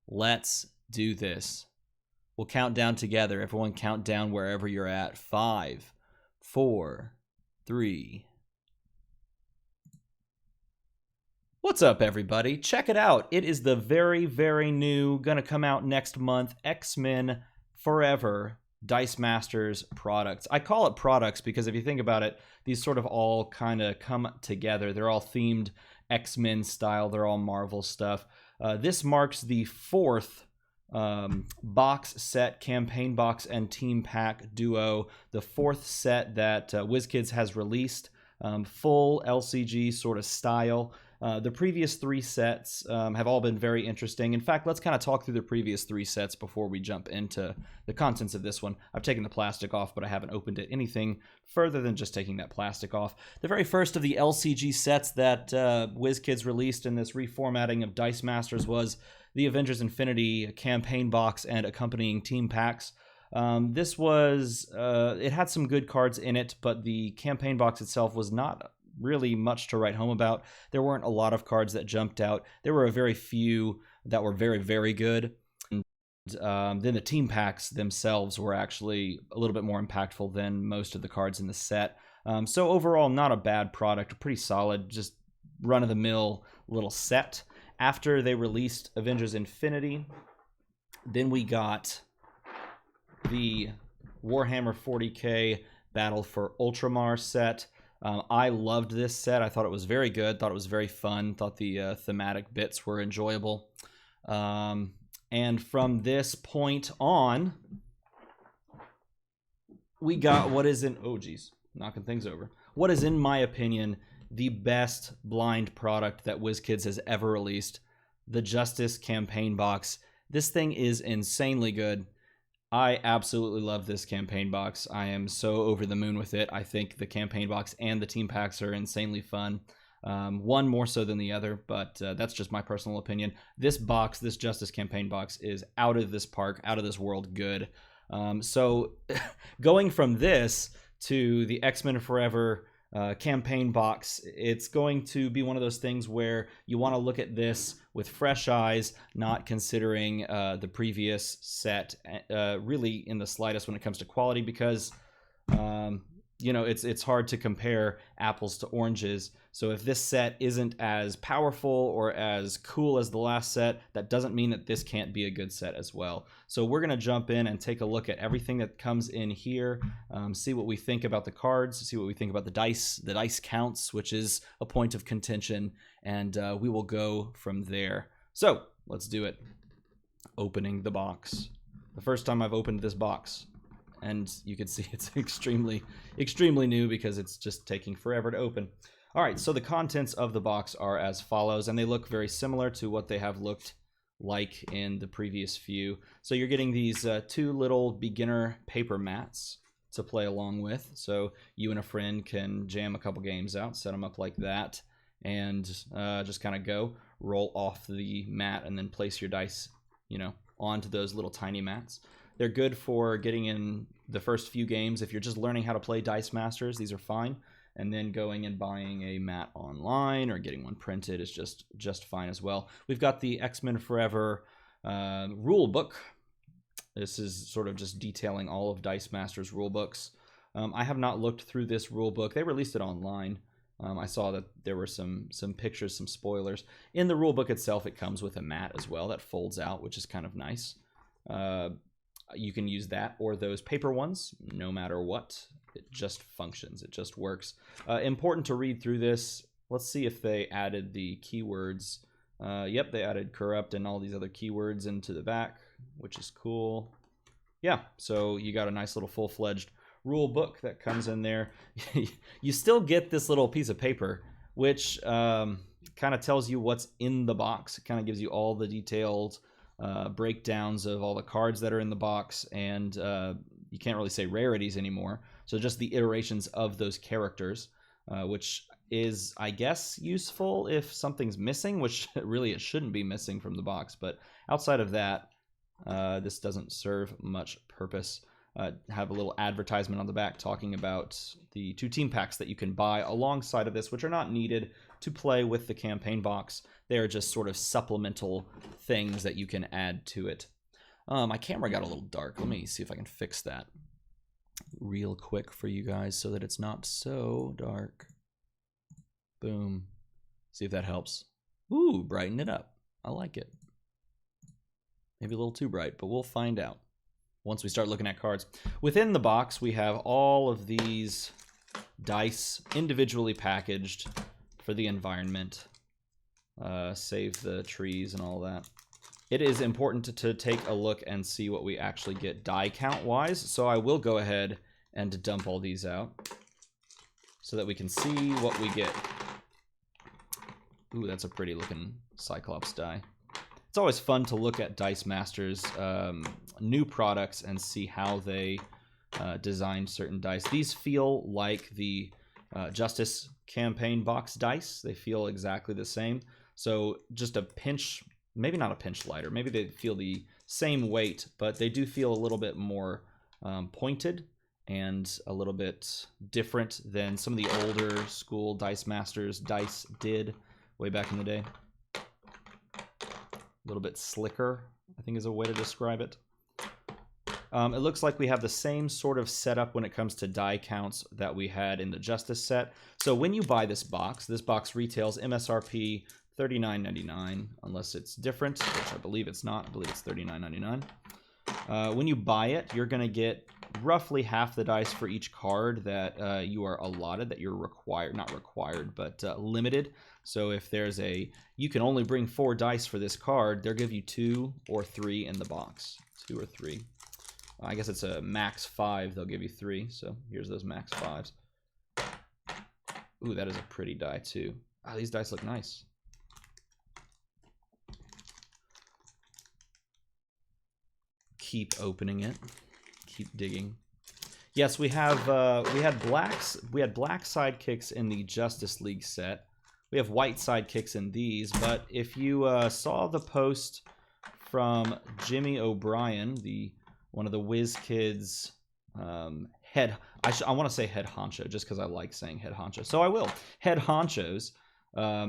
Let's do this. We'll count down together. Everyone count down wherever you're at. 5, 4, 3. What's up, everybody? Check it out. It is the very, very new, gonna come out next month, X-Men Forever Dice Masters products. I call it products because if you think about it, these sort of all kind of come together. They're all themed X-Men style. They're all Marvel stuff. This marks the 4th box set, campaign box and team pack duo, the 4th set that WizKids has released, full LCG sort of style. The previous 3 sets have all been very interesting. In fact, let's kind of talk through the previous 3 sets before we jump into the contents of this one. I've taken the plastic off, but I haven't opened it anything further than just taking that plastic off. The very first of the LCG sets that WizKids released in this reformatting of Dice Masters was the Avengers Infinity campaign box and accompanying team packs. This was, it had some good cards in it, but the campaign box itself was not really much to write home about. There weren't a lot of cards that jumped out. There were a very few that were very, very good. And then the team packs themselves were actually a little bit more impactful than most of the cards in the set. So overall, not a bad product, pretty solid, just run-of-the-mill little set. After they released Avengers Infinity, then we got the Warhammer 40k Battle for Ultramar set. I loved this set. I thought it was very good. Thought it was very fun. Thought the thematic bits were enjoyable. And from this point on, we got what is in... Oh, geez. Knocking things over. What is, in my opinion, the best blind product that WizKids has ever released. The Justice campaign box. This thing is insanely good. I absolutely love this campaign box. I am so over the moon with it. I think the campaign box and the team packs are insanely fun. One more so than the other, but that's just my personal opinion. This box, this Justice campaign box, is out of this park, out of this world good. So going from this to the X-Men Forever campaign box, it's going to be one of those things where you want to look at this with fresh eyes, not considering the previous set really in the slightest when it comes to quality, because you know, it's hard to compare apples to oranges. So if this set isn't as powerful or as cool as the last set, that doesn't mean that this can't be a good set as well. So we're going to jump in and take a look at everything that comes in here, see what we think about the cards, see what we think about the dice counts, which is a point of contention, and we will go from there. So let's do it. Opening the box. The first time I've opened this box. And you can see it's extremely new because it's just taking forever to open. All right, so the contents of the box are as follows, and they look very similar to what they have looked like in the previous few. So you're getting these 2 little beginner paper mats to play along with. So you and a friend can jam a couple games out, set them up like that, and just kind of go, roll off the mat, and then place your dice, you know, onto those little tiny mats. They're good for getting in the first few games. If you're just learning how to play Dice Masters, these are fine. And then going and buying a mat online or getting one printed is just fine as well. We've got the X-Men Forever rule book. This is sort of just detailing all of Dice Masters rule books. I have not looked through this rule book. They released it online. I saw that there were some pictures, some spoilers. In the rule book itself, it comes with a mat as well that folds out, which is kind of nice. You can use that or those paper ones, no matter what. It just functions. It just works. Important to read through this. Let's see if they added the keywords. Yep, they added corrupt and all these other keywords into the back, which is cool. Yeah, so you got a nice little full-fledged rule book that comes in there. You still get this little piece of paper, which kind of tells you what's in the box. It kind of gives you all the detailed breakdowns of all the cards that are in the box, and you can't really say rarities anymore, so just the iterations of those characters, which is, I guess, useful if something's missing, which really it shouldn't be missing from the box, but outside of that, this doesn't serve much purpose. have a little advertisement on the back talking about the 2 team packs that you can buy alongside of this, which are not needed to play with the campaign box. They are just sort of supplemental things that you can add to it. My camera got a little dark. Let me see if I can fix that real quick for you guys so that it's not so dark. Boom. See if that helps. Ooh, brighten it up. I like it. Maybe a little too bright, but we'll find out once we start looking at cards. Within the box, we have all of these dice individually packaged for the environment. Save the trees and all that. It is important to take a look and see what we actually get die count-wise, so I will go ahead and dump all these out so that we can see what we get. Ooh, that's a pretty looking Cyclops die. It's always fun to look at Dice Masters' new products and see how they designed certain dice. These feel like the Justice campaign box dice. They feel exactly the same. So just a pinch, maybe not a pinch lighter, maybe they feel the same weight, but they do feel a little bit more pointed and a little bit different than some of the older school Dice Masters dice did way back in the day. A little bit slicker, I think is a way to describe it. It looks like we have the same sort of setup when it comes to die counts that we had in the Justice set. So when you buy this box retails MSRP $39.99, unless it's different, which I believe it's not. I believe it's $39.99. When you buy it, you're going to get roughly half the dice for each card that you are allotted, that you're required, not required, but limited. So if there's you can only bring 4 dice for this card, they'll give you 2 or 3 in the box. 2 or 3. I guess it's a max 5, they'll give you 3, so here's those max 5s. Ooh, that is a pretty die too. Ah, these dice look nice. Keep opening it. Keep digging. Yes, we had black sidekicks in the Justice League set. We have white sidekicks in these, but if you saw the post from Jimmy O'Brien, one of the Whiz Kids head, I want to say head honcho just because I like saying head honcho, so I will. Head honchos.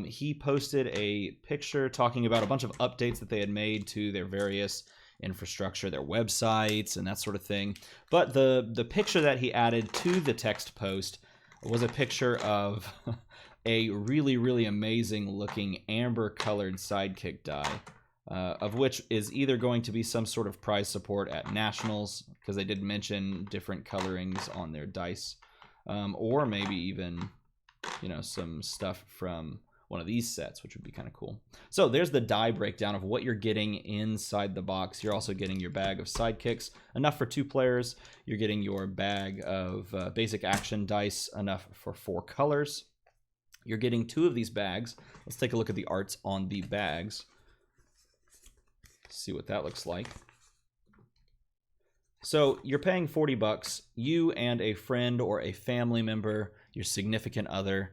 He posted a picture talking about a bunch of updates that they had made to their various infrastructure, their websites, and that sort of thing. But the picture that he added to the text post was a picture of a really, really amazing looking amber colored sidekick die, of which is either going to be some sort of prize support at Nationals, because they did mention different colorings on their dice, or maybe even, you know, some stuff from one of these sets, which would be kind of cool. So there's the die breakdown of what you're getting inside the box. You're also getting your bag of sidekicks, enough for 2 players. You're getting your bag of basic action dice, enough for 4 colors. You're getting 2 of these bags. Let's take a look at the arts on the bags. See what that looks like. So you're paying 40 bucks. You and a friend or a family member, your significant other,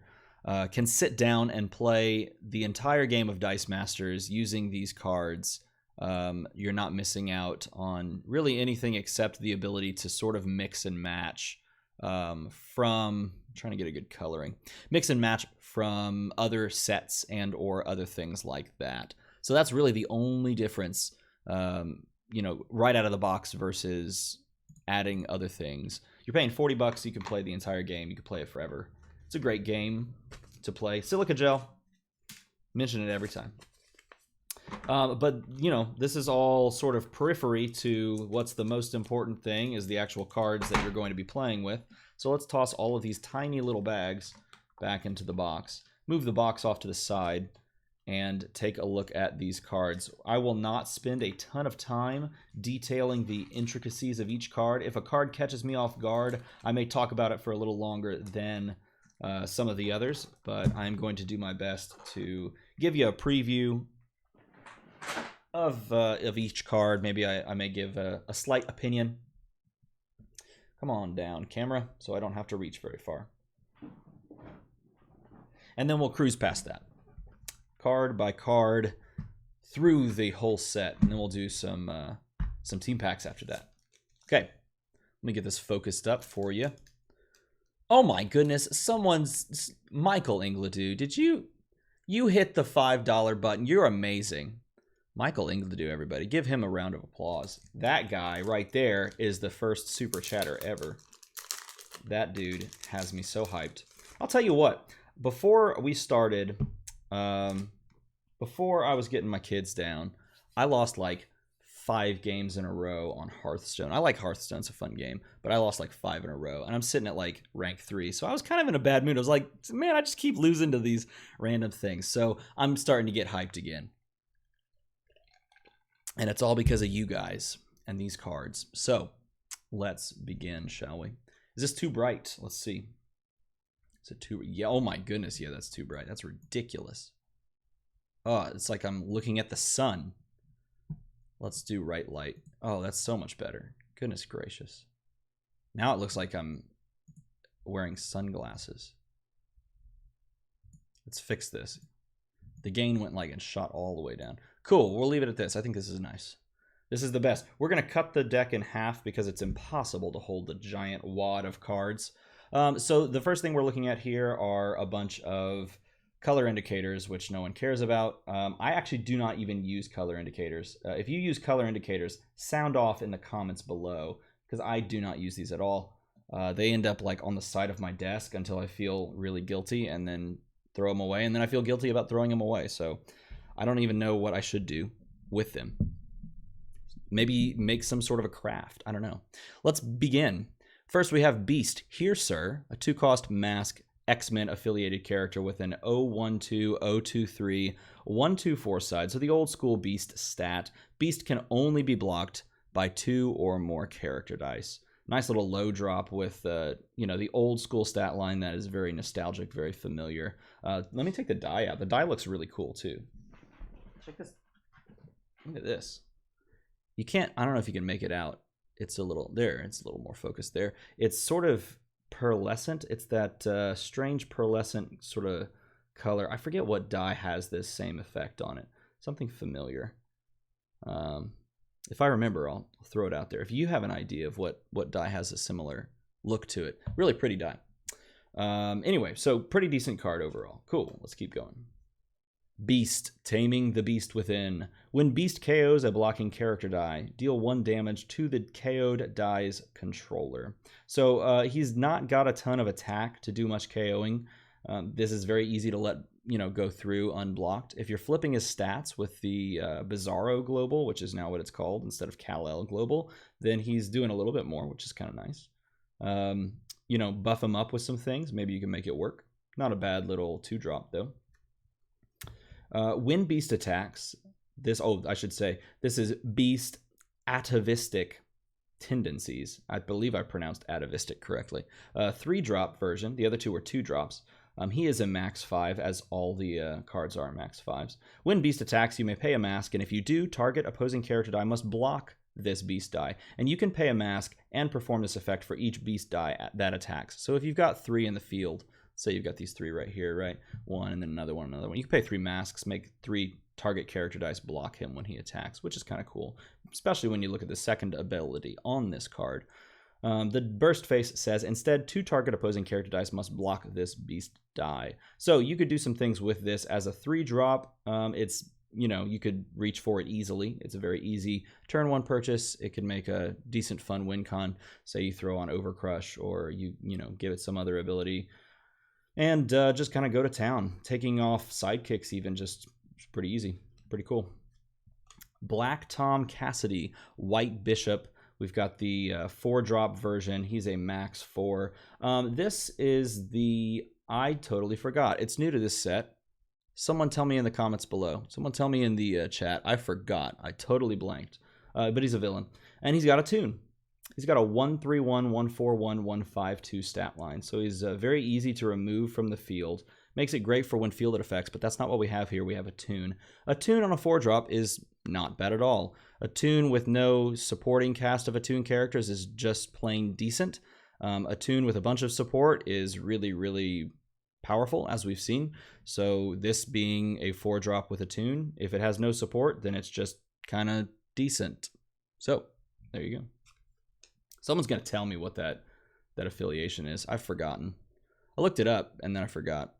can sit down and play the entire game of Dice Masters using these cards. You're not missing out on really anything except the ability to sort of mix and match from, trying to get a good coloring, mix and match from other sets and or other things like that. So that's really the only difference, you know, right out of the box versus adding other things. You're paying 40 bucks, you can play the entire game, you can play it forever. It's a great game to play. Silica gel, mention it every time. But, you know, this is all sort of periphery to what's the most important thing, is the actual cards that you're going to be playing with. So let's toss all of these tiny little bags back into the box. Move the box off to the side and take a look at these cards. I will not spend a ton of time detailing the intricacies of each card. If a card catches me off guard, I may talk about it for a little longer than some of the others, but I'm going to do my best to give you a preview of each card. Maybe I may give a slight opinion. Come on down, camera, so I don't have to reach very far. And then we'll cruise past that, card by card, through the whole set, and then we'll do some team packs after that. Okay, me get this focused up for you. Oh my goodness, Michael Ingledew, did you hit the $5 button? You're amazing. Michael Ingledew, everybody. Give him a round of applause. That guy right there is the first super chatter ever. That dude has me so hyped. I'll tell you what, before we started, before I was getting my kids down, I lost like 5 games in a row on Hearthstone. I like Hearthstone, it's a fun game, but I lost like 5 in a row, and I'm sitting at like rank 3, so I was kind of in a bad mood. I was like, man, I just keep losing to these random things, so I'm starting to get hyped again. And it's all because of you guys and these cards. So let's begin, shall we? Is this too bright? Let's see. Is it too... Yeah, oh my goodness, yeah, that's too bright. That's ridiculous. Oh, it's like I'm looking at the sun. Let's do right light. Oh, that's so much better. Goodness gracious. Now it looks like I'm wearing sunglasses. Let's fix this. The gain went like and shot all the way down. Cool, we'll leave it at this. I think this is nice. This is the best. We're going to cut the deck in half because it's impossible to hold the giant wad of cards. So the first thing we're looking at here are a bunch of color indicators, which no one cares about. I actually do not even use color indicators. If you use color indicators, sound off in the comments below, because I do not use these at all. They end up like on the side of my desk until I feel really guilty, and then throw them away, and then I feel guilty about throwing them away. So I don't even know what I should do with them. Maybe make some sort of a craft. I don't know. Let's begin. First, we have Beast. Here, sir, a 2-cost mask X-Men affiliated character with an 012, 023, 124 side. So the old school Beast stat. Beast can only be blocked by 2 or more character dice. Nice little low drop with, you know, the old school stat line that is very nostalgic, very familiar. Let me take the die out. The die looks really cool too. Check this. Look at this. You can't, I don't know if you can make it out. It's a little, there, it's a little more focused there. It's sort of pearlescent. It's that strange pearlescent sort of color. I forget what die has this same effect on it. Something familiar. If I remember, I'll throw it out there. If you have an idea of what die has a similar look to it. Really pretty die. Anyway, so pretty decent card overall. Cool, let's keep going. Beast, Taming the Beast Within. When Beast KOs a blocking character die, deal 1 damage to the KO'd die's controller. So he's not got a ton of attack to do much KOing. This is very easy to let go through unblocked. If you're flipping his stats with the Bizarro Global, which is now what it's called instead of Kal-El Global, then he's doing a little bit more, which is kind of nice. Buff him up with some things. Maybe you can make it work. Not a bad little 2-drop though. When Beast attacks, this is Beast Atavistic Tendencies. I believe I pronounced atavistic correctly. 3-drop version. The other 2 were 2-drops. He is a max 5, as all the cards are max 5s. When Beast attacks, you may pay a mask, and if you do, target opposing character die must block this Beast die. And you can pay a mask and perform this effect for each Beast die that attacks. So if you've got 3 in the field, say you've got these 3 right here, right? 1 and then another one, another one. You can pay 3 masks, make 3 target character dice block him when he attacks, which is kind of cool, especially when you look at the second ability on this card. The burst face says, instead, 2 target opposing character dice must block this Beast die. So you could do some things with this as a 3-drop. It's, you could reach for it easily. It's a very easy turn 1 purchase. It could make a decent fun win con. Say you throw on Overcrush, or you give it some other ability. And just kind of go to town. Taking off sidekicks even, just pretty easy. Pretty cool. Black Tom Cassidy, White Bishop. We've got the 4-drop version. He's a max 4. This is the... I totally forgot. It's new to this set. Someone tell me in the comments below. Someone tell me in the chat. I forgot. I totally blanked. But he's a villain. And he's got a tune. He's got a 131, 141, 152 stat line. So he's very easy to remove from the field. Makes it great for when fielded effects, but that's not what we have here. We have a tune. A tune on a 4-drop is not bad at all. A tune with no supporting cast of Attune characters is just plain decent. A tune with a bunch of support is really, really powerful, as we've seen. So this being a 4-drop with a tune, if it has no support, then it's just kind of decent. So there you go. Someone's going to tell me what that affiliation is. I've forgotten. I looked it up, and then I forgot.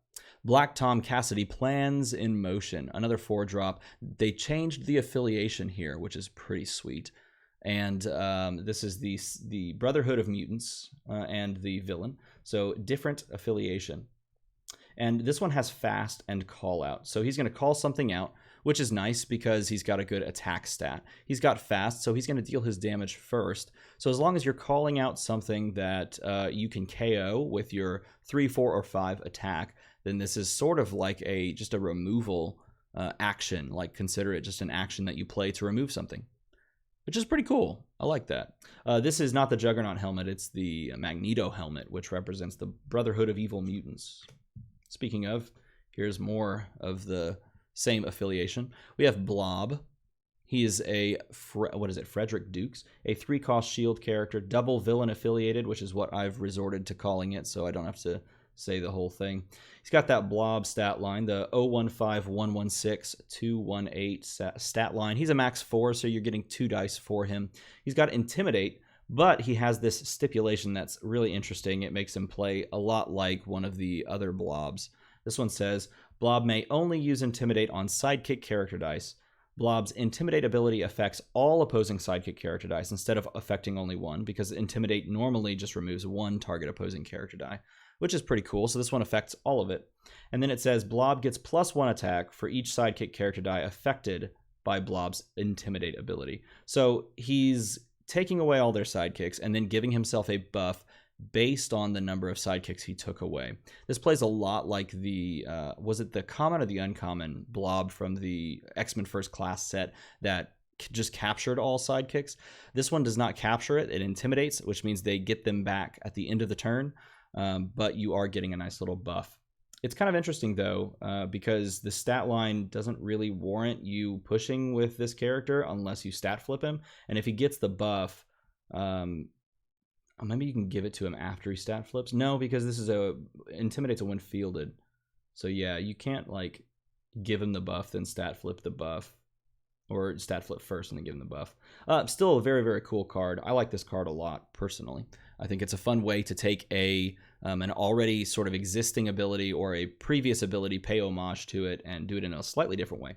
Black Tom Cassidy, Plans in Motion. Another 4-drop. They changed the affiliation here, which is pretty sweet. And this is the Brotherhood of Mutants and the villain. So different affiliation. And this one has fast and call out. So he's going to call something out, which is nice because he's got a good attack stat. He's got fast, so he's going to deal his damage first. So as long as you're calling out something that you can KO with your 3, 4, or 5 attack, then this is sort of like just a removal action. Like consider it just an action that you play to remove something, which is pretty cool. I like that. This is not the Juggernaut helmet. It's the Magneto helmet, which represents the Brotherhood of Evil Mutants. Speaking of, here's more of the same affiliation. We have Blob. He is a, Frederick Dukes, a 3-cost shield character, double villain affiliated, which is what I've resorted to calling it, so I don't have to say the whole thing. He's got that Blob stat line, the 015, 116, 218 stat line. He's a max 4, so you're getting 2 dice for him. He's got Intimidate, but he has this stipulation that's really interesting. It makes him play a lot like one of the other Blobs. This one says, Blob may only use Intimidate on sidekick character dice. Blob's Intimidate ability affects all opposing sidekick character dice instead of affecting only one, because Intimidate normally just removes one target opposing character die, which is pretty cool. So this one affects all of it. And then it says, Blob gets +1 attack for each sidekick character die affected by Blob's Intimidate ability. So he's taking away all their sidekicks and then giving himself a buff based on the number of sidekicks he took away. This plays a lot like the, was it the common or the uncommon Blob from the X-Men First Class set that just captured all sidekicks? This one does not capture it. It intimidates, which means they get them back at the end of the turn, but you are getting a nice little buff. It's kind of interesting, though, because the stat line doesn't really warrant you pushing with this character unless you stat flip him. And if he gets the buff, maybe you can give it to him after he stat flips. No, because this is Intimidate's a when fielded. So yeah, you can't like give him the buff, then stat flip the buff. Or stat flip first and then give him the buff. Still a very, very cool card. I like this card a lot, personally. I think it's a fun way to take an already sort of existing ability or a previous ability, pay homage to it, and do it in a slightly different way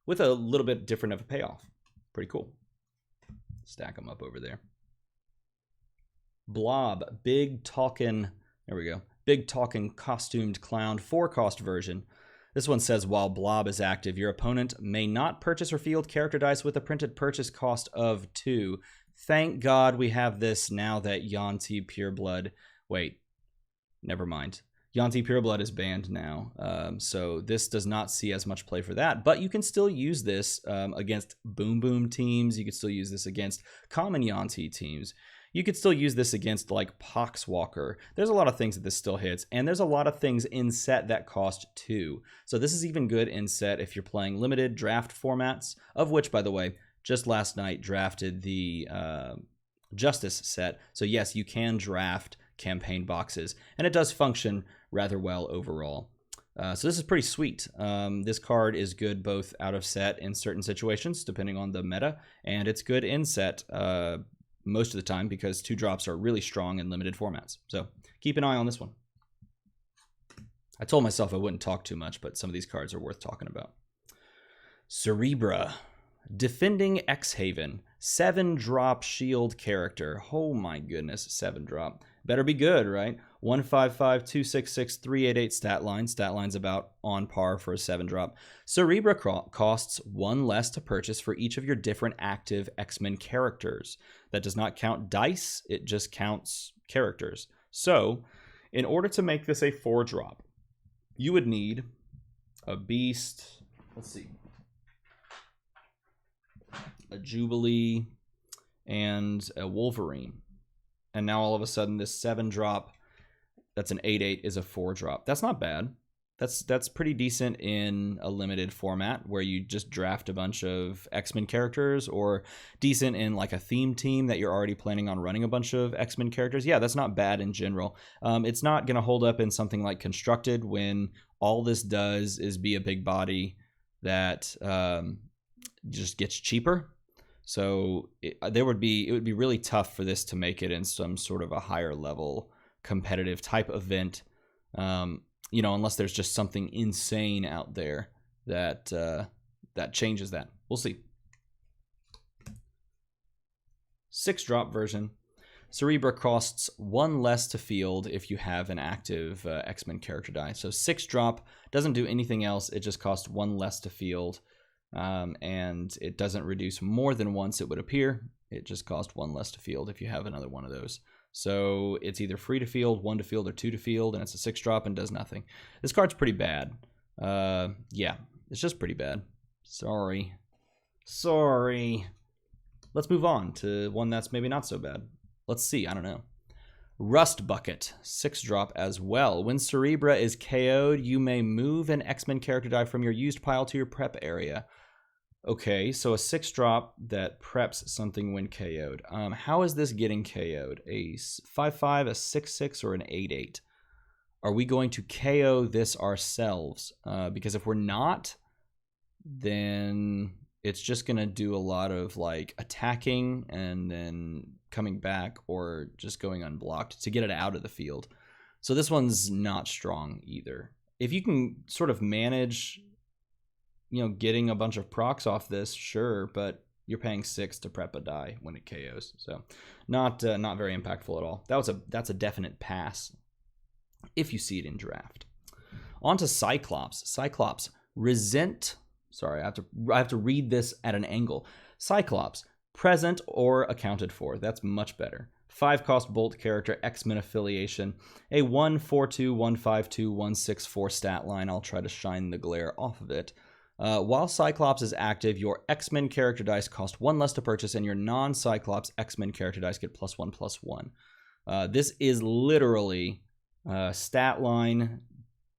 with a little bit different of a payoff. Pretty cool. Stack them up over there. Blob, big talking, there we go. Big talking costumed clown, 4-cost version. This one says, while Blob is active, your opponent may not purchase or field character dice with a printed purchase cost of 2. Thank God we have this now that Yanti Pureblood... Wait, never mind. Yanti Pureblood is banned now, so this does not see as much play for that, but you can still use this against Boom Boom teams. You can still use this against common Yanti teams. You could still use this against like Poxwalker. There's a lot of things that this still hits, and there's a lot of things in set that cost 2. So this is even good in set if you're playing limited draft formats, of which, by the way, just last night drafted the Justice set. So yes, you can draft campaign boxes, and it does function rather well overall. So this is pretty sweet. This card is good both out of set in certain situations, depending on the meta, and it's good in set most of the time because 2-drops are really strong in limited formats. So keep an eye on this one. I told myself I wouldn't talk too much, but some of these cards are worth talking about. Cerebra, Defending X-Haven, 7-drop shield character. Oh my goodness, 7-drop. Better be good, right? 155, 266, 388 stat line. Stat line's about on par for a 7-drop. Cerebra costs 1 less to purchase for each of your different active X-Men characters. That does not count dice, it just counts characters. So, in order to make this a 4-drop, you would need a Beast, let's see, a Jubilee, and a Wolverine. And now all of a sudden this 7-drop, that's an 8/8, is a 4-drop. That's not bad. That's pretty decent in a limited format where you just draft a bunch of X-Men characters, or decent in like a theme team that you're already planning on running a bunch of X-Men characters. Yeah, that's not bad in general. It's not going to hold up in something like Constructed when all this does is be a big body that just gets cheaper. So it would be really tough for this to make it in some sort of a higher level competitive type event, unless there's just something insane out there that that changes that. We'll see. 6-drop version. Cerebra costs 1 less to field if you have an active X-Men character die. So 6-drop doesn't do anything else. It just costs 1 less to field. And it doesn't reduce more than once it would appear. It just costs 1 less to field if you have another one of those. So it's either free to field, 1 to field, or 2 to field, and it's a 6-drop and does nothing. This card's pretty bad. Yeah, it's just pretty bad. Sorry. Let's move on to one that's maybe not so bad. Let's see, I don't know. Rust Bucket, 6-drop as well. When Cerebra is KO'd, you may move an X-Men character die from your used pile to your prep area. Okay, so a 6-drop that preps something when KO'd. How is this getting KO'd? A 5/5, a 6/6, or an 8/8? Are we going to KO this ourselves? Because if we're not, then it's just going to do a lot of like attacking and then coming back or just going unblocked to get it out of the field. So this one's not strong either. If you can sort of manage, getting a bunch of procs off this, sure, but you're paying 6 to prep a die when it KOs. So not very impactful at all. That's a definite pass if you see it in draft. On to Cyclops. Cyclops, resent... Sorry, I have to read this at an angle. Cyclops, present or accounted for. That's much better. 5-cost Bolt character, X-Men affiliation. A 1/4/2, 1/5/2, 1/6/4 stat line. I'll try to shine the glare off of it. While Cyclops is active, your X-Men character dice cost 1 less to purchase, and your non-Cyclops X-Men character dice get +1/+1. This is literally stat line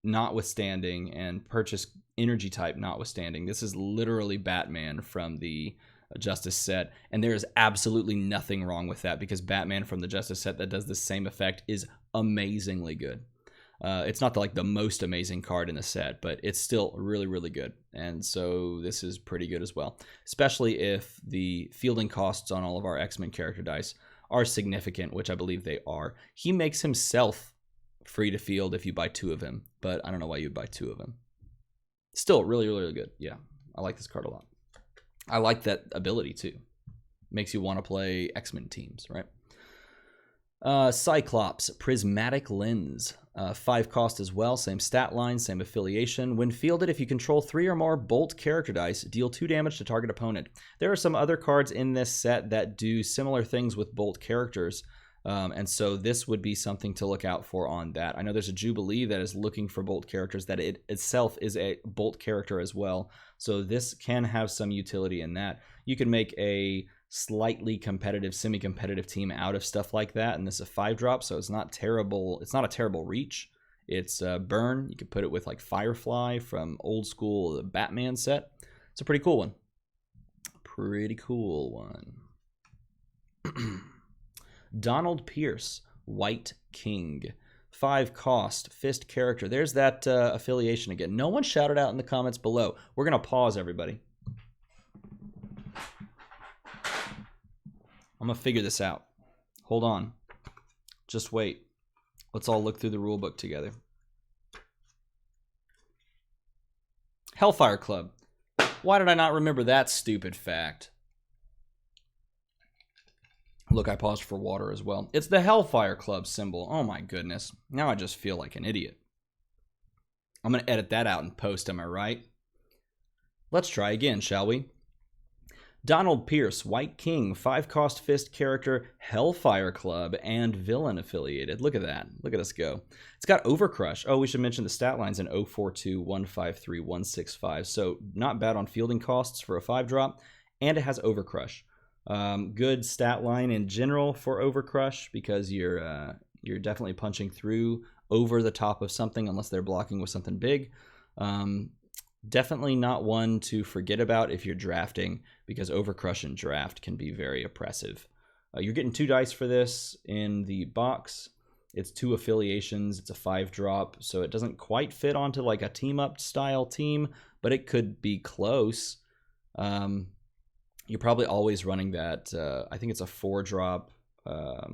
notwithstanding and purchase energy type notwithstanding. This is literally Batman from the Justice set, and there is absolutely nothing wrong with that because Batman from the Justice set that does the same effect is amazingly good. It's not the most amazing card in the set, but it's still really, really good. And so this is pretty good as well, especially if the fielding costs on all of our X-Men character dice are significant, which I believe they are. He makes himself free to field if you buy 2 of him, but I don't know why you'd buy 2 of him. Still really, really, really good. Yeah, I like this card a lot. I like that ability too. Makes you want to play X-Men teams, right? Cyclops, Prismatic Lens. 5 cost as well, same stat line, same affiliation. When fielded, if you control 3 or more Bolt character dice, deal 2 damage to target opponent. There are some other cards in this set that do similar things with Bolt characters. And so this would be something to look out for on that. I know there's a Jubilee that is looking for Bolt characters that it itself is a Bolt character as well. So this can have some utility in that. You can make a slightly competitive, semi-competitive team out of stuff like that. And this is a 5-drop, so it's not terrible. It's not a terrible reach. It's burn. You could put it with like Firefly from old school the Batman set. It's a pretty cool one. Pretty cool one. Donald Pierce, White King. 5 cost, Fist character. There's that affiliation again. No one shouted out in the comments below. We're going to pause, everybody. I'm going to figure this out. Hold on. Just wait. Let's all look through the rule book together. Hellfire Club. Why did I not remember that stupid fact? Look, I paused for water as well. It's the Hellfire Club symbol. Oh my goodness. Now I just feel like an idiot. I'm going to edit that out and post, am I right? Let's try again, shall we? Donald Pierce, White King, 5-cost Fist character, Hellfire Club, and villain affiliated. Look at that. Look at us go. It's got Overcrush. Oh, we should mention the stat lines in 042, 153, 165. So not bad on fielding costs for a 5-drop, and it has Overcrush. Good stat line in general for Overcrush because you're definitely punching through over the top of something unless they're blocking with something big. Definitely not one to forget about if you're drafting because Overcrush in draft can be very oppressive. You're getting 2 dice for this in the box. It's 2 affiliations. It's a 5-drop, so it doesn't quite fit onto like a team-up style team, but it could be close. You're probably always running that. I think it's a 4-drop. What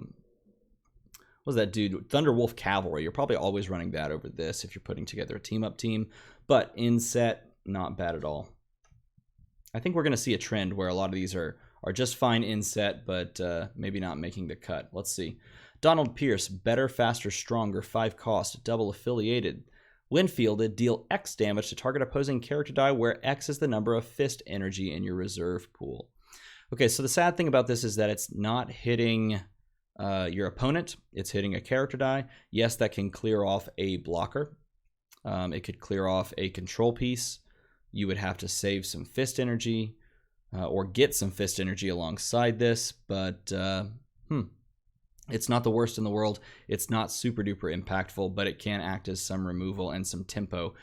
was that dude? Thunderwolf Cavalry. You're probably always running that over this if you're putting together a team-up team. But in set, not bad at all. I think we're going to see a trend where a lot of these are just fine in set, but maybe not making the cut. Let's see. Donald Pierce, better, faster, stronger, 5 cost, double affiliated. When fielded, deal X damage to target opposing character die where X is the number of fist energy in your reserve pool. Okay, so the sad thing about this is that it's not hitting your opponent. It's hitting a character die. Yes, that can clear off a blocker. It could clear off a control piece. You would have to save some fist energy or get some fist energy alongside this, but it's not the worst in the world. It's not super duper impactful, but it can act as some removal and some tempo.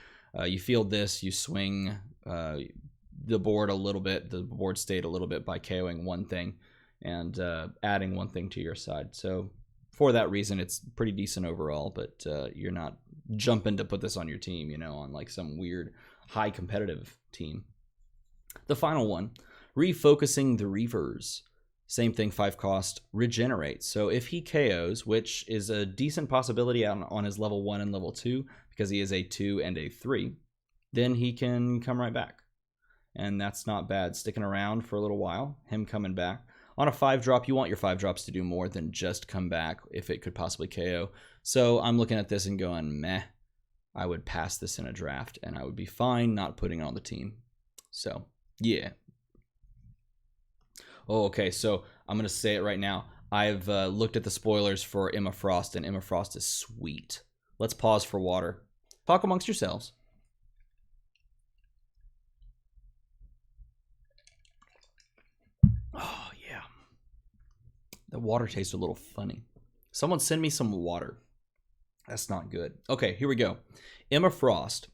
You field this, you swing the board a little bit, the board state a little bit by KOing one thing and adding one thing to your side. So for that reason, it's pretty decent overall, but you're not jumping to put this on your team, you know, on like some weird high competitive team. The final one, refocusing the Reavers. Same thing, 5 cost, regenerate. So if he KOs, which is a decent possibility on his level 1 and level 2, because he is a 2 and a 3, then he can come right back. And that's not bad. Sticking around for a little while, him coming back. On a 5-drop, you want your 5-drops to do more than just come back if it could possibly KO. So I'm looking at this and going, meh. I would pass this in a draft, and I would be fine not putting it on the team. So, yeah. Oh, okay, so I'm going to say it right now. I've looked at the spoilers for Emma Frost, and Emma Frost is sweet. Let's pause for water. Talk amongst yourselves. Oh, yeah. The water tastes a little funny. Someone send me some water. That's not good. Okay, here we go. Emma Frost,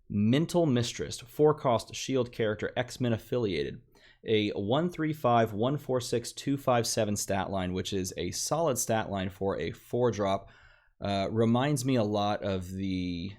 Mental Mistress, 4-cost shield character, X-Men affiliated. A 135, 146, 257 stat line, which is a solid stat line for a 4-drop. Reminds me a lot of the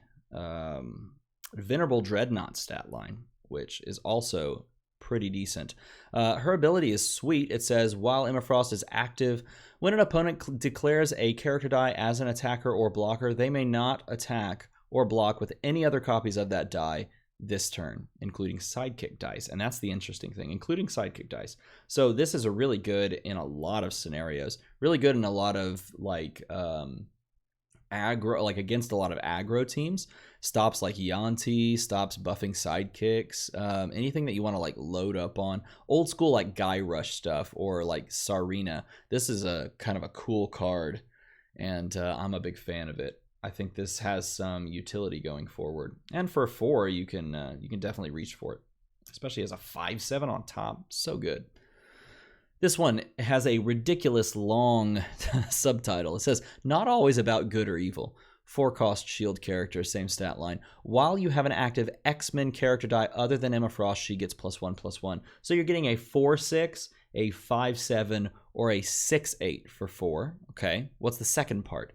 Venerable Dreadnought stat line, which is also pretty decent. Her ability is sweet. It says, while Emma Frost is active, when an opponent declares a character die as an attacker or blocker, they may not attack or block with any other copies of that die this turn, including sidekick dice. And that's the interesting thing, including sidekick dice. So this is a really good in a lot of scenarios, really good in a lot of like aggro, like against a lot of aggro teams. Stops like Yanti, stops buffing sidekicks, anything that you want to like load up on. Old school like Guy Rush stuff or like Sarina. This is a kind of a cool card, and I'm a big fan of it. I think this has some utility going forward, and for a 4, you can definitely reach for it, especially as a 5/7 on top. So good. This one has a ridiculous long subtitle. It says, "Not always about good or evil." 4-cost shield character, same stat line. While you have an active X-Men character die other than Emma Frost, she gets +1/+1. So you're getting a 4/6, a 5/7, or a 6/8 for 4. Okay, what's the second part?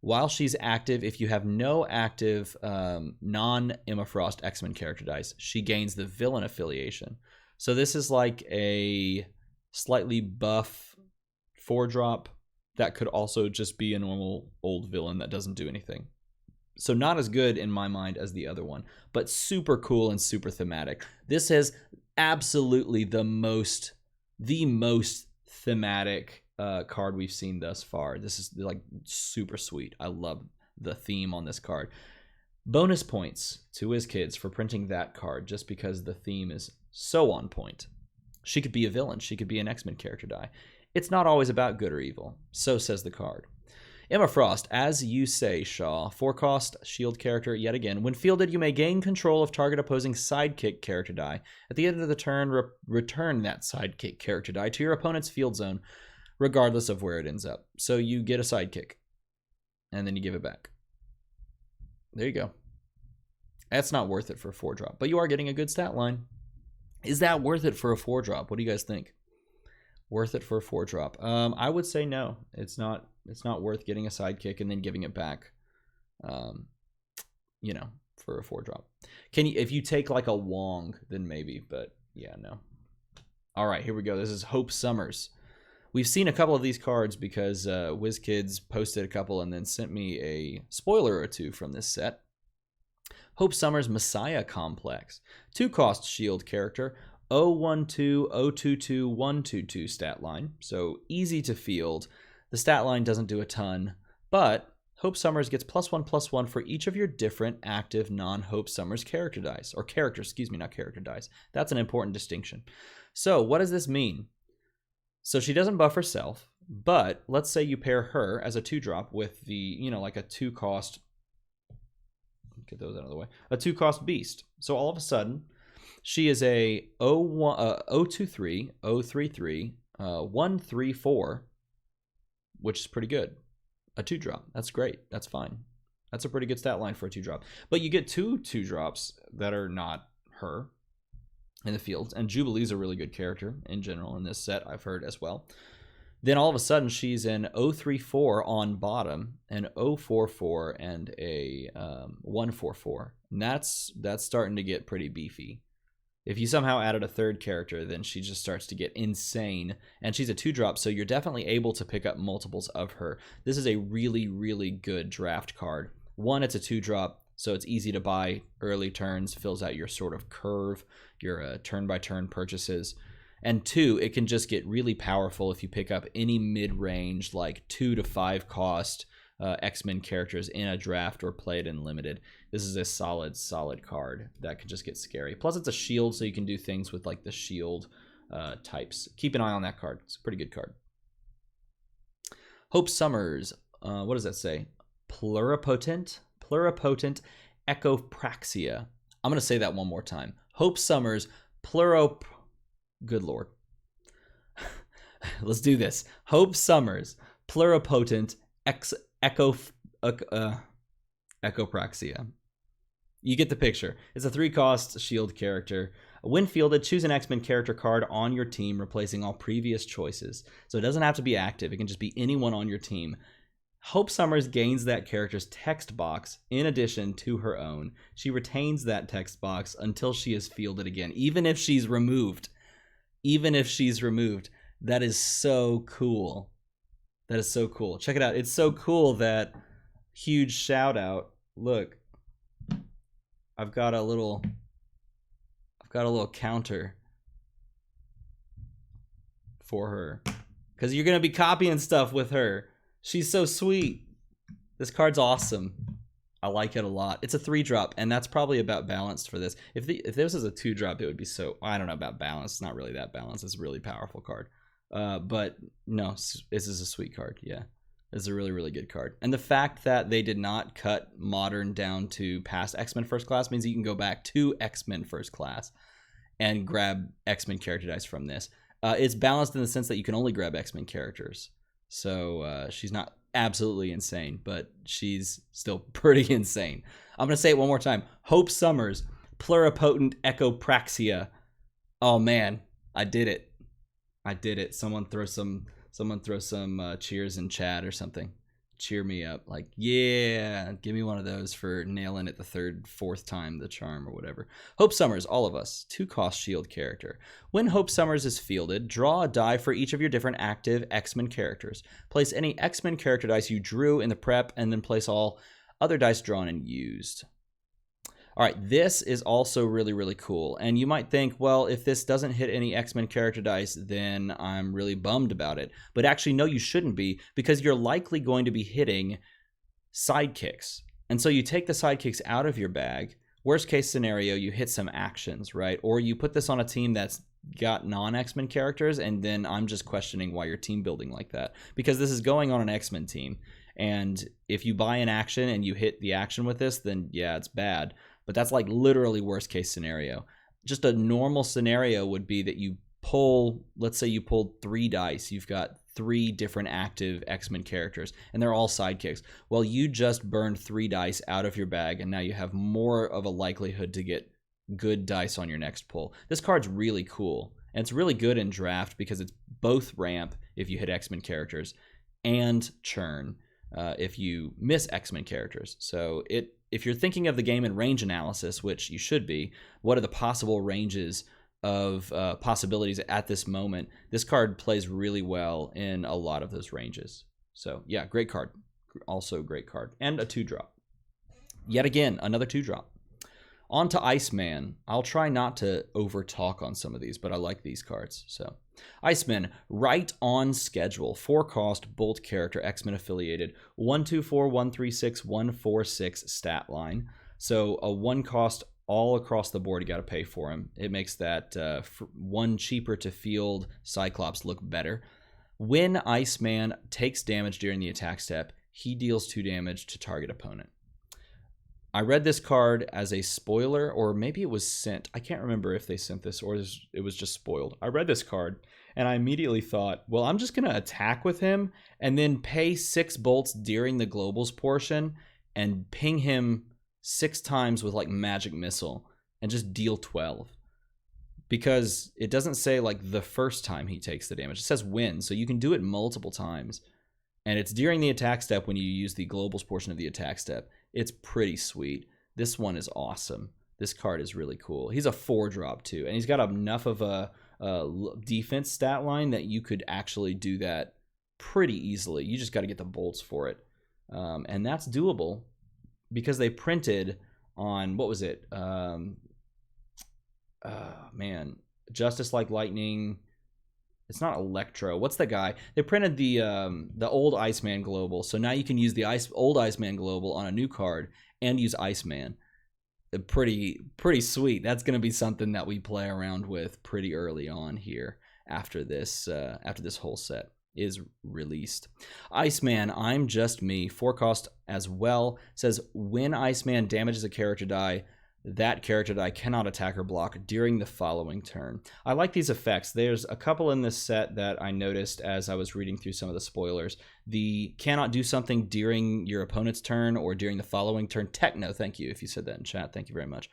While she's active, if you have no active non-Emma Frost X-Men character dice, she gains the villain affiliation. So this is like a slightly buff 4-drop that could also just be a normal old villain that doesn't do anything. So not as good in my mind as the other one, but super cool and super thematic. This is absolutely the most thematic card we've seen thus far. This is like super sweet. I love the theme on this card. Bonus points to WizKids for printing that card just because the theme is so on point. She could be a villain. She could be an X-Men character die. It's not always about good or evil. So says the card. Emma Frost, as you say, Shaw. 4-cost shield character, yet again. When fielded, you may gain control of target opposing sidekick character die. At the end of the turn, return that sidekick character die to your opponent's field zone, regardless of where it ends up. So you get a sidekick, and then you give it back. There you go. That's not worth it for a 4-drop, but you are getting a good stat line. Is that worth it for a 4-drop? What do you guys think? Worth it for a 4-drop? I would say no. It's not worth getting a sidekick and then giving it back. You know, for a 4-drop. Can you, if you take like a Wong, then maybe, but yeah, no. All right, here we go. This is Hope Summers. We've seen a couple of these cards because WizKids posted a couple and then sent me a spoiler or two from this set. Hope Summers Messiah Complex. 2-cost shield character. 012, 022, 122 stat line. So easy to field. The stat line doesn't do a ton, but Hope Summers gets +1/+1 for each of your different active non-Hope Summers character dice. Or characters, excuse me, not character dice. That's an important distinction. So what does this mean? So she doesn't buff herself, but let's say you pair her as a 2-drop with the, like a 2-cost, get those out of the way, a 2-cost beast. So all of a sudden, she is a 023, 033, 134, which is pretty good. A 2-drop. That's great. That's fine. That's a pretty good stat line for a 2-drop. But you get 2 2-drops that are not her in the field, and Jubilee's a really good character in general in this set, I've heard as well. Then all of a sudden she's an 034 on bottom, an 044, and a 144. And that's starting to get pretty beefy. If you somehow added a third character, then she just starts to get insane, and she's a 2-drop, so you're definitely able to pick up multiples of her. This is a really, really good draft card. One, it's a 2-drop, so it's easy to buy early turns, fills out your sort of curve, your turn-by-turn purchases. And 2, it can just get really powerful if you pick up any mid-range, like 2 to 5 cost X-Men characters in a draft or play it in limited. This is a solid, solid card that can just get scary. Plus, it's a shield, so you can do things with like the shield types. Keep an eye on that card. It's a pretty good card. Hope Summers. What does that say? Pluripotent Echopraxia. I'm going to say that one more time. Hope Summers Good Lord. Let's do this. Hope Summers Pluripotent Echopraxia. You get the picture. It's a 3-cost shield character. When fielded, choose an X-Men character card on your team, replacing all previous choices. So it doesn't have to be active. It can just be anyone on your team. Hope Summers gains that character's text box in addition to her own. She retains that text box until she is fielded again, even if she's removed. Even if she's removed. That is so cool. That is so cool. Check it out. It's so cool that huge shout out. Look. I've got a little counter for her. Because you're going to be copying stuff with her. She's so sweet. This card's awesome. I like it a lot. It's a 3-drop, and that's probably about balanced for this. If this was a 2-drop, it would be so... I don't know about balance. It's not really that balanced. It's a really powerful card. But no, this is a sweet card. Yeah, it's a really, really good card. And the fact that they did not cut Modern down to past X-Men First Class means you can go back to X-Men First Class and grab X-Men character dice from this. It's balanced in the sense that you can only grab X-Men characters. So she's not absolutely insane, but she's still pretty insane. I'm going to say it one more time. Hope Summers, Pluripotent Echopraxia. Oh man, I did it. I did it. Someone throw some cheers in chat or something. Cheer me up. Like, yeah, give me one of those for nailing it the 3rd, 4th time, the charm or whatever. Hope Summers, all of us, 2-cost shield character. When Hope Summers is fielded, draw a die for each of your different active X-Men characters. Place any X-Men character dice you drew in the prep, and then place all other dice drawn and used. All right, this is also really, really cool. And you might think, well, if this doesn't hit any X-Men character dice, then I'm really bummed about it. But actually, no, you shouldn't be, because you're likely going to be hitting sidekicks. And so you take the sidekicks out of your bag. Worst case scenario, you hit some actions, right? Or you put this on a team that's got non-X-Men characters, and then I'm just questioning why you're team building like that. Because this is going on an X-Men team. And if you buy an action and you hit the action with this, then yeah, it's bad. But that's like literally worst case scenario. Just a normal scenario would be that you pull, let's say you pulled 3 dice. You've got 3 different active X-Men characters, and they're all sidekicks. Well, you just burned 3 dice out of your bag, and now you have more of a likelihood to get good dice on your next pull. This card's really cool, and it's really good in draft because it's both ramp if you hit X-Men characters and churn if you miss X-Men characters. So if you're thinking of the game in range analysis, which you should be, what are the possible ranges of possibilities at this moment. This card plays really well in a lot of those ranges. So yeah, great card. Also great card. And a 2-drop. Yet again, another 2-drop. On to Iceman. I'll try not to over talk on some of these, but I like these cards. So Iceman, right on schedule. 4-cost Bolt character, X-Men affiliated. 124, 136, 146 stat line. So a 1-cost all across the board, you got to pay for him. It makes that 1 cheaper to field Cyclops look better. When Iceman takes damage during the attack step, he deals 2 damage to target opponent. I read this card as a spoiler, or maybe it was sent. I can't remember if they sent this or it was just spoiled. I read this card, and I immediately thought, well, I'm just going to attack with him and then pay 6 bolts during the globals portion and ping him 6 times with like magic missile and just deal 12. Because it doesn't say like the first time he takes the damage. It says when, so you can do it multiple times. And it's during the attack step when you use the globals portion of the attack step. It's pretty sweet. This one is awesome. This card is really cool. He's a 4-drop too, and he's got enough of a defense stat line that you could actually do that pretty easily. You just got to get the bolts for it. And that's doable because they printed on, what was it? Justice Like Lightning. It's not Electro. What's the guy? They printed the old Iceman Global, so now you can use the old Iceman Global on a new card and use Iceman. Pretty sweet. That's going to be something that we play around with pretty early on here after this whole set is released. Iceman, I'm Just Me, 4-cost as well. Says when Iceman damages a character die, that character die cannot attack or block during the following turn. I like these effects. There's a couple in this set that I noticed as I was reading through some of the spoilers. The cannot do something during your opponent's turn or during the following turn. Techno, thank you if you said that in chat. Thank you very much.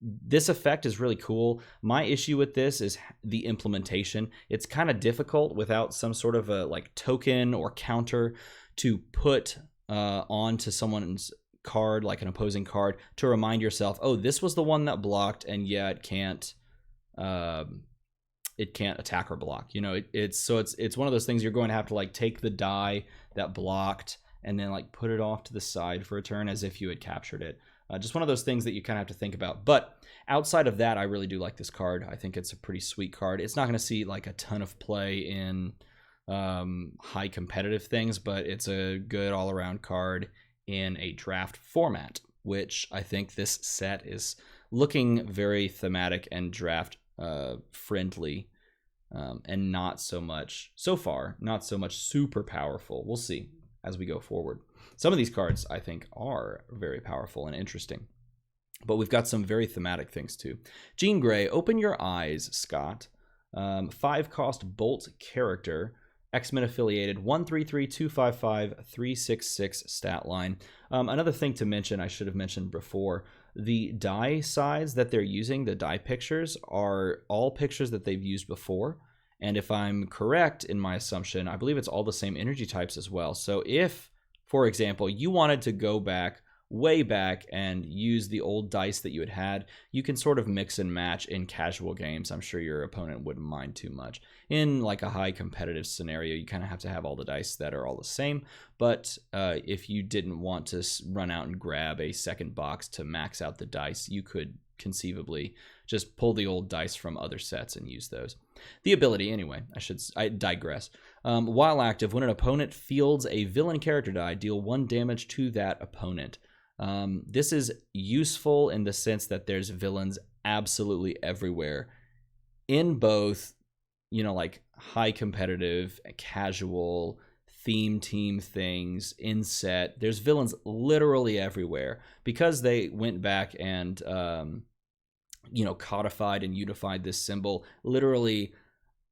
This effect is really cool. My issue with this is the implementation. It's kind of difficult without some sort of a like token or counter to put onto someone's card, like an opposing card, to remind yourself, oh, this was the one that blocked, and yeah, it can't attack or block. You know, it's one of those things you're going to have to like take the die that blocked and then like put it off to the side for a turn as if you had captured it. Just one of those things that you kind of have to think about. But outside of that, I really do like this card. I think it's a pretty sweet card. It's not going to see like a ton of play in high competitive things, but it's a good all-around card in a draft format, which I think this set is looking very thematic and draft friendly, and not so much, so far, not so much super powerful. We'll see as we go forward. Some of these cards I think are very powerful and interesting, but we've got some very thematic things too. Jean Grey, Open Your Eyes, Scott. 5-cost Bolt character, X-Men affiliated, 133, 255, 366 stat line. Another thing to mention, I should have mentioned before, the die size that they're using, the die pictures, are all pictures that they've used before. And if I'm correct in my assumption, I believe it's all the same energy types as well. So if, for example, you wanted to go back, way back, and use the old dice that you had, you can sort of mix and match in casual games. I'm sure your opponent wouldn't mind too much. In like a high competitive scenario, you kind of have to have all the dice that are all the same. But if you didn't want to run out and grab a second box to max out the dice, you could conceivably just pull the old dice from other sets and use those. The ability, anyway, I digress. While active, when an opponent fields a villain character die, deal 1 damage to that opponent. This is useful in the sense that there's villains absolutely everywhere in both, you know, like high competitive, casual, theme team things in set. There's villains literally everywhere because they went back and, codified and unified this symbol. Literally,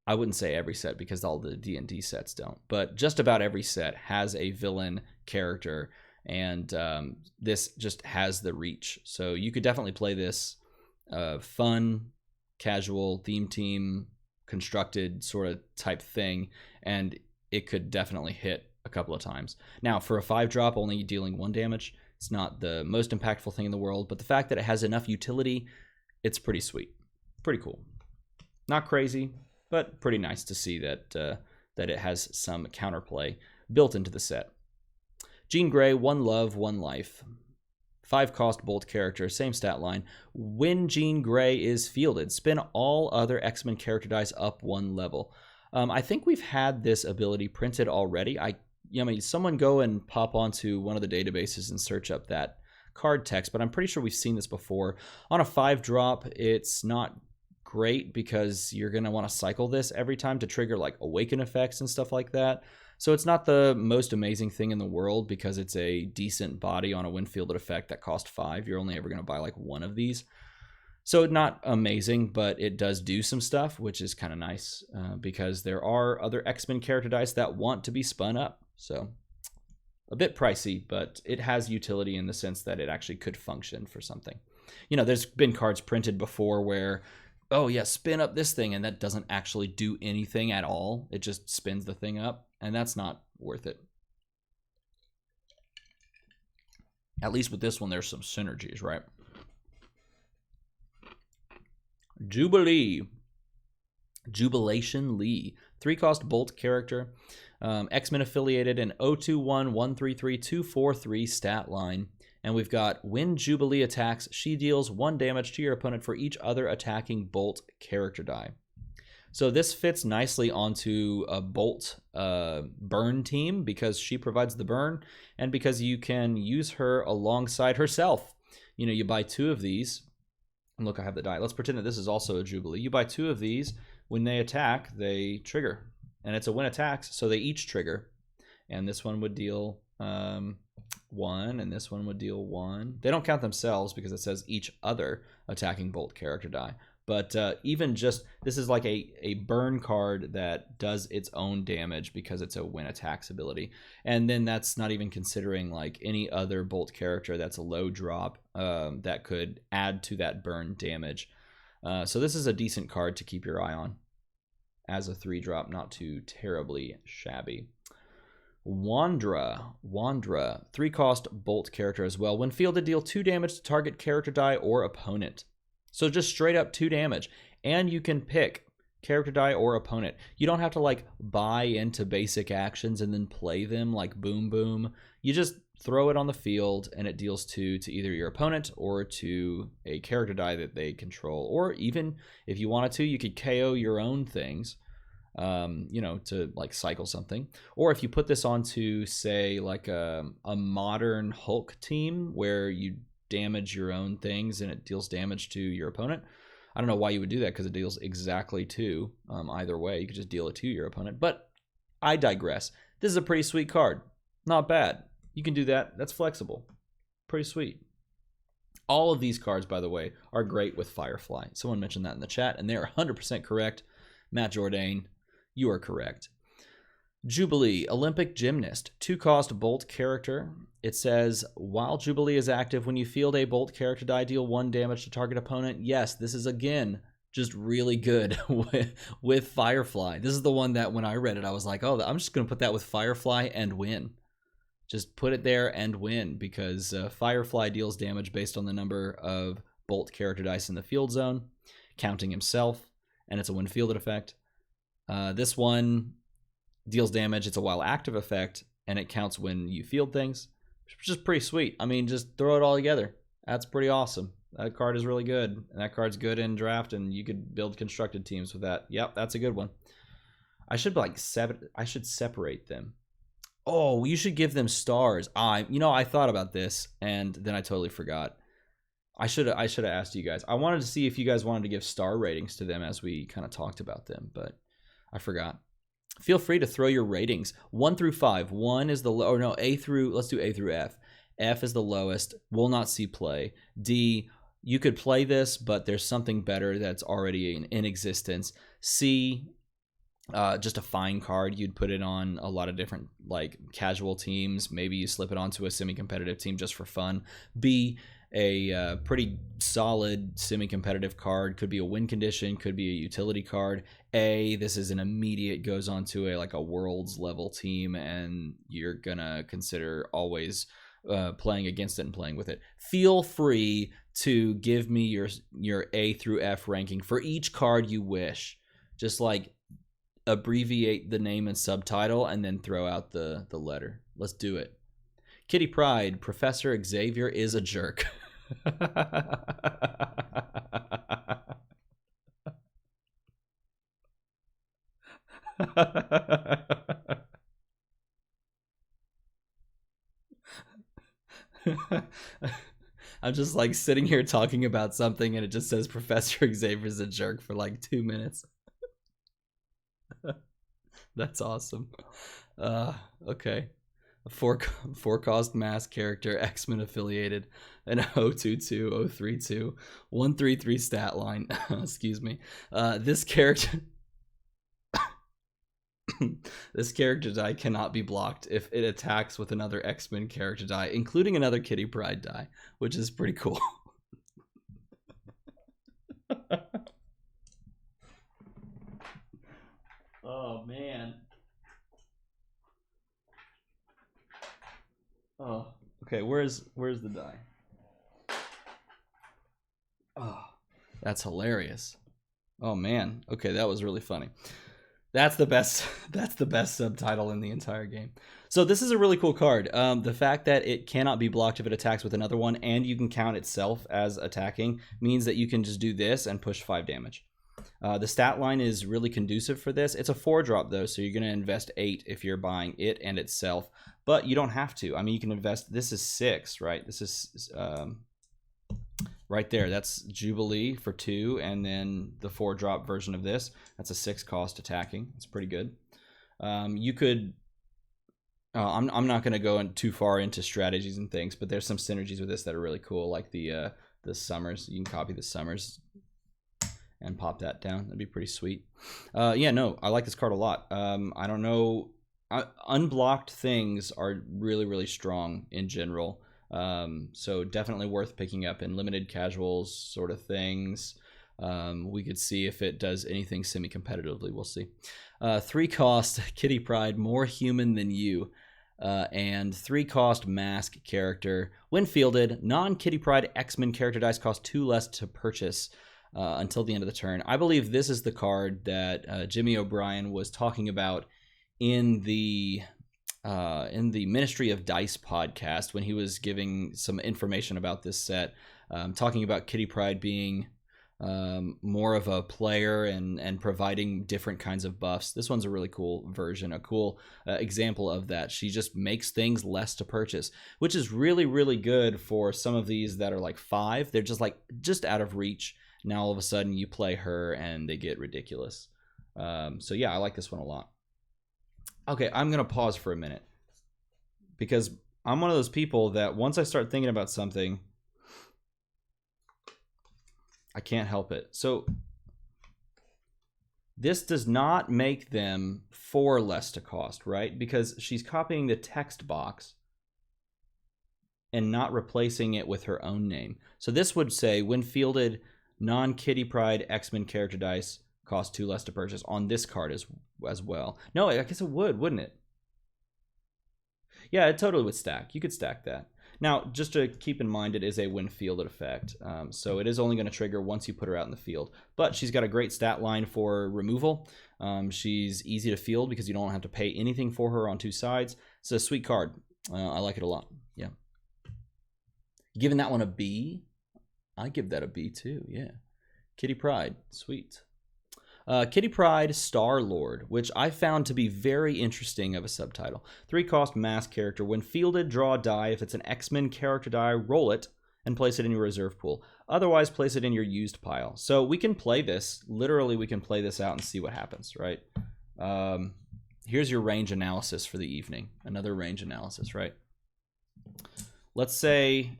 I wouldn't say every set because all the D&D sets don't, but just about every set has a villain character. And this just has the reach. So you could definitely play this fun, casual, theme team, constructed sort of type thing, and it could definitely hit a couple of times. Now, for a 5-drop, only dealing 1 damage, it's not the most impactful thing in the world, but the fact that it has enough utility, it's pretty sweet. pretty cool. Not crazy, but pretty nice to see that that it has some counterplay built into the set. Jean Grey, 1 love, 1 life. 5 cost bolt character, same stat line. When Jean Grey is fielded, spin all other X-Men character dice up 1 level. I think we've had this ability printed already. I mean, someone go and pop onto one of the databases and search up that card text, but I'm pretty sure we've seen this before. On a 5-drop, it's not great because you're going to want to cycle this every time to trigger like awaken effects and stuff like that. So it's not the most amazing thing in the world because it's a decent body on a when fielded effect that cost 5. You're only ever going to buy like 1 of these. So not amazing, but it does do some stuff, which is kind of nice because there are other X-Men character dice that want to be spun up. So a bit pricey, but it has utility in the sense that it actually could function for something. You know, there's been cards printed before where, oh yeah, spin up this thing, and that doesn't actually do anything at all. It just spins the thing up, and that's not worth it. At least with this one, there's some synergies, right? Jubilation Lee. 3 cost bolt character. X-Men affiliated in 021-133-243 stat line. And we've got when Jubilee attacks, she deals 1 damage to your opponent for each other attacking bolt character die. So this fits nicely onto a bolt burn team because she provides the burn and because you can use her alongside herself. You know, you buy 2 of these. And look, I have the die. Let's pretend that this is also a Jubilee. You buy 2 of these. When they attack, they trigger. And it's a when attacks, so they each trigger. And this one would deal 1, and this one would deal 1. They don't count themselves because it says each other attacking bolt character die. But even just, this is like a burn card that does its own damage because it's a when attacks ability. And then that's not even considering like any other bolt character that's a low drop that could add to that burn damage. So this is a decent card to keep your eye on. As a 3-drop, not too terribly shabby. Wandra, 3 cost bolt character as well. When fielded, deal 2 damage to target character die or opponent. So just straight up 2 damage. And you can pick character die or opponent. You don't have to like buy into basic actions and then play them like boom boom. You just throw it on the field and it deals 2 to either your opponent or to a character die that they control. Or even if you wanted to, you could KO your own things. You know, to like cycle something. Or if you put this onto, say, like a modern Hulk team where you damage your own things and it deals damage to your opponent. I don't know why you would do that because it deals exactly 2 either way. You could just deal it to your opponent. But I digress. This is a pretty sweet card. Not bad. You can do that. That's flexible. Pretty sweet. All of these cards, by the way, are great with Firefly. Someone mentioned that in the chat, and they are 100% correct. Matt Jourdain, you are correct. Jubilee, Olympic gymnast, 2 cost bolt character. It says, while Jubilee is active, when you field a bolt character die, deal 1 damage to target opponent. Yes, this is again just really good with Firefly. This is the one that when I read it, I was like, oh, I'm just going to put that with Firefly and win. Just put it there and win because Firefly deals damage based on the number of bolt character dice in the field zone, counting himself, and it's a when fielded effect. This one deals damage. It's a while active effect, and it counts when you field things, which is pretty sweet. I mean, just throw it all together. That's pretty awesome. That card is really good, and that card's good in draft, and you could build constructed teams with that. Yep, that's a good one. I should separate them. Oh, you should give them stars. I thought about this, and then I totally forgot. I should have asked you guys. I wanted to see if you guys wanted to give star ratings to them as we kind of talked about them, but I forgot. Feel free to throw your ratings 1 through 5. 1 is the low, or no, let's do A through F. F is the lowest, will not see play. D, you could play this, but there's something better that's already in existence. C, just a fine card. You'd put it on a lot of different like casual teams. Maybe you slip it onto a semi-competitive team just for fun. B, a pretty solid semi-competitive card. Could be a win condition, could be a utility card. A, this is an immediate, goes onto a worlds level team, and you're gonna consider always playing against it and playing with it. Feel free to give me your A through F ranking for each card you wish. Just like abbreviate the name and subtitle and then throw out the letter. Let's do it. Kitty Pryde, Professor Xavier is a jerk. I'm just like sitting here talking about something and it just says Professor Xavier's a jerk for like 2 minutes. That's awesome. Okay. A four cost mass character, X-Men affiliated, an 022, 032, 133 stat line. Excuse me. This character this character die cannot be blocked if it attacks with another X-Men character die, including another Kitty Pryde die, which is pretty cool. Oh man. Oh, okay. Where's the die? Oh, that's hilarious. Oh man. Okay, that was really funny. That's the best. That's the best subtitle in the entire game. So this is a really cool card. The fact that it cannot be blocked if it attacks with another one, and you can count itself as attacking, means that you can just do this and push 5 damage. The stat line is really conducive for this. It's a 4-drop though, so you're going to invest 8 if you're buying it and itself. But you don't have to. I mean, you can invest. This is 6, right? This is right there. That's Jubilee for 2, and then the 4-drop version of this. That's a 6-cost attacking. It's pretty good. You could. I'm not going to go too far into strategies and things, but there's some synergies with this that are really cool, like the summers. You can copy the summers and pop that down. That'd be pretty sweet. Yeah, no, I like this card a lot. I don't know. Unblocked things are really, really strong in general. So definitely worth picking up in limited casuals sort of things. We could see if it does anything semi-competitively. We'll see. 3-cost Kitty Pryde, more human than you. And 3-cost mask character. When fielded, non-Kitty Pryde X-Men character dice cost 2 less to purchase until the end of the turn. I believe this is the card that Jimmy O'Brien was talking about in the Ministry of Dice podcast when he was giving some information about this set, talking about Kitty Pryde being more of a player and providing different kinds of buffs. This one's a really cool version, a cool example of that. She just makes things less to purchase, which is really, really good for some of these that are like 5. They're just out of reach. Now all of a sudden you play her and they get ridiculous. So yeah, I like this one a lot. Okay, I'm going to pause for a minute because I'm one of those people that once I start thinking about something, I can't help it. So this does not make them 4 less to cost, right? Because she's copying the text box and not replacing it with her own name. So this would say, when fielded, non-Kitty Pryde X-Men character dice cost 2 less to purchase on this card as well. No, I guess it would, wouldn't it? Yeah, it totally would stack. You could stack that. Now, just to keep in mind, it is a when fielded effect. So it is only going to trigger once you put her out in the field. But she's got a great stat line for removal. She's easy to field because you don't have to pay anything for her on 2 sides. It's a sweet card. I like it a lot. Yeah. Giving that one a B? I give that a B too, yeah. Kitty Pryde, sweet. Kitty Pryde Star-Lord, which I found to be very interesting of a subtitle. 3-cost mass character. When fielded, draw a die. If it's an X-Men character die, roll it and place it in your reserve pool. Otherwise, place it in your used pile. So we can play this. Literally, we can play this out and see what happens, right? Here's your range analysis for the evening. Another range analysis, right? Let's say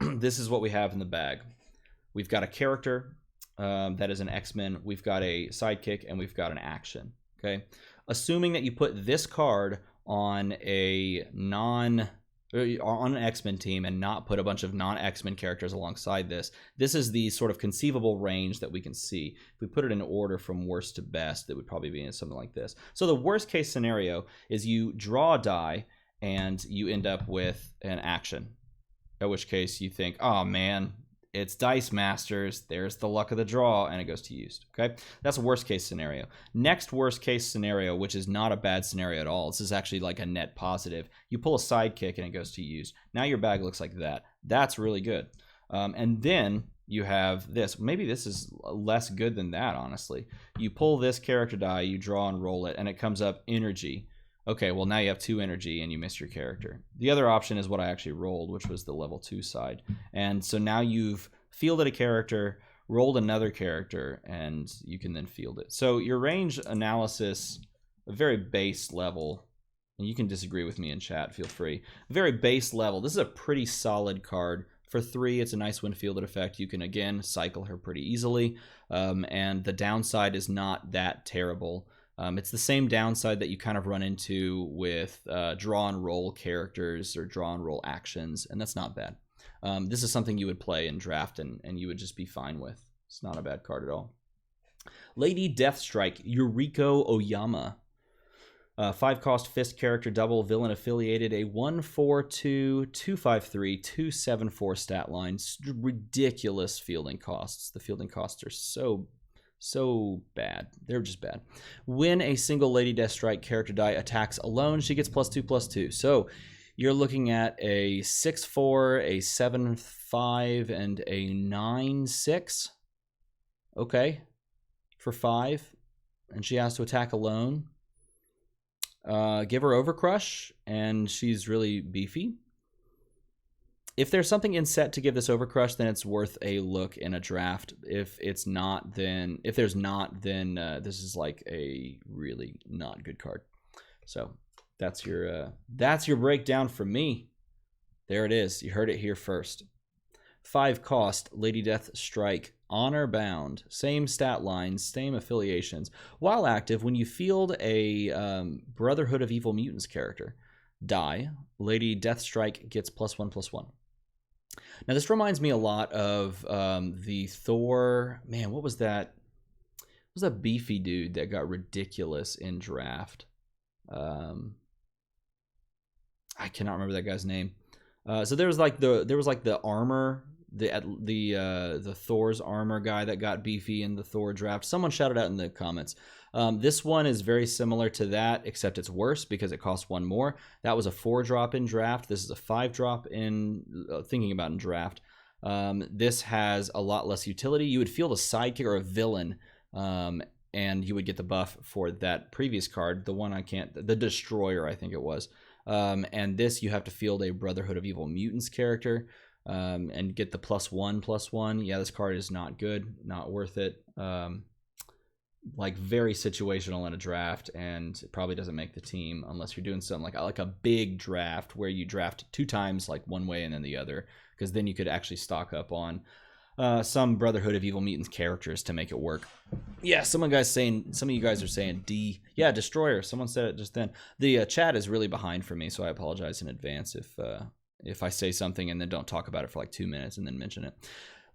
this is what we have in the bag. We've got a character that is an X-Men. We've got a sidekick, and we've got an action. Okay, assuming that you put this card on an X-Men team and not put a bunch of non-X-Men characters alongside this. This is the sort of conceivable range that we can see. If we put it in order from worst to best, it would probably be in something like this. So the worst case scenario is you draw a die and you end up with an action. In which case you think, oh man, It's Dice Masters. There's the luck of the draw, and it goes to used. Okay, that's a worst case scenario. Next worst case scenario, which is not a bad scenario at all. This is actually like a net positive. You pull a sidekick, and it goes to used. Now your bag looks like that. That's really good. And then you have this. Maybe this is less good than that, honestly. You pull this character die, you draw and roll it, and it comes up energy. Okay, well, now you have 2 energy and you miss your character. The other option is what I actually rolled, which was the level 2 side. And so now you've fielded a character, rolled another character, and you can then field it. So your range analysis, a very base level, and you can disagree with me in chat, feel free. Very base level. This is a pretty solid card. For 3, it's a nice when fielded effect. You can, again, cycle her pretty easily. And the downside is not that terrible. It's the same downside that you kind of run into with draw and roll characters or draw and roll actions, and that's not bad. This is something you would play in draft and you would just be fine with. It's not a bad card at all. Lady Deathstrike, Yuriko Oyama. 5 cost fist character, double villain affiliated, a 1/4/2 2/5/3 2/7/4 stat line. Ridiculous fielding costs. The fielding costs are so bad. They're just bad. When a single Lady Deathstrike character die attacks alone, she gets +2/+2. So you're looking at a 6/4, a 7/5, and a 9/6. Okay, for 5, and she has to attack alone. Give her Overcrush, and she's really beefy. If there's something in set to give this Overcrush, then it's worth a look in a draft. If there's not, then this is like a really not good card. So that's your breakdown from me. There it is. You heard it here first. 5 cost Lady Deathstrike, honor bound, same stat lines, same affiliations. While active, when you field a Brotherhood of Evil Mutants character die, Lady Deathstrike gets +1/+1. Now this reminds me a lot of the Thor. Man, what was that? What was that beefy dude that got ridiculous in draft? I cannot remember that guy's name. So there was like the armor. The Thor's armor guy that got beefy in the Thor draft. Someone shouted out in the comments. This one is very similar to that, except it's worse because it costs 1 more. That was a 4-drop in draft. This is a 5-drop in thinking about in draft. This has a lot less utility. You would field a sidekick or a villain, and you would get the buff for that previous card. The Destroyer, I think it was. And this, you have to field a Brotherhood of Evil Mutants character. And get the +1/+1. Yeah, this card is not good, not worth it. Like very situational in a draft, and it probably doesn't make the team unless you're doing something like a big draft where you draft 2 times, like one way and then the other, because then you could actually stock up on some Brotherhood of Evil Mutants characters to make it work. Yeah, some of you guys are saying D. Yeah, Destroyer. Someone said it just then. The chat is really behind for me, so I apologize in advance if I say something and then don't talk about it for like 2 minutes and then mention it.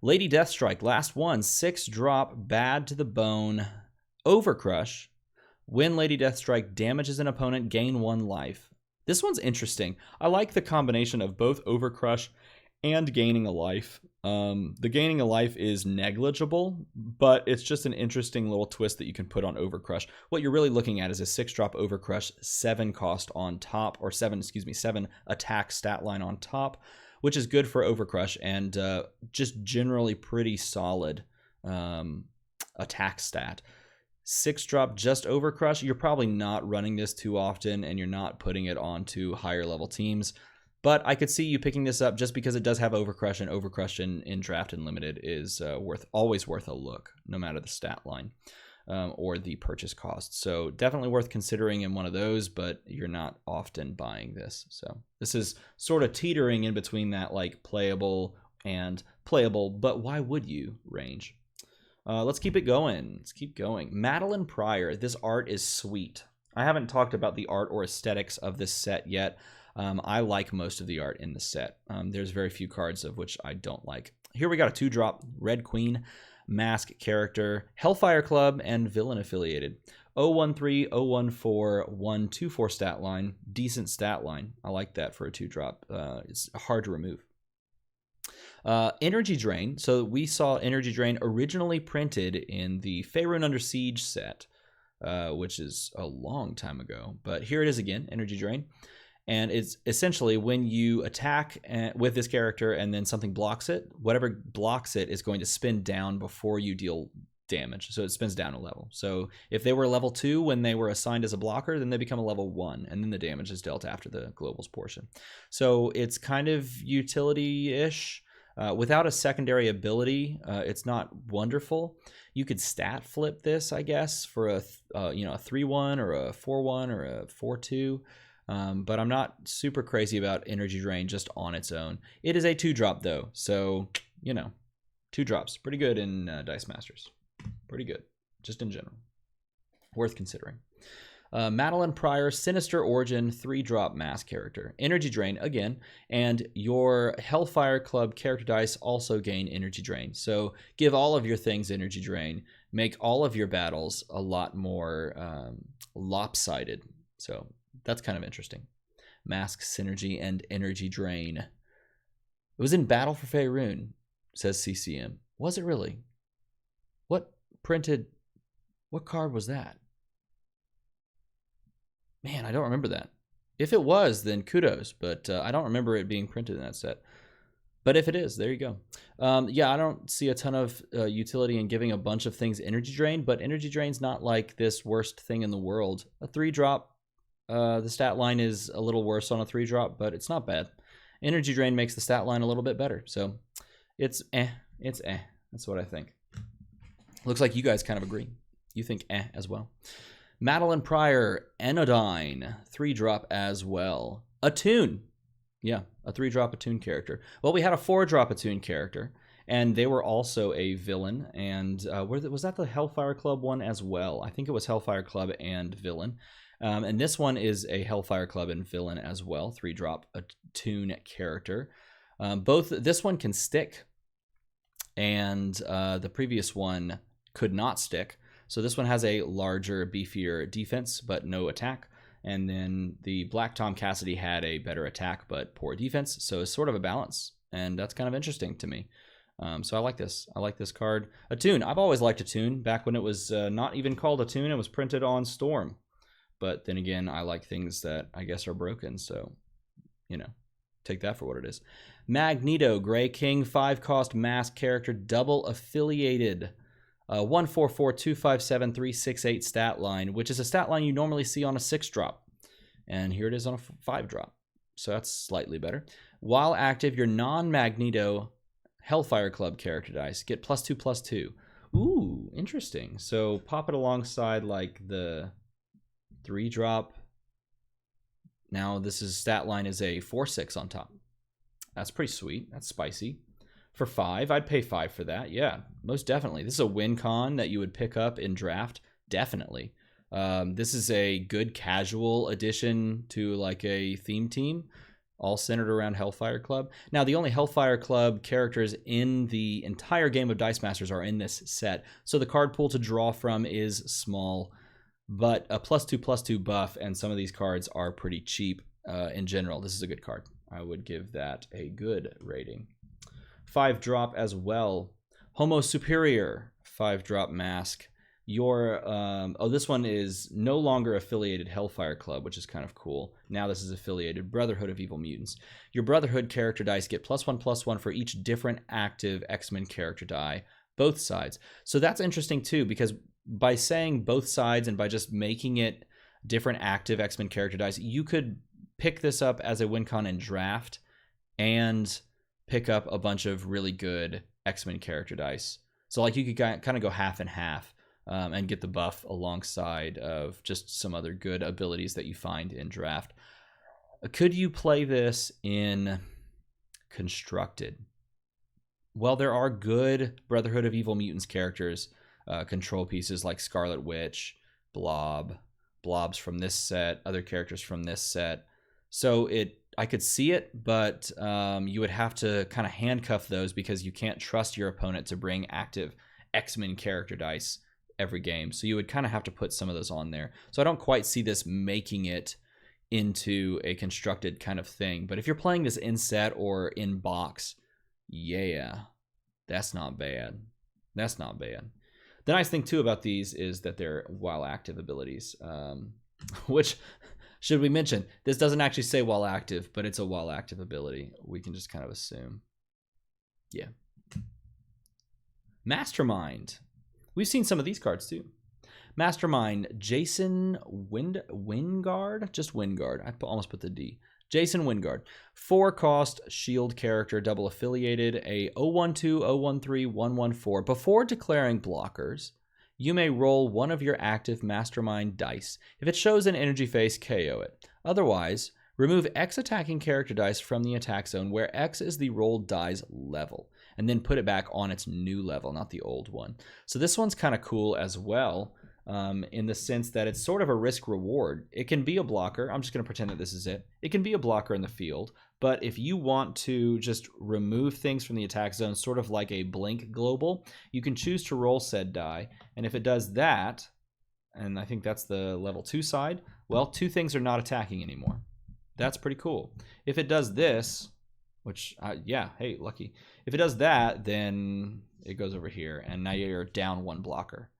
Lady Deathstrike, last one, 6-drop, bad to the bone, Overcrush. When Lady Deathstrike damages an opponent, gain 1 life. This one's interesting. I like the combination of both Overcrush and gaining a life. The gaining a life is negligible, but it's just an interesting little twist that you can put on Overcrush. What you're really looking at is a 6-drop Overcrush, 7 cost on top, or 7 attack stat line on top, which is good for Overcrush and just generally pretty solid attack stat. 6-drop just Overcrush, you're probably not running this too often, and you're not putting it onto higher level teams. But I could see you picking this up just because it does have Overcrush, and Overcrush in Draft and Limited is always worth a look, no matter the stat line or the purchase cost. So definitely worth considering in one of those, but you're not often buying this. So this is sort of teetering in between that like playable and playable, but why would you range? Let's keep it going. Let's keep going. Madeline Pryor. This art is sweet. I haven't talked about the art or aesthetics of this set yet. I like most of the art in the set. There's very few cards of which I don't like. Here we got a 2-drop Red Queen mask character, Hellfire Club, and villain affiliated. 013, 014, 124 stat line. Decent stat line. I like that for a 2-drop. It's hard to remove. Energy Drain. So we saw Energy Drain originally printed in the Faerun Under Siege set, which is a long time ago. But here it is again, Energy Drain. And it's essentially when you attack with this character and then something blocks it, whatever blocks it is going to spin down before you deal damage. So it spins down a level. So if they were level 2 when they were assigned as a blocker, then they become a level 1, and then the damage is dealt after the globals portion. So it's kind of utility-ish. Without a secondary ability, it's not wonderful. You could stat flip this, I guess, for a 3-1 or a 4-1 or a 4-2. But I'm not super crazy about Energy Drain just on its own. It is a 2-drop though, so 2 drops, pretty good in Dice Masters. Pretty good, just in general. Worth considering. Madeline Pryor, Sinister Origin, 3-drop mass character. Energy Drain again, and your Hellfire Club character dice also gain Energy Drain. So give all of your things Energy Drain. Make all of your battles a lot more lopsided. So that's kind of interesting. Mask, Synergy, and Energy Drain. It was in Battle for Faerun, says CCM. Was it really? What card was that? Man, I don't remember that. If it was, then kudos, but I don't remember it being printed in that set. But if it is, there you go. Yeah, I don't see a ton of utility in giving a bunch of things Energy Drain, but Energy Drain's not like this worst thing in the world. A 3-drop, the stat line is a little worse on a 3-drop, but it's not bad. Energy Drain makes the stat line a little bit better, so it's That's what I think. Looks like you guys kind of agree. You think as well. Madeline Pryor, Anodyne, 3-drop as well. Attune. Yeah, a 3-drop Attune character. Well, we had a 4-drop Attune character, and they were also a villain. And was that the Hellfire Club one as well? I think it was Hellfire Club and villain. And this one is a Hellfire Club and villain as well, 3-drop Attune character. This one can stick, and the previous one could not stick. So this one has a larger, beefier defense, but no attack. And then the Black Tom Cassidy had a better attack, but poor defense. So it's sort of a balance. And that's kind of interesting to me. So I like this. I like this card. Attune. I've always liked Attune. Back when it was not even called Attune, it was printed on Storm. But then again, I like things that I guess are broken. So, take that for what it is. Magneto, Grey King, 5-cost mask character, double affiliated. 144257368 stat line, which is a stat line you normally see on a 6-drop. And here it is on a 5-drop. So that's slightly better. While active, your non-Magneto Hellfire Club character dice get +2/+2. Ooh, interesting. So pop it alongside like the 3-drop. Now this stat line is a 4/6 on top. That's pretty sweet. That's spicy. For 5, I'd pay 5 for that. Yeah, most definitely. This is a win con that you would pick up in draft. Definitely. This is a good casual addition to like a theme team, all centered around Hellfire Club. Now, the only Hellfire Club characters in the entire game of Dice Masters are in this set, so the card pool to draw from is small, but a +2/+2 buff, and some of these cards are pretty cheap in general. This is a good card. I would give that a good rating. 5-drop as well. Homo Superior, 5-drop mask. This one is no longer affiliated Hellfire Club, which is kind of cool. Now this is affiliated Brotherhood of Evil Mutants. Your Brotherhood character dice get +1/+1 for each different active X-Men character die, both sides. So that's interesting too, because by saying both sides and by just making it different active X-Men character dice, you could pick this up as a win con in draft and pick up a bunch of really good X-Men character dice. So like you could kind of go half and half and get the buff alongside of just some other good abilities that you find in draft. Could you play this in Constructed? Well, there are good Brotherhood of Evil Mutants characters, control pieces like Scarlet Witch, Blobs from this set, other characters from this set. So I could see it, but you would have to kind of handcuff those because you can't trust your opponent to bring active X-Men character dice every game. So you would kind of have to put some of those on there. So I don't quite see this making it into a constructed kind of thing. But if you're playing this in set or in box, Yeah, that's not bad. That's not bad. The nice thing, too, about these is that they're while active abilities, which, should we mention, this doesn't actually say while active, but it's a while active ability. We can just kind of assume. Yeah. Mastermind. We've seen some of these cards, too. Mastermind, Jason Wingard? Just Wingard. I almost put the D. Jason Wingard. 4-cost shield character, double affiliated, a 012, 013, 114. Before declaring blockers, you may roll one of your active Mastermind dice. If it shows an energy face, KO it. Otherwise, remove X attacking character dice from the attack zone where X is the rolled die's level, and then put it back on its new level, not the old one. So this one's kind of cool as well. In the sense that it's sort of a risk reward. It can be a blocker. I'm just going to pretend that this is it. It can be a blocker in the field, but if you want to just remove things from the attack zone, sort of like a blink global, you can choose to roll said die. And if it does that, and I think that's the level 2 side, well, 2 things are not attacking anymore. That's pretty cool. If it does this, which, yeah, hey, lucky. If it does that, then it goes over here, and now you're down 1 blocker.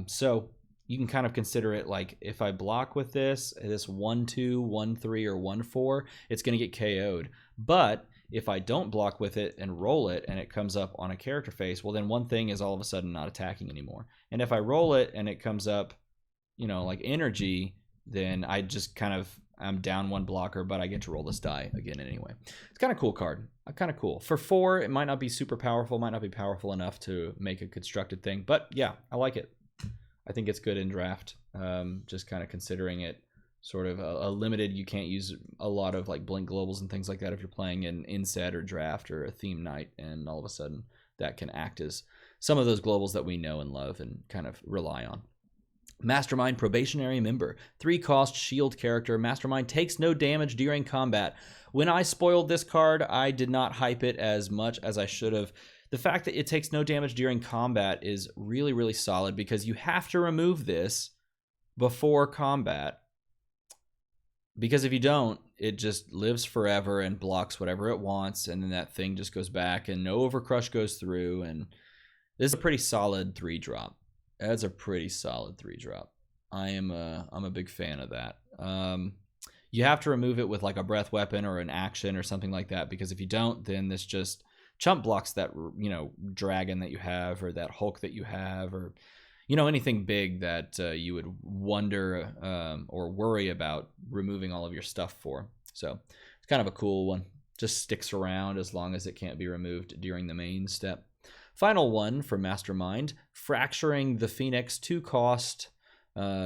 So you can kind of consider it like if I block with this 1-2, 1-3, or 1-4, it's going to get KO'd. But if I don't block with it and roll it and it comes up on a character face, well, then one thing is all of a sudden not attacking anymore. And if I roll it and it comes up, you know, like energy, then I just kind of, I'm down 1 blocker, but I get to roll this die again anyway. It's kind of cool card. Kind of cool. For 4, it might not be super powerful, might not be powerful enough to make a constructed thing, but yeah, I like it. I think it's good in draft. Just kind of considering it sort of a limited, you can't use a lot of like blink globals and things like that if you're playing in inset or draft or a theme night, and all of a sudden that can act as some of those globals that we know and love and kind of rely on. Mastermind, probationary member, 3-cost shield character. Mastermind takes no damage during combat. When I spoiled this card, I did not hype it as much as I should have. The fact that it takes no damage during combat is really, really solid because you have to remove this before combat. Because if you don't, it just lives forever and blocks whatever it wants, and then that thing just goes back and no overcrush goes through, and this is a pretty solid 3-drop. That's a pretty solid 3-drop. I'm a big fan of that. You have to remove it with like a breath weapon or an action or something like that, because if you don't, then this just chump blocks that, you know, dragon that you have, or that Hulk that you have, or, you know, anything big that you would wonder or worry about removing all of your stuff for. So it's kind of a cool one. Just sticks around as long as it can't be removed during the main step. Final one for Mastermind, Fracturing the Phoenix, 2-cost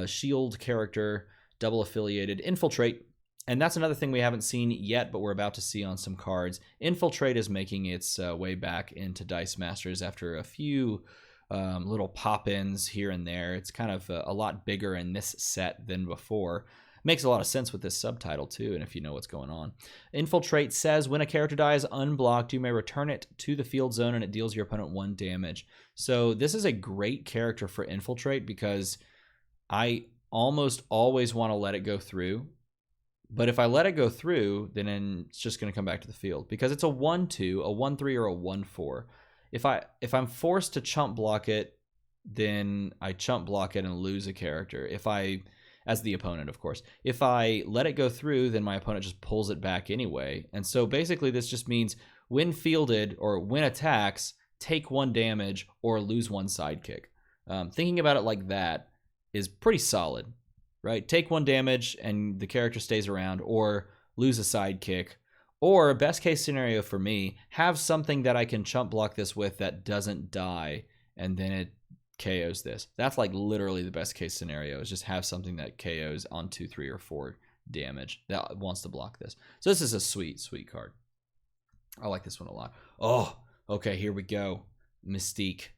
shield character, double affiliated, Infiltrate. And that's another thing we haven't seen yet, but we're about to see on some cards. Infiltrate is making its way back into Dice Masters after a few little pop-ins here and there. It's kind of a lot bigger in this set than before. Makes a lot of sense with this subtitle too, and if you know what's going on. Infiltrate says when a character dies unblocked, you may return it to the field zone and it deals your opponent 1 damage. So this is a great character for Infiltrate because I almost always want to let it go through. But if I let it go through, then it's just going to come back to the field because it's a 1-2, a 1-3, or a 1-4. If I'm forced to chump block it, then I chump block it and lose a character. As the opponent, of course. If I let it go through, then my opponent just pulls it back anyway. And so basically this just means when fielded or when attacks, take 1 damage or lose 1 sidekick. Thinking about it like that is pretty solid, right? Take 1 damage and the character stays around, or lose a sidekick. Or best case scenario for me, have something that I can chump block this with that doesn't die, and then it KOs this. That's like literally the best case scenario, is just have something that KOs on 2, 3, or 4 damage that wants to block this. So this is a sweet, sweet card. I like this one a lot. Oh, okay, here we go. Mystique.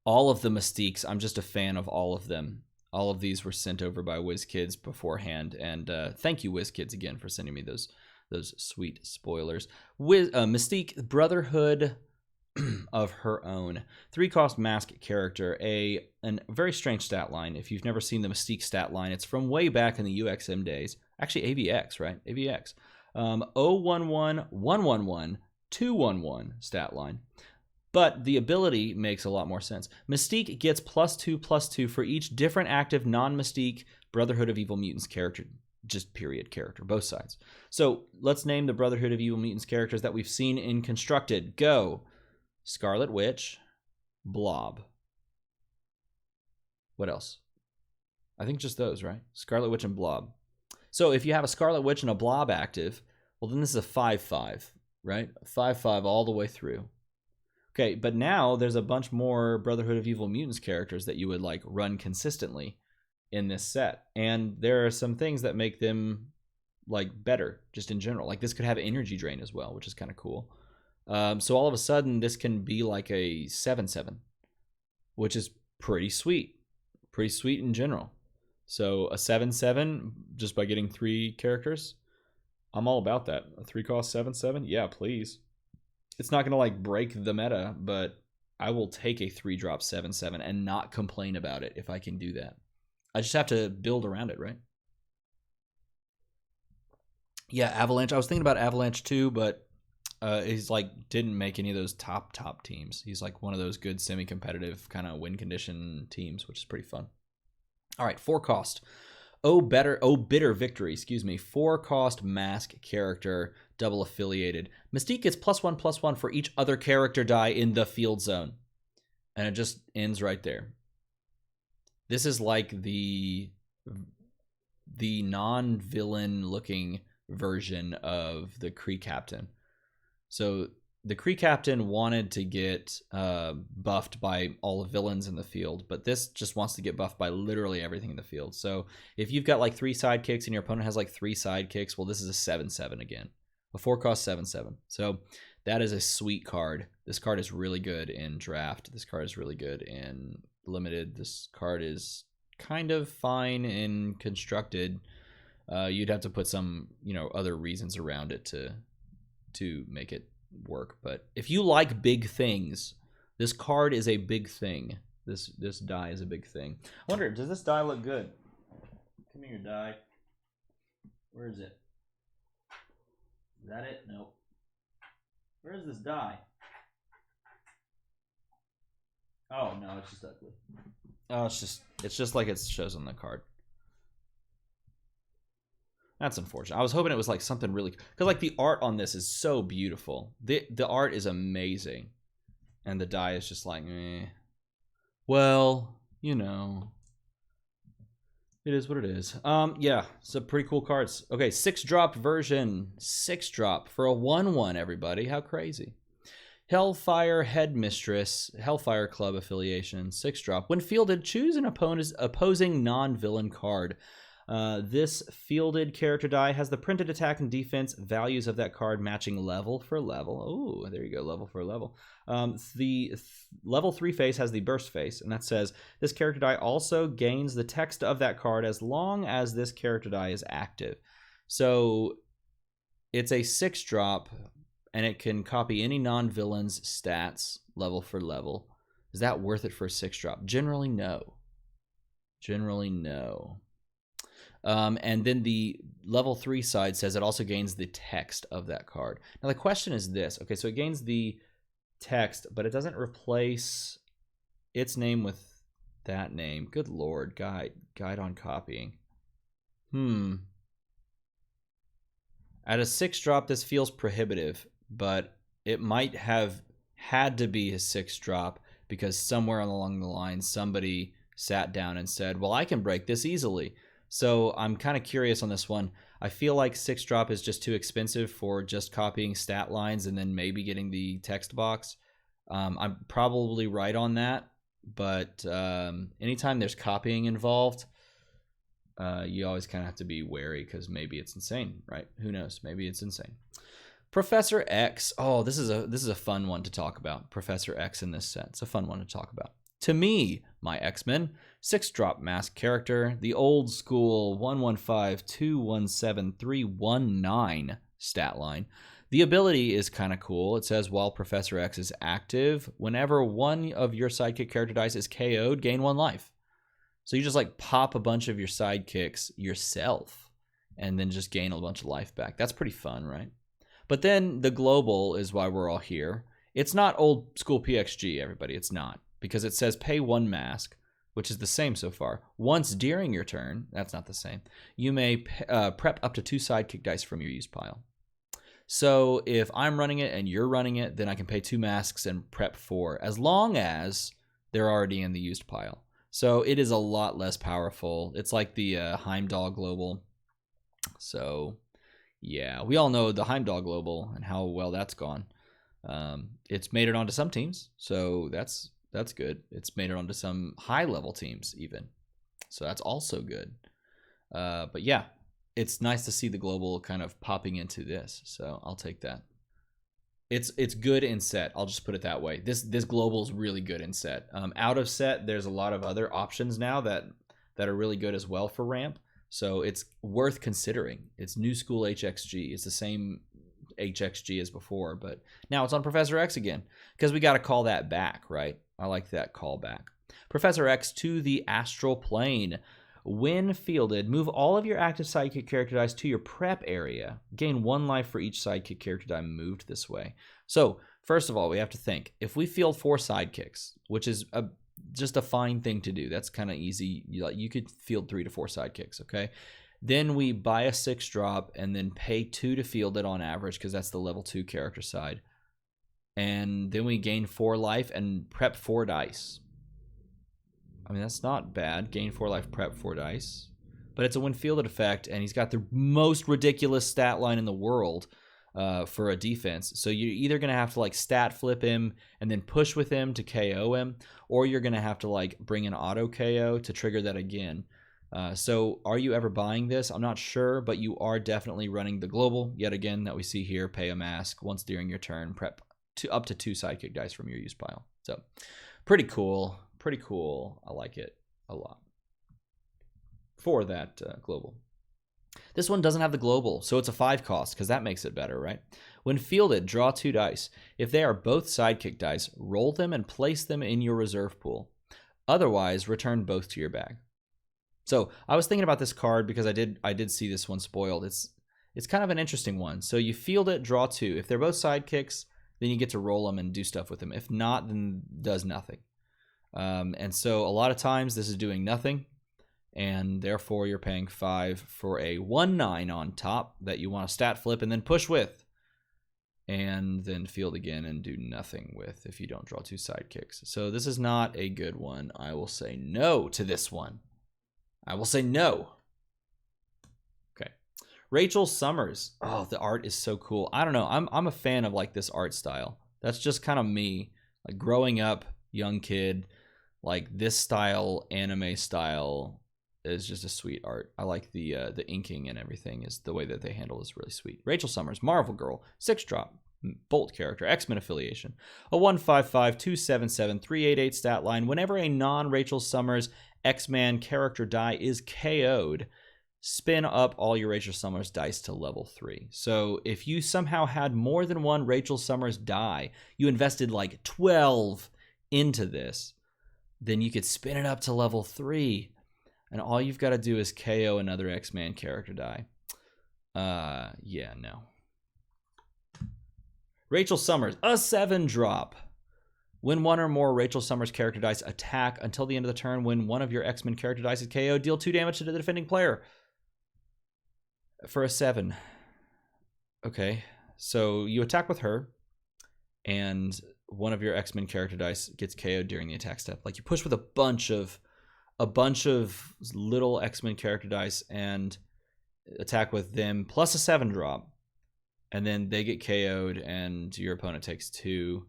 All of the Mystiques, I'm just a fan of all of them. All of these were sent over by WizKids beforehand, and thank you WizKids again for sending me those sweet spoilers. Mystique, Brotherhood of Her Own, 3-cost mask character, a very strange stat line. If you've never seen the Mystique stat line, it's from way back in the UXM days. Actually, AVX, right? AVX. 011, 111, 2/1/1 stat line. But the ability makes a lot more sense. Mystique gets +2/+2 for each different active non-Mystique Brotherhood of Evil Mutants character, just period character, both sides. So let's name the Brotherhood of Evil Mutants characters that we've seen in Constructed. Go. Scarlet Witch, Blob. What else? I think just those, right? Scarlet Witch and Blob. So if you have a Scarlet Witch and a Blob active, well, then this is a 5/5, right? 5/5 all the way through. Okay, but now there's a bunch more Brotherhood of Evil Mutants characters that you would like run consistently in this set. And there are some things that make them like better just in general. Like this could have energy drain as well, which is kind of cool. So all of a sudden this can be like a 7/7, which is pretty sweet. Pretty sweet in general. So a 7/7 just by getting 3 characters. I'm all about that. A 3-cost 7/7? Yeah, please. It's not going to like break the meta, but I will take a 3-drop 7/7 and not complain about it if I can do that. I just have to build around it, right? Yeah, Avalanche. I was thinking about Avalanche too, but he's like didn't make any of those top teams. He's like one of those good semi-competitive kind of win condition teams, which is pretty fun. All right, 4-cost. Bitter Victory, 4-cost mask character, double affiliated. Mystique gets +1/+1 for each other character die in the field zone. And it just ends right there. This is like the non-villain looking version of the Kree Captain. So the Kree Captain wanted to get buffed by all the villains in the field, but this just wants to get buffed by literally everything in the field. So if you've got like 3 sidekicks and your opponent has like 3 sidekicks, well, this is a 7/7 again. A 4-cost 7/7. So that is a sweet card. This card is really good in draft. This card is really good in limited. This card is kind of fine in constructed. You'd have to put some, other reasons around it to make it work. But if you like big things, this card is a big thing. This die is a big thing. I wonder, does this die look good? Come here, die. Where is it? Is that it? Nope. Where is this die? Oh no, it's just ugly. Oh, it's just like it shows on the card. That's unfortunate. I was hoping it was like something really, because like the art on this is so beautiful. The art is amazing, and the die is just like, eh. Well, it is what it is. Yeah, some pretty cool cards. Okay, 6-drop version, 6-drop for a 1/1. Everybody, how crazy! Hellfire Headmistress, Hellfire Club affiliation, 6-drop. When fielded, choose an opposing non-villain card. This fielded character die has the printed attack and defense values of that card matching level for level. Oh, there you go, level for level. The level 3 face has the burst face, and that says this character die also gains the text of that card as long as this character die is active. So it's a 6-drop, and it can copy any non-villain's stats level for level. Is that worth it for a 6-drop? Generally, no. Generally, no. And then the level 3 side says it also gains the text of that card. Now the question is this. Okay, so it gains the text, but it doesn't replace its name with that name. Good Lord, guide on copying. At a 6-drop, this feels prohibitive, but it might have had to be a 6-drop because somewhere along the line somebody sat down and said, well, I can break this easily. So I'm kind of curious on this one. I feel like 6-drop is just too expensive for just copying stat lines and then maybe getting the text box. I'm probably right on that, but anytime there's copying involved, you always kind of have to be wary because maybe it's insane, right? Who knows? Maybe it's insane. Professor X. Oh, this is a fun one to talk about. Professor X in this set. It's a fun one to talk about. To me, my X-Men, 6-drop mask character, the old school 115-217-319 stat line. The ability is kind of cool. It says while Professor X is active, whenever one of your sidekick character dice is KO'd, gain 1 life. So you just like pop a bunch of your sidekicks yourself and then just gain a bunch of life back. That's pretty fun, right? But then the global is why we're all here. It's not old school PXG, everybody. It's not. Because it says pay 1 mask, which is the same so far. Once during your turn, that's not the same, you may prep up to 2 sidekick dice from your use pile. So if I'm running it and you're running it, then I can pay 2 masks and prep 4, as long as they're already in the used pile. So it is a lot less powerful. It's like the Heimdall Global. So yeah, we all know the Heimdall Global and how well that's gone. It's made it onto some teams, so that's good. It's made it onto some high-level teams even, so that's also good. But yeah, it's nice to see the global kind of popping into this, so I'll take that. It's good in set. I'll just put it that way. This global is really good in set. Out of set, there's a lot of other options now that are really good as well for ramp, so it's worth considering. It's new school HXG. It's the same HXG as before, but now it's on Professor X again because we got to call that back, right? I like that callback. Professor X to the astral plane. When fielded, move all of your active sidekick character dice to your prep area. Gain 1 life for each sidekick character die moved this way. So, first of all, we have to think. If we field 4 sidekicks, which is just a fine thing to do, that's kind of easy. You could field 3 to 4 sidekicks, okay? Then we buy a 6 drop and then pay 2 to field it on average because that's the level 2 character side. And then we gain 4 life and prep 4 dice. I mean, that's not bad. Gain 4 life, prep 4 dice. But it's a when fielded effect, and he's got the most ridiculous stat line in the world for a defense. So you're either going to have to like stat flip him and then push with him to KO him, or you're going to have to like bring an auto KO to trigger that again. So are you ever buying this? I'm not sure, but you are definitely running the global yet again that we see here. Pay a mask once during your turn. Prep up to 2 sidekick dice from your use pile. So pretty cool. Pretty cool. I like it a lot for that global. This one doesn't have the global, so it's a 5 cost because that makes it better, right? When fielded, draw 2 dice. If they are both sidekick dice, roll them and place them in your reserve pool. Otherwise, return both to your bag. So I was thinking about this card because I did see this one spoiled. It's kind of an interesting one. So you field it, draw 2. If they're both sidekicks, then you get to roll them and do stuff with them. If not, then does nothing. And so a lot of times this is doing nothing, and therefore you're paying 5 for a 1/9 on top that you want to stat flip and then push with, and then field again and do nothing with if you don't draw 2 sidekicks. So this is not a good one. I will say no to this one. I will say no. Okay. Rachel Summers. Oh, the art is so cool. I don't know. I'm a fan of like this art style. That's just kind of me. Like growing up, young kid, like this style, anime style is just a sweet art. I like the inking and everything. Is the way that they handle is really sweet. Rachel Summers, Marvel Girl, 6 drop, Bolt character, X-Men affiliation, a 155-277-388 stat line. Whenever a non-Rachel Summers X-Man character die is KO'd, spin up all your Rachel Summers dice to level 3. So if you somehow had more than one Rachel Summers die, you invested like 12 into this, then you could spin it up to level 3. And all you've got to do is KO another X-Man character die. Yeah, no. Rachel Summers, a 7 drop. When one or more Rachel Summers character dice attack until the end of the turn, when one of your X-Men character dice is KO, deal 2 damage to the defending player. For a 7. Okay, so you attack with her, and one of your X-Men character dice gets KO'd during the attack step. Like you push with a bunch of little X-Men character dice and attack with them plus a 7 drop, and then they get KO'd and your opponent takes 2.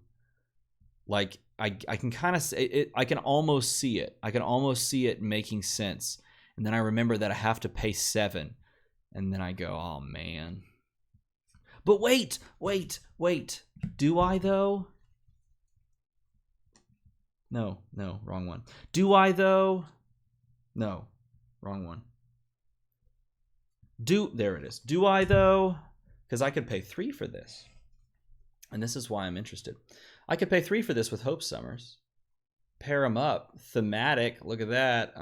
Like I can kind of say it. I can almost see it. I can almost see it making sense. And then I remember that I have to pay 7, and then I go, oh man. But wait. Do I though? No, wrong one. Do I though? No, wrong one. There it is. Do I though? Because I could pay 3 for this. And this is why I'm interested. I could pay 3 for this with Hope Summers. Pair them up. Thematic. Look at that.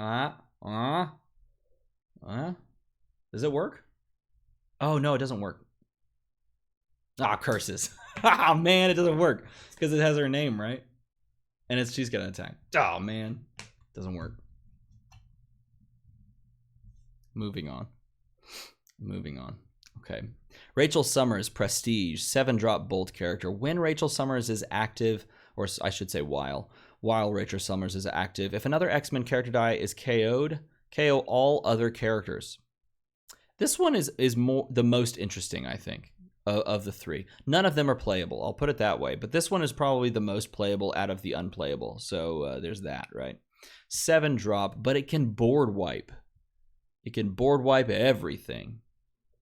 Does it work? Oh, no, it doesn't work. Ah, curses. Ah, man, it doesn't work because it has her name, right? And she's got an attack. Oh, man. Doesn't work. Moving on. Okay. Rachel Summers, Prestige, 7-drop bolt character. When Rachel Summers is active, or I should say while Rachel Summers is active, if another X-Men character die is KO'd, KO all other characters. This one is the most interesting, I think, of the three. None of them are playable, I'll put it that way, but this one is probably the most playable out of the unplayable, so there's that, right? 7-drop, but it can board wipe. It can board wipe everything.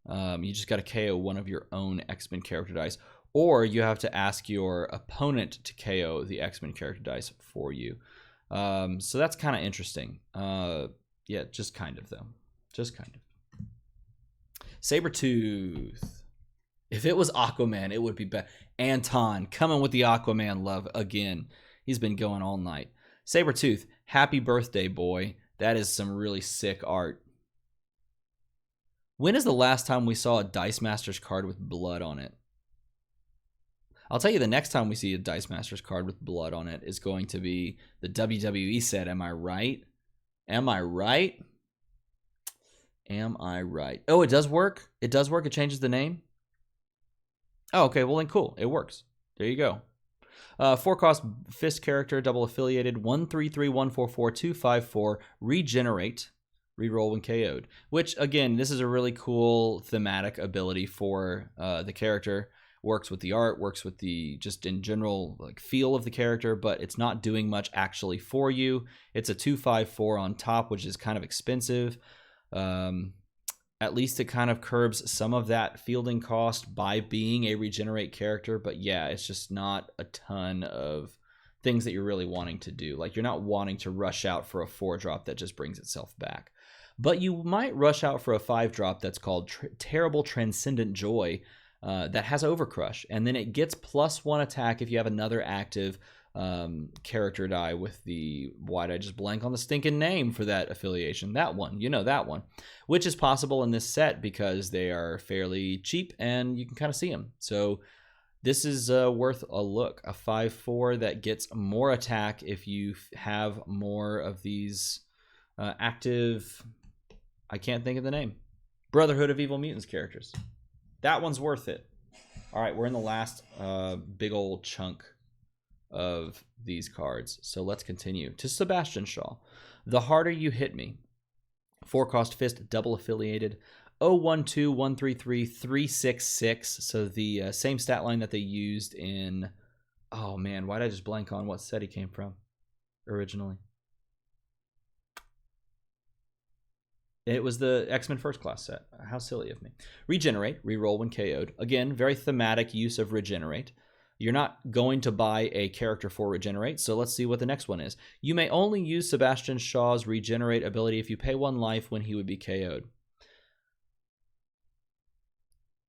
You just got to KO one of your own X-Men character dice, or you have to ask your opponent to KO the X-Men character dice for you. So that's kind of interesting. Yeah, just kind of, though. Just kind of. Sabretooth. If it was Aquaman, it would be better. Anton, coming with the Aquaman love again. He's been going all night. Sabretooth, happy birthday, boy. That is some really sick art. When is the last time we saw a Dice Masters card with blood on it? I'll tell you, the next time we see a Dice Masters card with blood on it is going to be the WWE set. Am I right? Am I right? Am I right? Oh, it does work? It does work? It changes the name? Oh, okay. Well, then cool. It works. There you go. 4-cost Fist character, double affiliated, 133144254, regenerate. Reroll when KO'd, which, again, this is a really cool thematic ability for the character. Works with the art, works with the just in general like feel of the character, but it's not doing much actually for you. It's a 2/5/4 on top, which is kind of expensive. At least it kind of curbs some of that fielding cost by being a regenerate character, but yeah, it's just not a ton of things that you're really wanting to do. Like, you're not wanting to rush out for a 4-drop that just brings itself back. But you might rush out for a 5-drop that's called Terrible Transcendent Joy that has Overcrush. And then it gets +1 attack if you have another active character die with the... Why'd I just blank on the stinking name for that affiliation? That one. You know that one. Which is possible in this set because they are fairly cheap and you can kind of see them. So this is worth a look. A 5/4 that gets more attack if you have more of these active... I can't think of the name. Brotherhood of Evil Mutants characters. That one's worth it. All right, we're in the last big old chunk of these cards. So let's continue. To Sebastian Shaw. The Harder You Hit Me. 4-cost Fist, double affiliated. 012133366. So the same stat line that they used in... Oh, man, why did I just blank on what set he came from originally? It was the X-Men First Class set. How silly of me. Regenerate, reroll when KO'd. Again, very thematic use of Regenerate. You're not going to buy a character for Regenerate, so let's see what the next one is. You may only use Sebastian Shaw's Regenerate ability if you pay 1 life when he would be KO'd.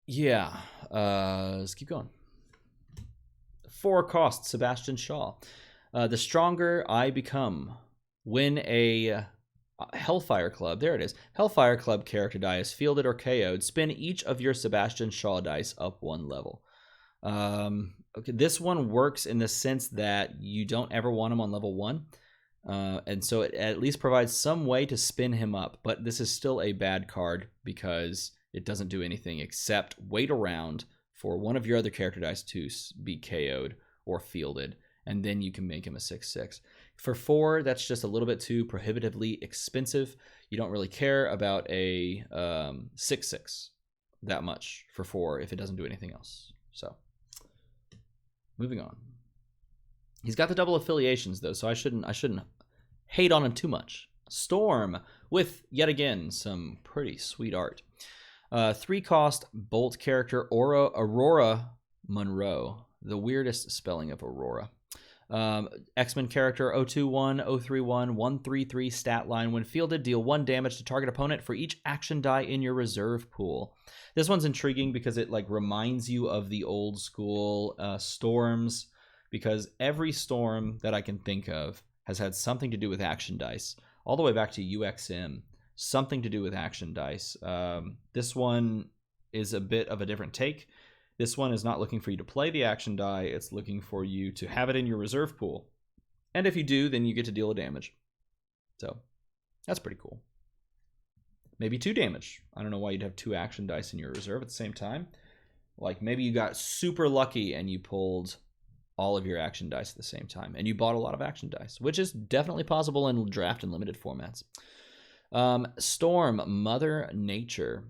Yeah, let's keep going. 4-cost Sebastian Shaw. The stronger I become when a... Hellfire Club, there it is. Hellfire Club character die is fielded or KO'd. Spin each of your Sebastian Shaw dice up 1 level. Okay, this one works in the sense that you don't ever want him on level 1. And so it at least provides some way to spin him up. But this is still a bad card because it doesn't do anything except wait around for one of your other character dice to be KO'd or fielded. And then you can make him a 6/6. For 4, that's just a little bit too prohibitively expensive. You don't really care about a 6/6 that much for 4 if it doesn't do anything else. So, moving on. He's got the double affiliations though, so I shouldn't hate on him too much. Storm with yet again some pretty sweet art. 3-cost Bolt character Aurora Monroe. The weirdest spelling of Aurora. X-Men character 021031 stat line. When fielded, deal 1 damage to target opponent for each action die in your reserve pool. This one's intriguing because it like reminds you of the old school storms, because every storm that I can think of has had something to do with action dice, all the way back to UXM, something to do with action dice. This one is a bit of a different take. This one is not looking for you to play the action die. It's looking for you to have it in your reserve pool. And if you do, then you get to deal a damage. So that's pretty cool. Maybe 2 damage. I don't know why you'd have 2 action dice in your reserve at the same time. Like maybe you got super lucky and you pulled all of your action dice at the same time. And you bought a lot of action dice, which is definitely possible in draft and limited formats. Storm, Mother Nature.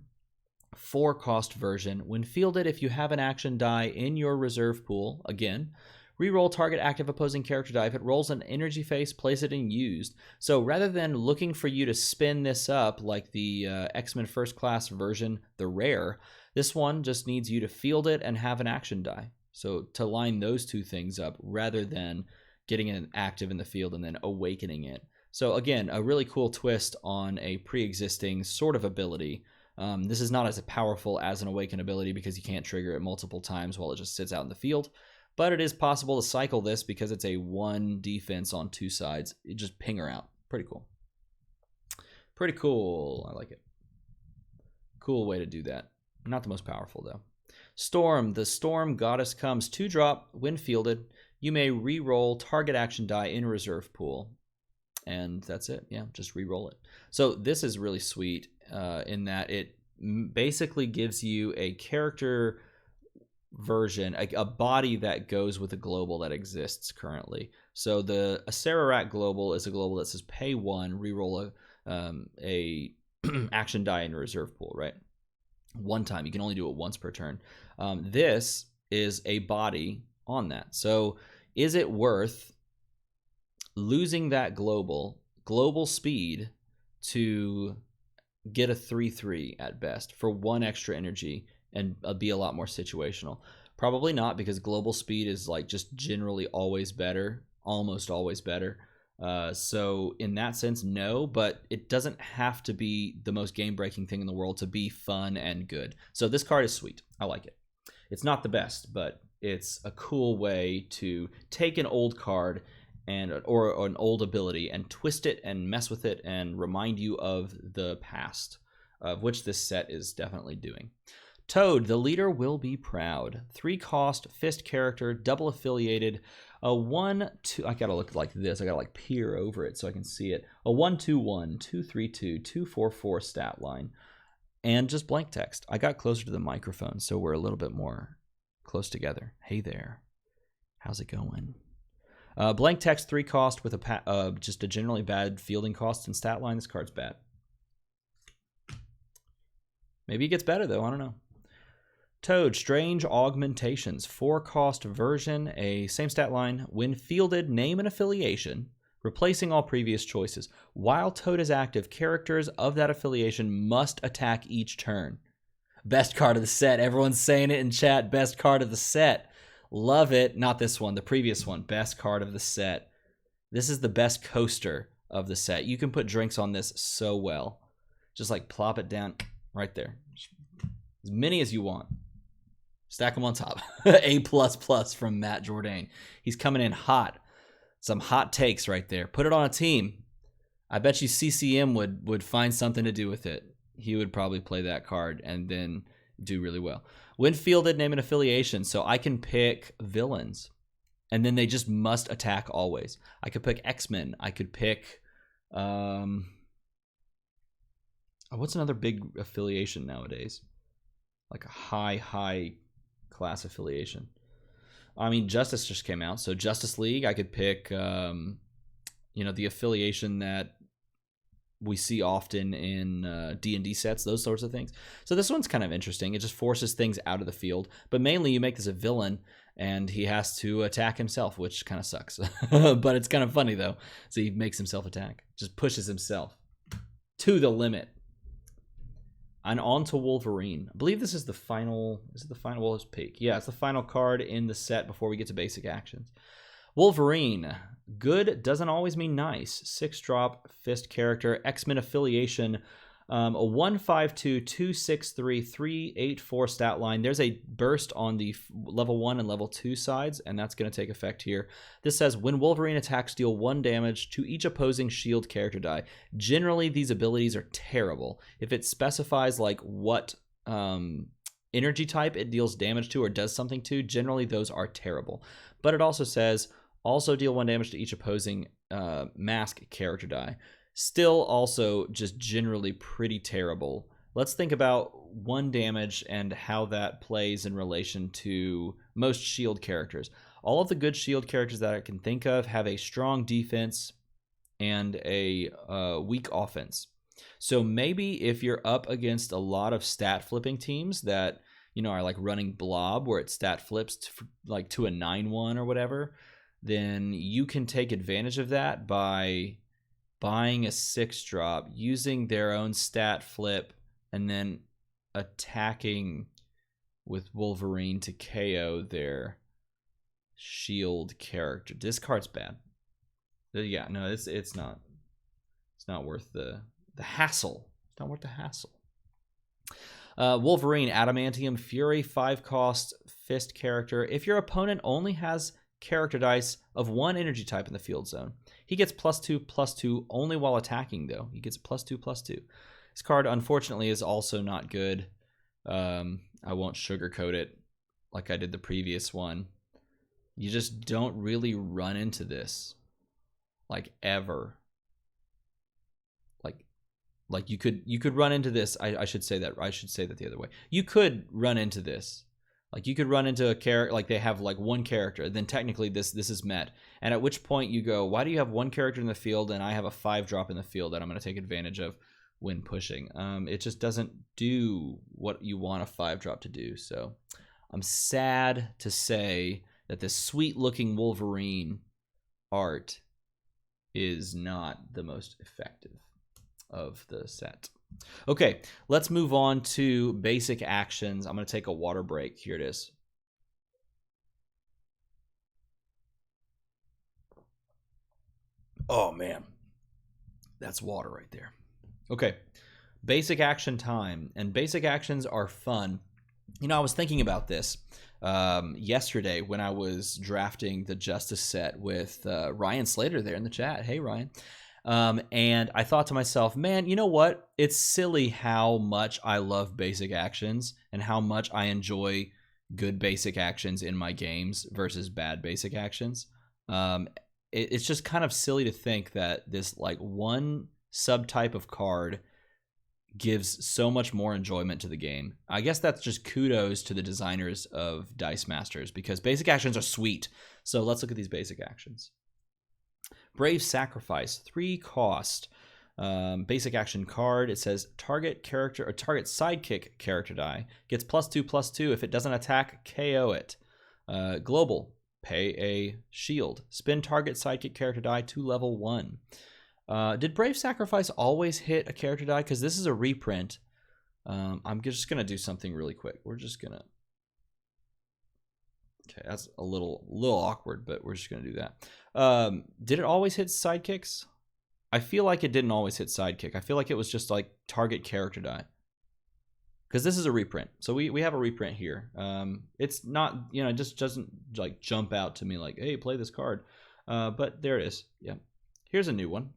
4-cost version. When fielded, if you have an action die in your reserve pool, again, reroll target active opposing character die. If it rolls an energy face, place it in used. So rather than looking for you to spin this up like the X-Men First Class version, the rare, this one just needs you to field it and have an action die. So to line those 2 things up rather than getting an active in the field and then awakening it. So again, a really cool twist on a pre-existing sort of ability. This is not as powerful as an awaken ability because you can't trigger it multiple times while it just sits out in the field. But it is possible to cycle this because it's a 1 defense on 2 sides. You just ping her out. Pretty cool. Pretty cool. I like it. Cool way to do that. Not the most powerful, though. Storm. The Storm Goddess comes 2-drop. When fielded, you may re-roll target action die in reserve pool. And that's it. Yeah, just re-roll it. So this is really sweet in that it basically gives you a character version, a body that goes with a global that exists currently. So the Acerarat global is a global that says pay 1, reroll a action die in your reserve pool, right? 1 time. You can only do it once per turn. This is a body on that. So is it worth losing that global speed to get a 3/3 at best for 1 extra energy and be a lot more situational? Probably not, because global speed is like just generally always better, almost always better. So in that sense, no, but it doesn't have to be the most game-breaking thing in the world to be fun and good. So this card is sweet. I like it. It's not the best, but it's a cool way to take an old card or an old ability and twist it and mess with it and remind you of the past, of which this set is definitely doing. Toad, the leader will be proud. 3-cost, fist character, double affiliated, a 1/2. I gotta look like this. I gotta like peer over it so I can see it. A 1/2/1, 2/3/2, 2/4/4 stat line, and just blank text. I got closer to the microphone, so we're a little bit more close together. Hey there, how's it going? Blank text, 3-cost with just a generally bad fielding cost and stat line. This card's bad. Maybe it gets better though. I don't know. Toad, Strange Augmentations, 4-cost version, a same stat line. When fielded, name an affiliation, replacing all previous choices. While Toad is active, characters of that affiliation must attack each turn. Best card of the set. Everyone's saying it in chat. Best card of the set. Love it. Not this one, the previous one. Best card of the set. This is the best coaster of the set. You can put drinks on this so well. Just like plop it down right there. As many as you want. Stack them on top. A++ from Matt Jourdain. He's coming in hot. Some hot takes right there. Put it on a team. I bet you CCM would find something to do with it. He would probably play that card and then do really well. When fielded, name an affiliation. So I can pick villains. And then they just must attack always. I could pick X-Men. I could pick... what's another big affiliation nowadays? Like a high class affiliation. I mean, Justice just came out, so Justice League. I could pick, the affiliation that we see often in D&D sets, those sorts of things. So this one's kind of interesting. It just forces things out of the field, but mainly you make this a villain, and he has to attack himself, which kind of sucks. But it's kind of funny though. So he makes himself attack, just pushes himself to the limit. And on to Wolverine. I believe this is the final. Is it the final? Well, it's peak. Yeah, it's the final card in the set before we get to basic actions. Wolverine. Good doesn't always mean nice. 6-drop fist character. X-Men affiliation. A 1/5/2, 2/6/3, 3/8/4 stat line. There's a burst on the level 1 and level 2 sides, and that's going to take effect here. This says, when Wolverine attacks, deal 1 damage to each opposing shield character die. Generally, these abilities are terrible. If it specifies like what energy type it deals damage to or does something to, generally those are terrible. But it also says, also deal 1 damage to each opposing mask character die. Still also just generally pretty terrible. Let's think about 1 damage and how that plays in relation to most shield characters. All of the good shield characters that I can think of have a strong defense and a weak offense. So maybe if you're up against a lot of stat flipping teams that, you know, are like running Blob where it stat flips to a 9/1 or whatever, then you can take advantage of that by buying a 6-drop, using their own stat flip, and then attacking with Wolverine to KO their shield character. This card's bad. Yeah, no, it's not worth the hassle. It's not worth the hassle. Wolverine, Adamantium Fury, 5-cost fist character. If your opponent only has character dice of 1 energy type in the field zone, he gets +2/+2 only while attacking, though. He gets +2/+2. This card, unfortunately, is also not good. I won't sugarcoat it like I did the previous one. You just don't really run into this, like, ever. Like you could run into this. I should say that the other way. You could run into this. Like you could run into a character, like they have like 1 character, then technically this is met. And at which point you go, why do you have 1 character in the field and I have a 5-drop in the field that I'm going to take advantage of when pushing? It just doesn't do what you want a 5-drop to do. So I'm sad to say that this sweet looking Wolverine art is not the most effective of the set. Okay, let's move on to basic actions. I'm going to take a water break. Here it is. Oh, man. That's water right there. Okay, basic action time. And basic actions are fun. You know, I was thinking about this yesterday when I was drafting the Justice set with Ryan Slater there in the chat. Hey, Ryan. And I thought to myself, man, you know what? It's silly how much I love basic actions and how much I enjoy good basic actions in my games versus bad basic actions. It's just kind of silly to think that this like 1 subtype of card gives so much more enjoyment to the game. I guess that's just kudos to the designers of Dice Masters because basic actions are sweet. So let's look at these basic actions. Brave Sacrifice, 3-cost basic action card. It says target character or target sidekick character die gets +2/+2 if it doesn't attack, KO it. Global, pay a shield. Spin target sidekick character die to level 1. Did Brave Sacrifice always hit a character die? Because this is a reprint. I'm just gonna do something really quick. We're just gonna. Okay, that's a little awkward, but we're just gonna do that. Did it always hit sidekicks? I feel like it didn't always hit sidekick. I feel like it was just like target character die. Because this is a reprint, so we have a reprint here. It's not, you know, it just doesn't like jump out to me like, hey, play this card. But there it is. Yeah, here's a new one,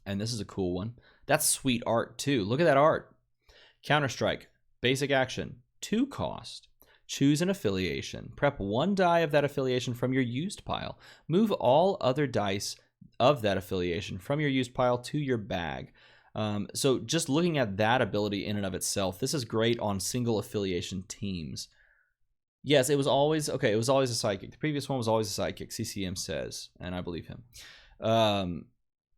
and this is a cool one. That's sweet art too. Look at that art. Counter-Strike, basic action, 2-cost. Choose an affiliation. Prep 1 die of that affiliation from your used pile. Move all other dice of that affiliation from your used pile to your bag. So just looking at that ability in and of itself, this is great on single affiliation teams. Yes, it was always, okay, it was always a sidekick. The previous one was always a sidekick, CCM says, and I believe him.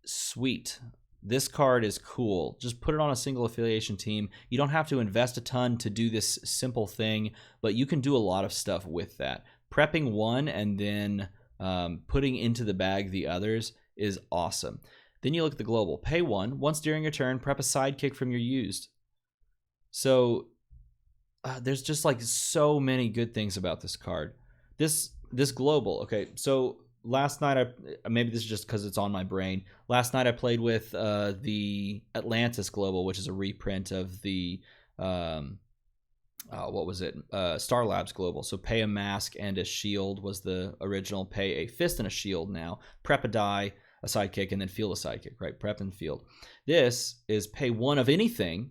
Sweet. This card is cool. Just put it on a single affiliation team. You don't have to invest a ton to do this simple thing, but you can do a lot of stuff with that. Prepping 1 and then putting into the bag the others is awesome. Then you look at the global. Pay 1. Once during your turn, prep a sidekick from your used. So there's just like so many good things about this card. This global. Okay, so last night, maybe this is just because it's on my brain. Last night I played with the Atlantis Global, which is a reprint of the, what was it? Star Labs Global. So pay a mask and a shield was the original. Pay a fist and a shield now. Prep a die, a sidekick, and then field a sidekick, right? Prep and field. This is pay 1 of anything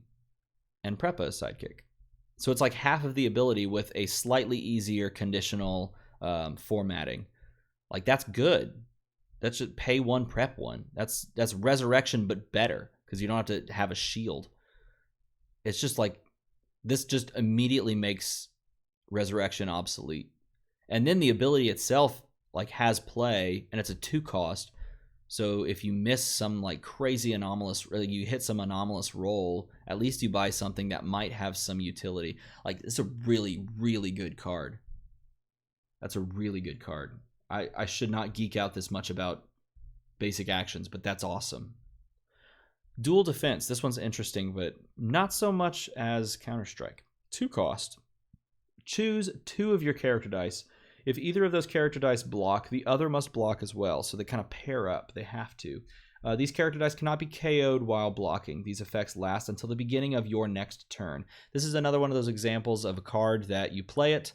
and prep a sidekick. So it's like half of the ability with a slightly easier conditional formatting. Like, that's good. That's just pay 1, prep 1. That's resurrection, but better, because you don't have to have a shield. It's just like, this just immediately makes resurrection obsolete. And then the ability itself like has play, and it's a 2 cost. So if you miss some like crazy anomalous, or you hit some anomalous roll, at least you buy something that might have some utility. Like, it's a really, really good card. That's a really good card. I should not geek out this much about basic actions, but that's awesome. Dual defense. This one's interesting, but not so much as Counter-Strike. 2 cost. Choose 2 of your character dice. If either of those character dice block, the other must block as well. So they kind of pair up. They have to. These character dice cannot be KO'd while blocking. These effects last until the beginning of your next turn. This is another one of those examples of a card that you play it,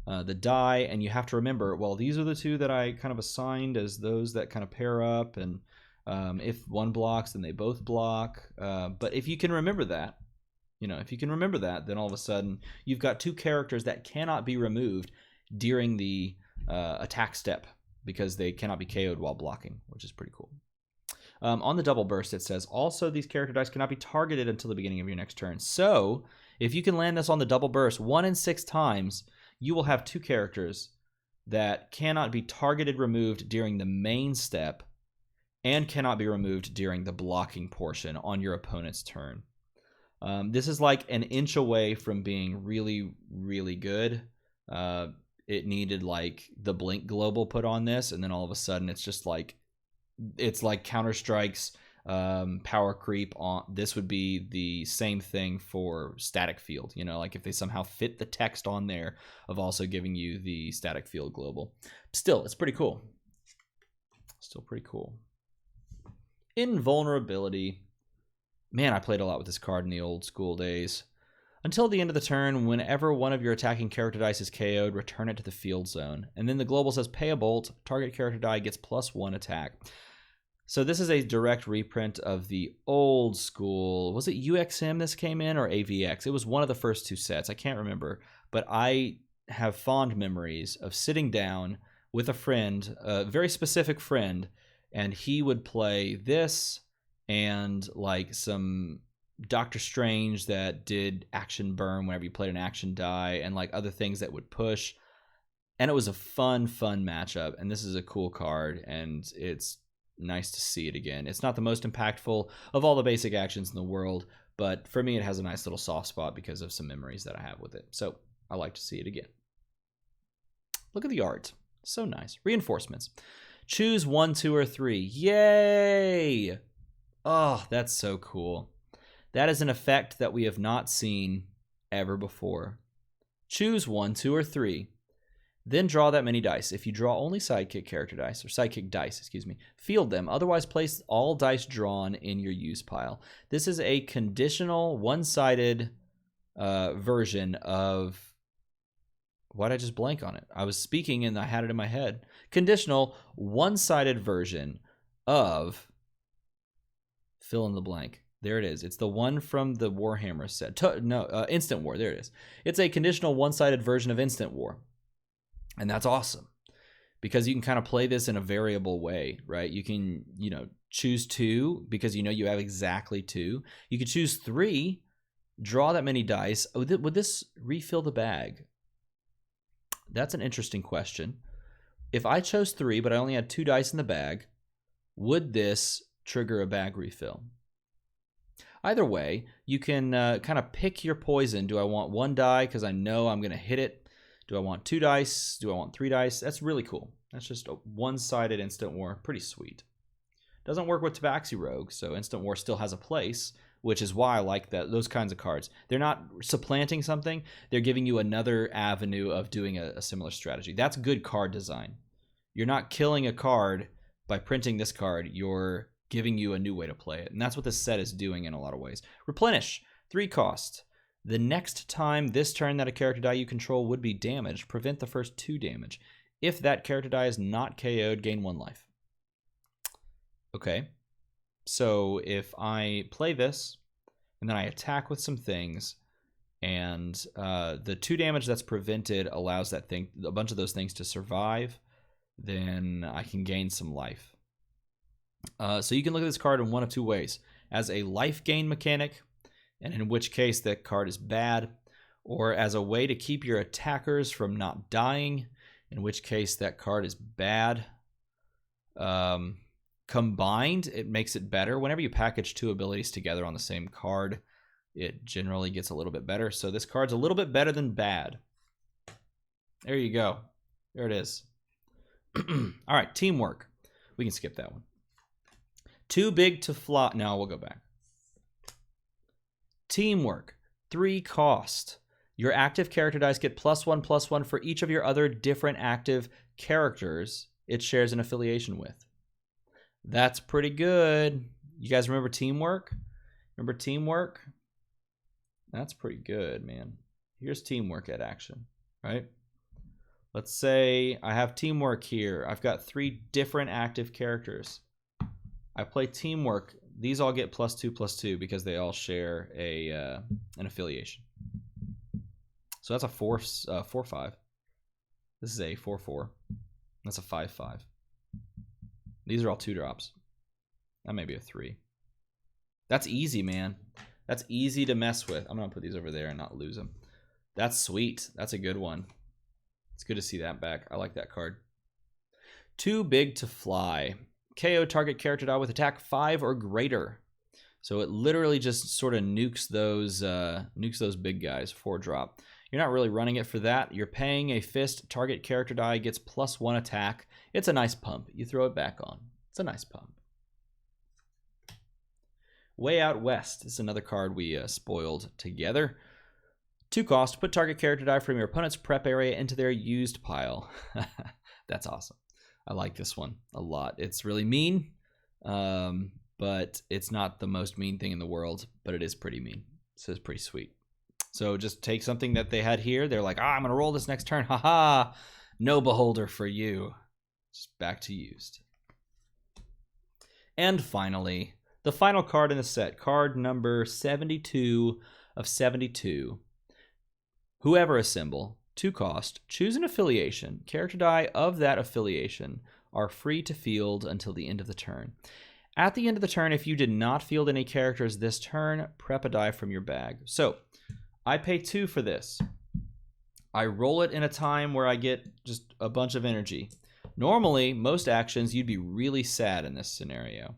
the die, and you have to remember, well, these are the 2 that I kind of assigned as those that kind of pair up, and if one blocks, then they both block. But if you can remember that, if you can remember that, then all of a sudden you've got 2 characters that cannot be removed during the attack step because they cannot be KO'd while blocking, which is pretty cool. On the double burst, it says, also these character dice cannot be targeted until the beginning of your next turn. So if you can land this on the double burst 1 in 6 times, you will have 2 characters that cannot be targeted removed during the main step and cannot be removed during the blocking portion on your opponent's turn. This is like an inch away from being really, really good. It needed like the Blink Global put on this, and then all of a sudden it's just like, it's like Counter-Strike's power creep on. This would be the same thing for Static Field, like if they somehow fit the text on there of also giving you the Static Field Global. Still, it's pretty cool. Still pretty cool. Invulnerability. Man, I played a lot with this card in the old school days. Until the end of the turn, whenever one of your attacking character dice is KO'd, return it to the field zone. And then the global says, pay a bolt, target character die gets +1 attack. So this is a direct reprint of the old school, was it UXM this came in, or AVX? It was one of the first 2 sets, I can't remember. But I have fond memories of sitting down with a friend, a very specific friend, and he would play this and like some Doctor Strange that did action burn whenever you played an action die, and like other things that would push. And it was a fun matchup, and this is a cool card, and it's nice to see it again. It's not the most impactful of all the basic actions in the world, but for me it has a nice little soft spot because of some memories that I have with it. So I like to see it again. Look at the art. So nice. Reinforcements. Choose 1, 2, or 3. Yay! Oh, that's so cool. That is an effect that we have not seen ever before. Choose 1, 2, or 3. Then draw that many dice. If you draw only sidekick character dice, or sidekick dice, field them. Otherwise, place all dice drawn in your use pile. This is a conditional, one-sided version of... Why'd I just blank on it? I was speaking and I had it in my head. Conditional, one-sided version of... Fill in the blank. There it is. It's the one from the Warhammer set. Instant War. There it is. It's a conditional one-sided version of Instant War. And that's awesome. Because you can kind of play this in a variable way, right? You can, choose 2 because you have exactly 2. You could choose 3, draw that many dice. Would this refill the bag? That's an interesting question. If I chose 3, but I only had 2 dice in the bag, would this trigger a bag refill? Either way, you can kind of pick your poison. Do I want 1 die because I know I'm going to hit it? Do I want 2 dice? Do I want 3 dice? That's really cool. That's just a one-sided Instant War. Pretty sweet. Doesn't work with Tabaxi Rogue, so Instant War still has a place, which is why I like those kinds of cards. They're not supplanting something. They're giving you another avenue of doing a similar strategy. That's good card design. You're not killing a card by printing this card. You're giving you a new way to play it. And that's what this set is doing in a lot of ways. Replenish. 3 cost. The next time this turn that a character die you control would be damaged, prevent the first 2 damage. If that character die is not KO'd, gain 1 life. Okay. So if I play this, and then I attack with some things, and the 2 damage that's prevented allows a bunch of those things to survive. Then I can gain some life. So you can look at this card in one of 2 ways: as a life gain mechanic, and in which case that card is bad, or as a way to keep your attackers from not dying, in which case that card is bad. Combined, it makes it better. Whenever you package 2 abilities together on the same card, it generally gets a little bit better. So this card's a little bit better than bad. There you go. There it is. All right, teamwork. We can skip that one. Too big to fly. No, we'll go back. Teamwork. 3 cost. Your active character dice get +1/+1 for each of your other different active characters it shares an affiliation with. That's pretty good. You guys remember teamwork? Remember teamwork? That's pretty good, man. Here's teamwork at action, right? Let's say I have teamwork here. I've got 3 different active characters. I play teamwork. These all get +2/+2 because they all share an affiliation. So that's a 4/5. This is a 4/4. That's a 5/5. These are all 2 drops. That may be a 3. That's easy, man. That's easy to mess with. I'm going to put these over there and not lose them. That's sweet. That's a good one. It's good to see that back. I like that card. Too big to fly. KO target character die with attack 5 or greater. So it literally just sort of nukes those big guys. 4 drop. You're not really running it for that. You're paying a fist. Target character die gets +1 attack. It's a nice pump. You throw it back on. It's a nice pump. Way Out West is another card we spoiled together. 2 cost. Put target character die from your opponent's prep area into their used pile. That's awesome. I like this one a lot. It's really mean, but it's not the most mean thing in the world, but it is pretty mean. So it's pretty sweet. So just take something that they had here. They're like, I'm going to roll this next turn. Haha. No beholder for you. Just back to used. And finally, the final card in the set, card number 72 of 72. Whoever assemble, 2 cost, choose an affiliation. Character die of that affiliation are free to field until the end of the turn. At the end of the turn, if you did not field any characters this turn, prep a die from your bag. So I pay 2 for this. I roll it in a time where I get just a bunch of energy. Normally, most actions, you'd be really sad in this scenario.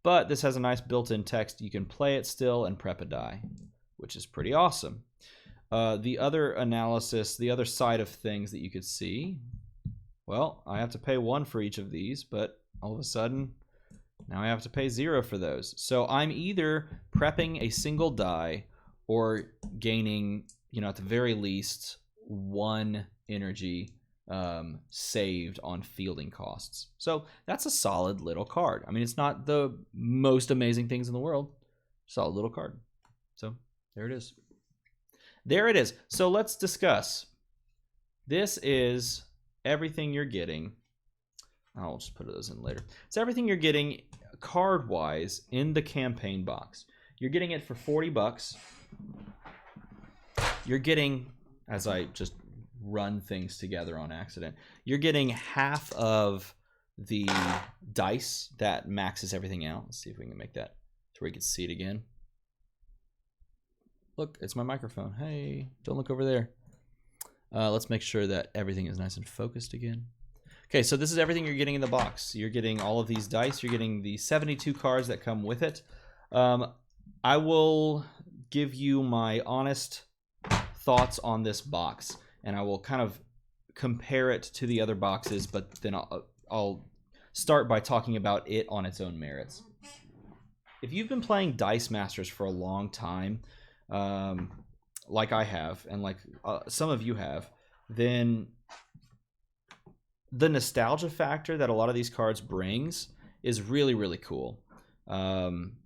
But this has a nice built-in text. You can play it still and prep a die, which is pretty awesome. The other analysis, the other side of things that you could see, well, I have to pay 1 for each of these, but all of a sudden, now I have to pay 0 for those. So I'm either prepping a single die or gaining, at the very least, 1 energy saved on fielding costs. So that's a solid little card. I mean, it's not the most amazing things in the world. Solid little card. So there it is. There it is. So let's discuss. This is everything you're getting. I'll just put those in later. It's everything you're getting card-wise in the campaign box. You're getting it for $40. You're getting, as I just run things together on accident, you're getting half of the dice that maxes everything out. Let's see if we can make that so we can see it again. Look, it's my microphone. Hey, don't look over there. Let's make sure that everything is nice and focused again. Okay, so this is everything you're getting in the box. You're getting all of these dice. You're getting the 72 cards that come with it. I will give you my honest thoughts on this box, and I will kind of compare it to the other boxes, but then I'll start by talking about it on its own merits. If you've been playing Dice Masters for a long time, like I have, and like some of you have, then the nostalgia factor that a lot of these cards brings is really, really cool.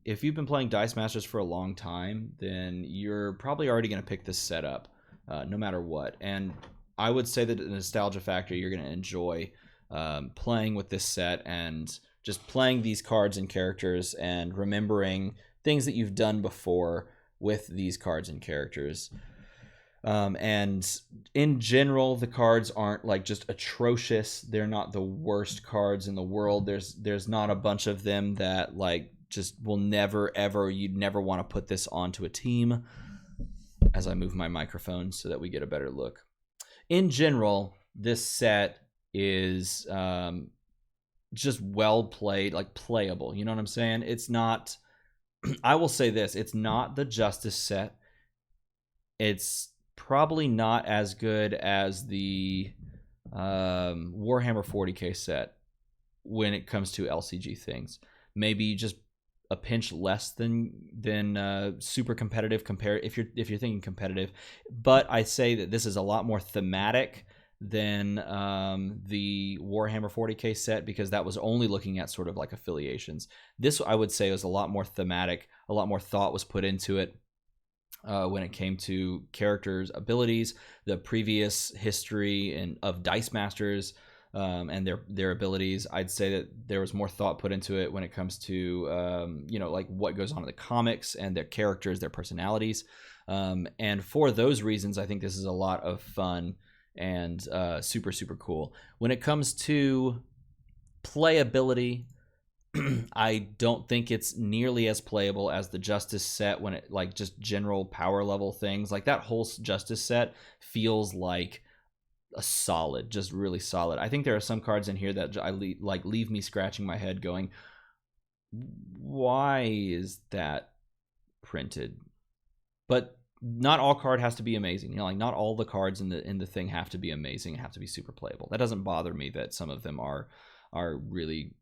If you've been playing Dice Masters for a long time, then you're probably already going to pick this set up, no matter what. And I would say that the nostalgia factor, you're going to enjoy playing with this set and just playing these cards and characters and remembering things that you've done before with these cards and characters. And in general, the cards aren't like just atrocious. They're not the worst cards in the world. There's not a bunch of them that like just will never ever, you'd never want to put this onto a team. As I move my microphone so that we get a better look. In general, this set is just well played, like playable. You know what I'm saying? It's not, I will say this, it's not the Justice set. It's probably not as good as the Warhammer 40k set when it comes to LCG things. Maybe just a pinch less than super competitive compared if you're thinking competitive. But I say that this is a lot more thematic than the Warhammer 40k set, because that was only looking at sort of like affiliations. This, I would say, was a lot more thematic. A lot more thought was put into it when it came to characters' abilities, the previous history and of Dice Masters and their abilities. I'd say that there was more thought put into it when it comes to like what goes on in the comics and their characters, their personalities. And for those reasons, I think this is a lot of fun and super, super cool. When it comes to playability, I don't think it's nearly as playable as the Justice set when it like just general power level things. Like that whole Justice set feels like a solid, just really solid. I think there are some cards in here that leave me scratching my head going, why is that printed? But not all card has to be amazing. Like not all the cards in the thing have to be amazing and have to be super playable. That doesn't bother me that some of them are really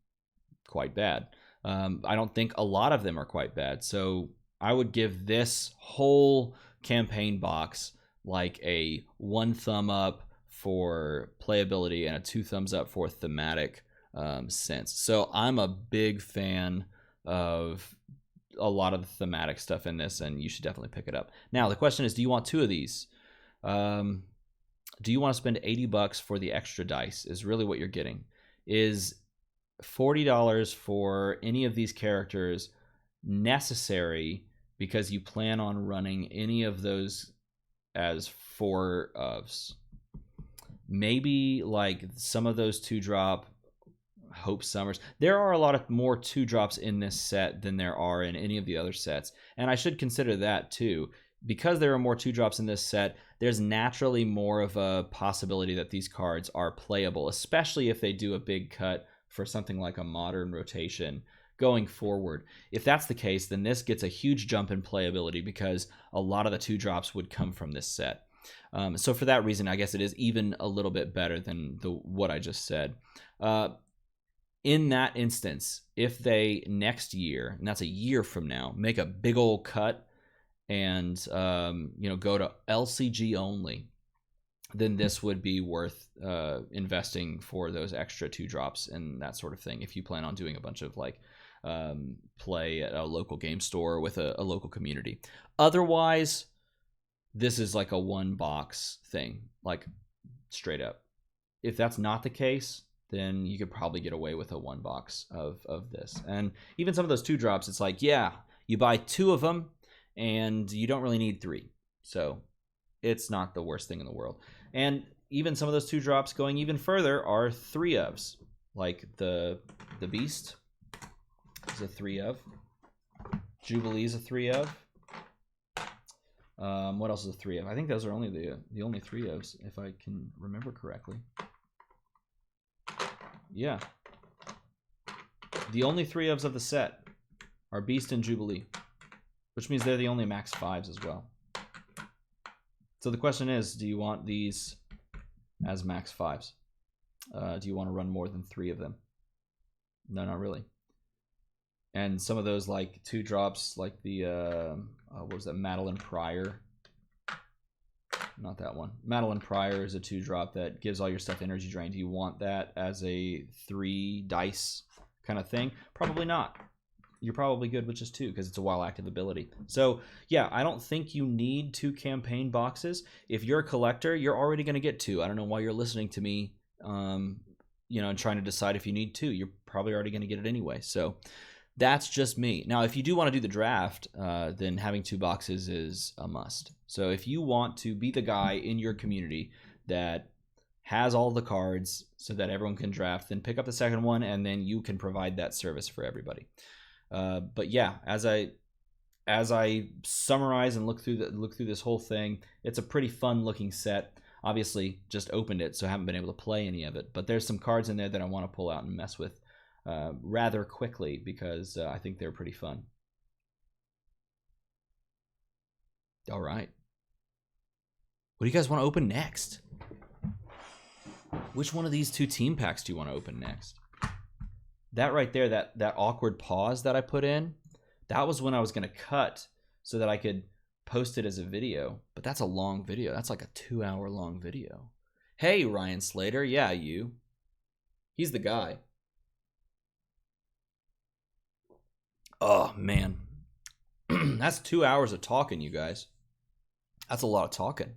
quite bad. I don't think a lot of them are quite bad. So I would give this whole campaign box like a 1 thumb up for playability and a 2 thumbs up for thematic sense. So I'm a big fan of a lot of the thematic stuff in this, and you should definitely pick it up. Now the question is, do you want 2 of these? Do you want to spend $80 for the extra dice? Is really what you're getting. Is $40 for any of these characters necessary because you plan on running any of those as 4 ofs? Maybe like some of those 2-drop Hope Summers. There are a lot of more 2-drops in this set than there are in any of the other sets, and I should consider that too. Because there are more 2-drops in this set, there's naturally more of a possibility that these cards are playable, especially if they do a big cut for something like a modern rotation going forward. If that's the case, then this gets a huge jump in playability because a lot of the 2-drops would come from this set. So for that reason, I guess it is even a little bit better than what I just said. In that instance, if they next year, and that's a year from now, make a big old cut and go to LCG only, then this would be worth investing for those extra 2-drops and that sort of thing. If you plan on doing a bunch of like play at a local game store with a local community. Otherwise, this is like a 1-box thing, like straight up. If that's not the case, then you could probably get away with a 1-box of this. And even some of those 2-drops, it's like, yeah, you buy 2 of them and you don't really need 3. So it's not the worst thing in the world. And even some of those 2-drops going even further are 3 ofs. Like the Beast is a 3 of. Jubilee is a 3 of. What else is a 3 of? I think those are only the only 3 ofs, if I can remember correctly. Yeah. The only 3 ofs of the set are Beast and Jubilee, which means they're the only max 5s as well. So the question is, do you want these as max 5s? Do you want to run more than 3 of them? No, not really. And some of those like 2-drops, like the what was that, Madeline Pryor? Not that one. Madeline Pryor is a 2-drop that gives all your stuff energy drain. Do you want that as a 3 dice kind of thing? Probably not. You're probably good with just 2 because it's a while active ability. So yeah, I don't think you need 2 campaign boxes. If you're a collector, you're already going to get 2. I don't know why you're listening to me, and trying to decide if you need 2. You're probably already going to get it anyway. So That's just me. Now, if you do want to do the draft, then having 2 boxes is a must. So if you want to be the guy in your community that has all the cards so that everyone can draft, then pick up the second one, and then you can provide that service for everybody. But yeah, as I summarize and look through this whole thing, it's a pretty fun looking set. Obviously, just opened it, so I haven't been able to play any of it. But there's some cards in there that I want to pull out and mess with rather quickly because I think they're pretty fun. All right. What do you guys want to open next? Which one of these 2 team packs do you want to open next? That right there, that awkward pause that I put in, that was when I was going to cut so that I could post it as a video. But that's a long video. That's like a 2-hour long video. Hey, Ryan Slater. Yeah, you. He's the guy. Oh, man. That's 2 hours of talking, you guys. That's a lot of talking.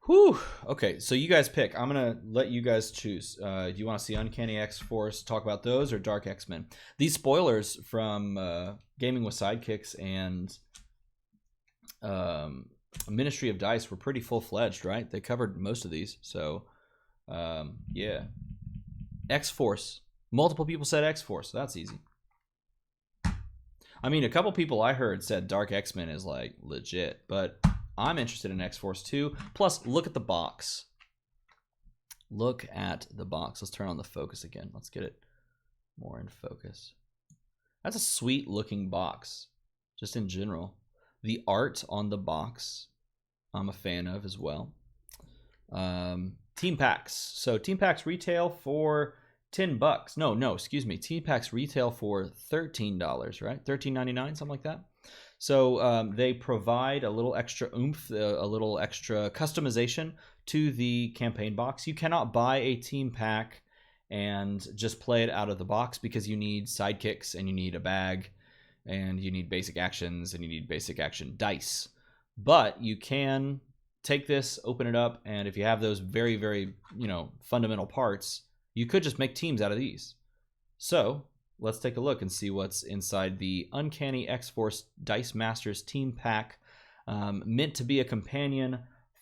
Whew. Okay, so you guys pick. I'm going to let you guys choose. Do you want to see Uncanny X-Force, talk about those, or Dark X-Men? These spoilers from Gaming with Sidekicks and Ministry of Dice were pretty full-fledged, right? They covered most of these. So, yeah. X-Force. Multiple people said X-Force, so that's easy. I mean, a couple people I heard said Dark X-Men is, like, legit, but I'm interested in X-Force too. Plus, look at the box. Look at the box. Let's turn on the focus again. Let's get it more in focus. That's a sweet looking box, just in general. The art on the box, I'm a fan of as well. Team packs. So team packs retail for $10. No, excuse me. Team packs retail for $13, right? $13.99, something like that. So they provide a little extra oomph, a little extra customization to the campaign box. You cannot buy a team pack and just play it out of the box because you need sidekicks and you need a bag and you need basic actions and you need basic action dice. But you can take this, open it up, and if you have those very, very, fundamental parts, you could just make teams out of these. So let's take a look and see what's inside the Uncanny X-Force Dice Masters Team Pack, meant to be a companion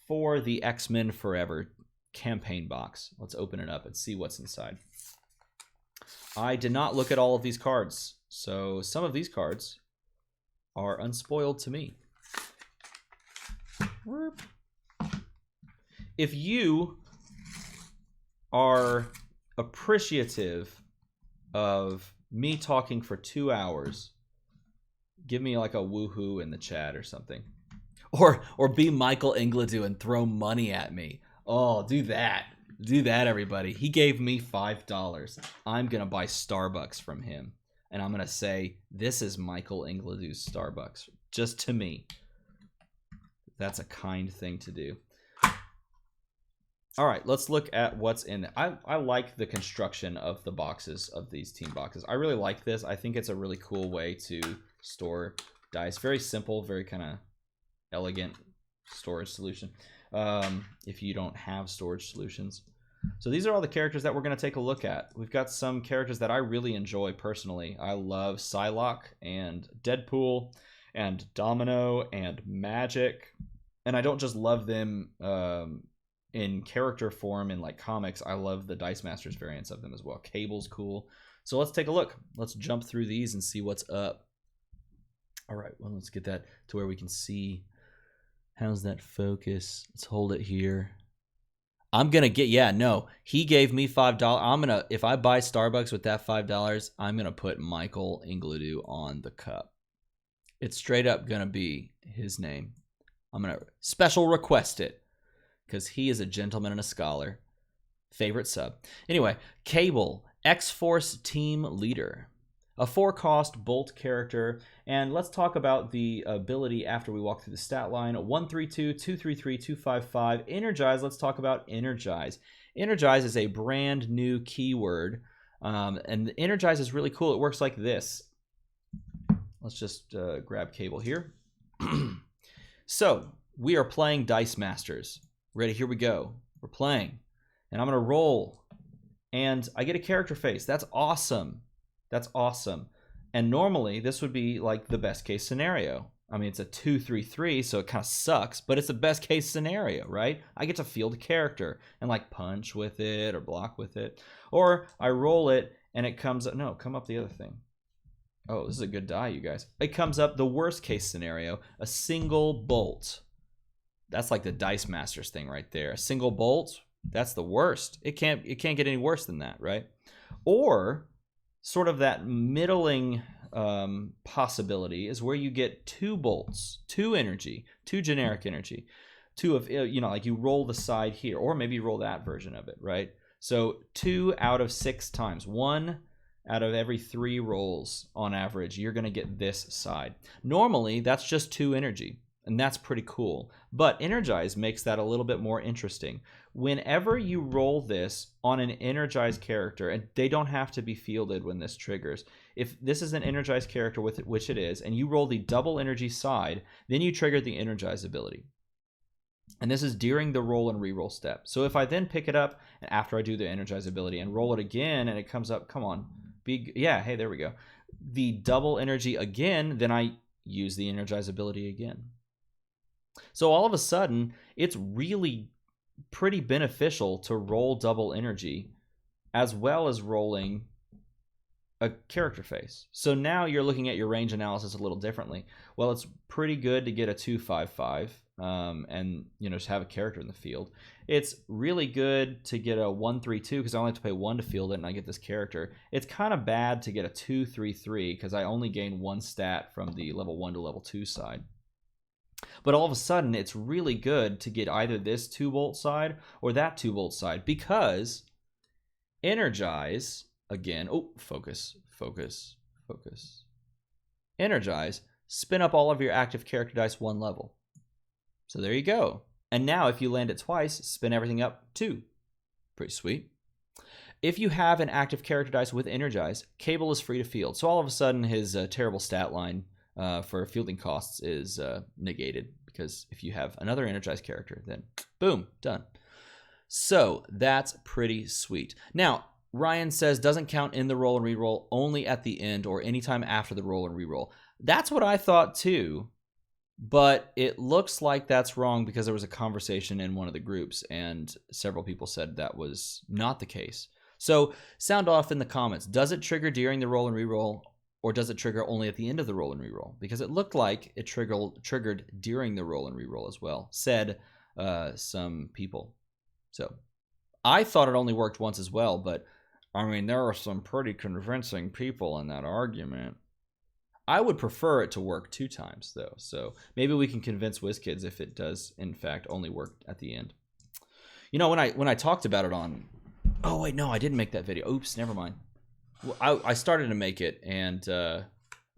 for the X-Men Forever campaign box. Let's open it up and see what's inside. I did not look at all of these cards, so some of these cards are unspoiled to me. If you are appreciative of me talking for 2 hours, give me like a woohoo in the chat or something. Or be Michael Ingledew and throw money at me. Oh, do that. Do that, everybody. He gave me $5. I'm going to buy Starbucks from him. And I'm going to say, this is Michael Ingledew's Starbucks. Just to me. That's a kind thing to do. All right, let's look at what's in it. I like the construction of the boxes, of these team boxes. I really like this. I think it's a really cool way to store dice. Very simple, very kind of elegant storage solution if you don't have storage solutions. So these are all the characters that we're going to take a look at. We've got some characters that I really enjoy personally. I love Psylocke and Deadpool and Domino and Magic. And I don't just love them in character form in like comics. I love the Dice Masters variants of them as well. Cable's cool. So let's take a look. Let's jump through these and see what's up. All right, well, let's get that to where we can see. How's that focus? Let's hold it here. I'm gonna get, he gave me $5. If I buy Starbucks with that $5, I'm gonna put Michael Ingledew on the cup. It's straight up gonna be his name. I'm gonna special request it because he is a gentleman and a scholar. Favorite sub. Anyway, Cable, X-Force team leader. A 4-cost bolt character. And let's talk about the ability after we walk through the stat line. 132, 233, 255. Energize. Let's talk about Energize. Energize is a brand new keyword. And the Energize is really cool. It works like this. Let's just grab Cable here. So, we are playing Dice Masters. Ready? Here we go. We're playing. And I'm going to roll. And I get a character face. That's awesome. That's awesome. And normally this would be like the best case scenario. I mean, it's a 2-3-3, so it kind of sucks, but it's the best case scenario, right? I get to field a character and like punch with it or block with it. Or I roll it and it comes up. No, come up the other thing. Oh, this is a good die, you guys. It comes up the worst case scenario, a single bolt. That's like the Dice Masters thing right there. A single bolt, that's the worst. It can't get any worse than that, right? Or sort of that middling possibility is where you get 2 bolts, 2 energy, 2 generic energy, 2 of, like you roll the side here, or maybe you roll that version of it, right? So 2 out of 6 times, 1 out of every 3 rolls on average, you're going to get this side. Normally, that's just 2 energy, and that's pretty cool. But Energize makes that a little bit more interesting. Whenever you roll this on an Energized character, and they don't have to be fielded when this triggers, if this is an Energized character, which it is, and you roll the double energy side, then you trigger the Energize ability. And this is during the roll and reroll step. So if I then pick it up and after I do the Energize ability and roll it again and it comes up, come on, yeah, hey, there we go. The double energy again, then I use the Energize ability again. So all of a sudden, it's really pretty beneficial to roll double energy as well as rolling a character face. So now you're looking at your range analysis a little differently. Well, it's pretty good to get a 2-5-5 and just have a character in the field. It's really good to get a 1-3-2 because I only have to pay 1 to field it and I get this character. It's kind of bad to get a 2-3-3 because I only gain 1 stat from the level 1 to level 2 side. But all of a sudden, it's really good to get either this 2-bolt side or that 2-bolt side because Energize, again, focus. Energize, spin up all of your active character dice 1 level. So there you go. And now if you land it twice, spin everything up 2. Pretty sweet. If you have an active character dice with Energize, Cable is free to field. So all of a sudden, his terrible stat line for fielding costs is negated because if you have another Energized character, then boom, done. So that's pretty sweet. Now, Ryan says doesn't count in the roll and reroll, only at the end or anytime after the roll and reroll. That's what I thought too, but it looks like that's wrong because there was a conversation in one of the groups and several people said that was not the case. So sound off in the comments. Does it trigger during the roll and reroll? Or does it trigger only at the end of the roll and reroll? Because it looked like it triggered during the roll and reroll as well, said some people. So I thought it only worked once as well, but I mean, there are some pretty convincing people in that argument. I would prefer it to work 2 times, though. So maybe we can convince WizKids if it does, in fact, only work at the end. When I talked about it on... Oh, wait, no, I didn't make that video. Oops, never mind. Well, I started to make it, and I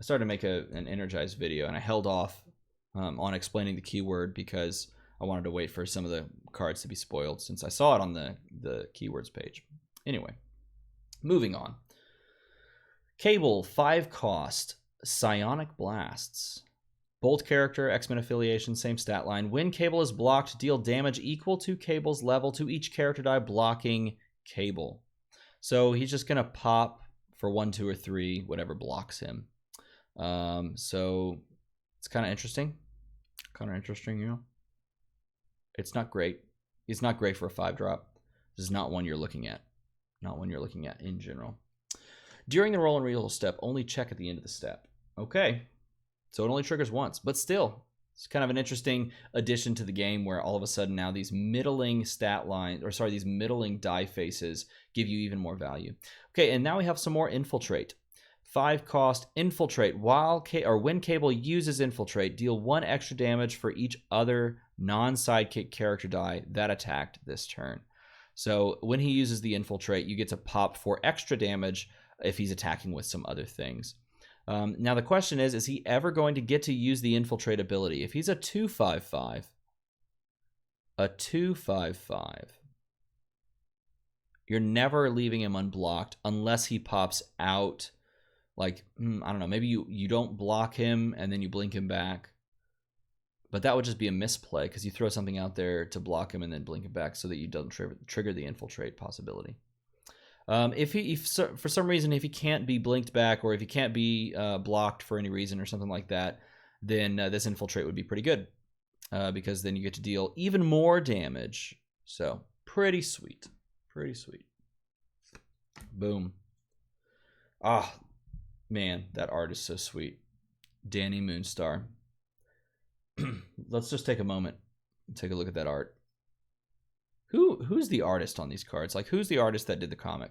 started to make an Energized video, and I held off on explaining the keyword because I wanted to wait for some of the cards to be spoiled since I saw it on the keywords page. Anyway, moving on. Cable, 5 cost, Psionic Blasts. Bolt character, X-Men affiliation, same stat line. When Cable is blocked, deal damage equal to Cable's level to each character die blocking Cable. So he's just going to pop for 1, 2, or 3, whatever blocks him. So it's kind of interesting. It's not great. It's not great for a 5-drop. This is not one you're looking at. Not one you're looking at in general. During the roll and reroll step, only check at the end of the step. Okay. So it only triggers once, but still, it's kind of an interesting addition to the game where all of a sudden now these middling these middling die faces give you even more value. Okay, and now we have some more Infiltrate. 5 cost Infiltrate. When Cable uses Infiltrate, deal 1 extra damage for each other non-sidekick character die that attacked this turn. So when he uses the Infiltrate, you get to pop for extra damage if he's attacking with some other things. Now the question is he ever going to get to use the Infiltrate ability? If he's a 2-5-5, you're never leaving him unblocked unless he pops out. Like, I don't know, maybe you don't block him and then you blink him back. But that would just be a misplay because you throw something out there to block him and then blink him back so that you don't trigger the Infiltrate possibility. For some reason, if he can't be blinked back, or if he can't be blocked for any reason or something like that, then this infiltrate would be pretty good, because then you get to deal even more damage. So pretty sweet, pretty sweet. Boom. Ah, man, that art is so sweet. Danny Moonstar. Let's just take a moment and take a look at that art. Who's the artist on these cards? Like, who's the artist that did the comic?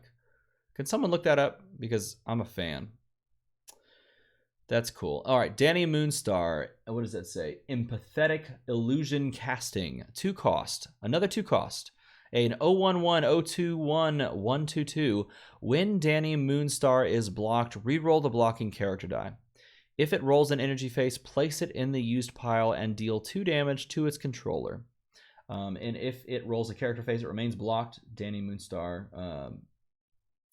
Can someone look that up? Because I'm a fan. That's cool. All right, Danny Moonstar. What does that say? Empathetic Illusion Casting. 2 cost. Another 2 cost. An 011-021-122. When Danny Moonstar is blocked, reroll the blocking character die. If it rolls an energy face, place it in the used pile and deal 2 damage to its controller. And if it rolls a character face, it remains blocked. Danny Moonstar.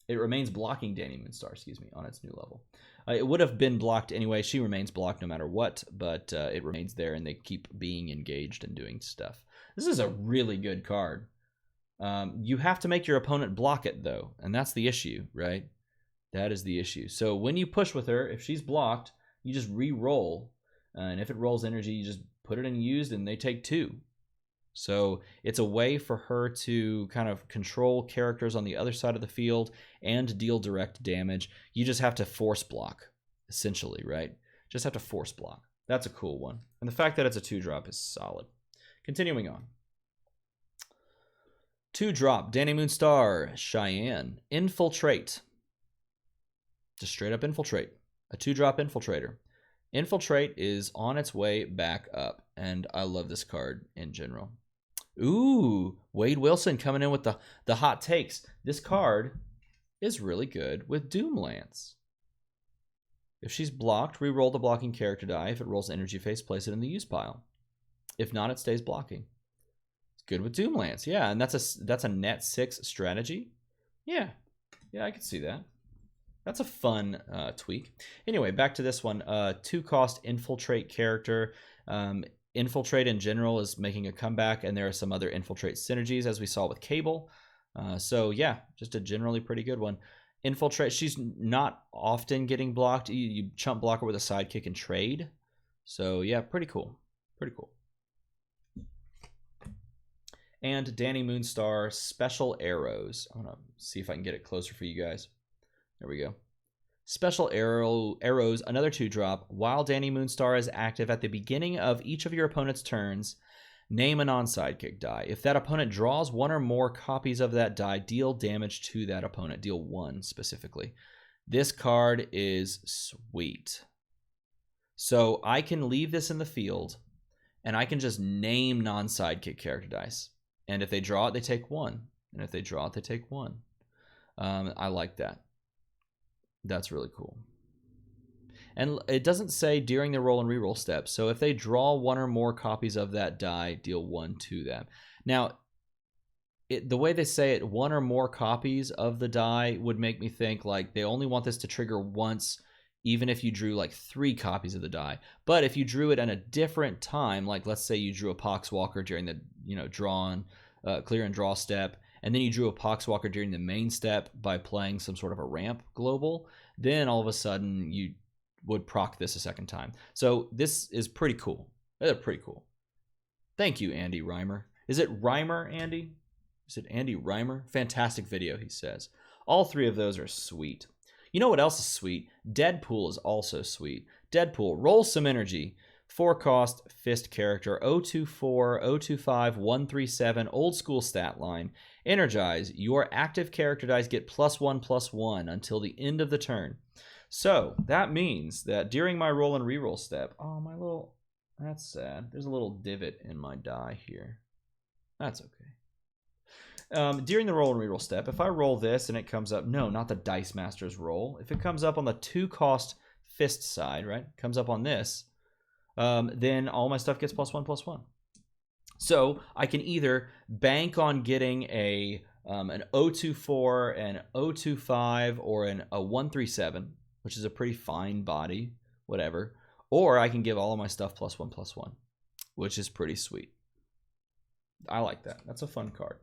It remains blocking Danny Moonstar, on its new level. It would have been blocked anyway. She remains blocked no matter what, but it remains there, and they keep being engaged and doing stuff. This is a really good card. You have to make your opponent block it, though, and that's the issue, right? That is the issue. So when you push with her, if she's blocked, you just re-roll, and if it rolls energy, you just put it in used, and they take 2. So it's a way for her to kind of control characters on the other side of the field and deal direct damage. You just have to force block, essentially, right? Just have to force block. That's a cool one. And the fact that it's a 2-drop is solid. Continuing on. 2-drop, Danny Moonstar, Cheyenne, Infiltrate. Just straight up Infiltrate. A 2-drop Infiltrator. Infiltrate is on its way back up, and I love this card in general. Ooh, Wade Wilson coming in with the hot takes. This card is really good with Doomlance. If she's blocked, re-roll the blocking character die. If it rolls energy face, place it in the use pile. If not, it stays blocking. It's good with Doomlance, yeah, and that's a net 6 strategy. Yeah, I can see that. That's a fun tweak. Anyway, back to this one. 2-cost Infiltrate character. Infiltrate in general is making a comeback, and there are some other Infiltrate synergies, as we saw with Cable. So yeah, just a generally pretty good one. Infiltrate, she's not often getting blocked. You chump block her with a sidekick and trade. So yeah, pretty cool. Pretty cool. And Danny Moonstar, Special Arrows. I'm going to see if I can get it closer for you guys. There we go. Special Arrows, another 2-drop. While Danny Moonstar is active at the beginning of each of your opponent's turns, name a non-sidekick die. If that opponent draws 1 or more copies of that die, deal damage to that opponent. Deal 1 specifically. This card is sweet. So I can leave this in the field, and I can just name non-sidekick character dice. And if they draw it, they take 1. And if they draw it, they take 1. I like that. That's really cool. And it doesn't say during the roll and reroll step. So if they draw 1 or more copies of that die, deal 1 to them. Now, the way they say it, 1 or more copies of the die would make me think like they only want this to trigger once, even if you drew like 3 copies of the die. But if you drew it at a different time, like let's say you drew a Poxwalker during the clear and draw step, and then you drew a Poxwalker during the main step by playing some sort of a ramp global, then all of a sudden you would proc this a second time. So this is pretty cool. They're pretty cool. Thank you, Andy Reimer. Is it Reimer, Andy? Is it Andy Reimer? Fantastic video, he says. All 3 of those are sweet. You know what else is sweet? Deadpool is also sweet. Deadpool, roll some energy. 4-cost Fist character, 024, 025, 137, old school stat line. Energize, your active character dice get +1/+1 until the end of the turn. So that means that during my roll and reroll step, that's sad. There's a little divot in my die here. That's okay. During the roll and reroll step, if I roll this and it comes up, no, not the Dice Master's roll. If it comes up on the 2-cost Fist side, right, comes up on this, then all my stuff gets +1/+1. So I can either bank on getting an 024, an 025, or a 137, which is a pretty fine body, whatever, or I can give all of my stuff +1/+1, which is pretty sweet. I like that. That's a fun card.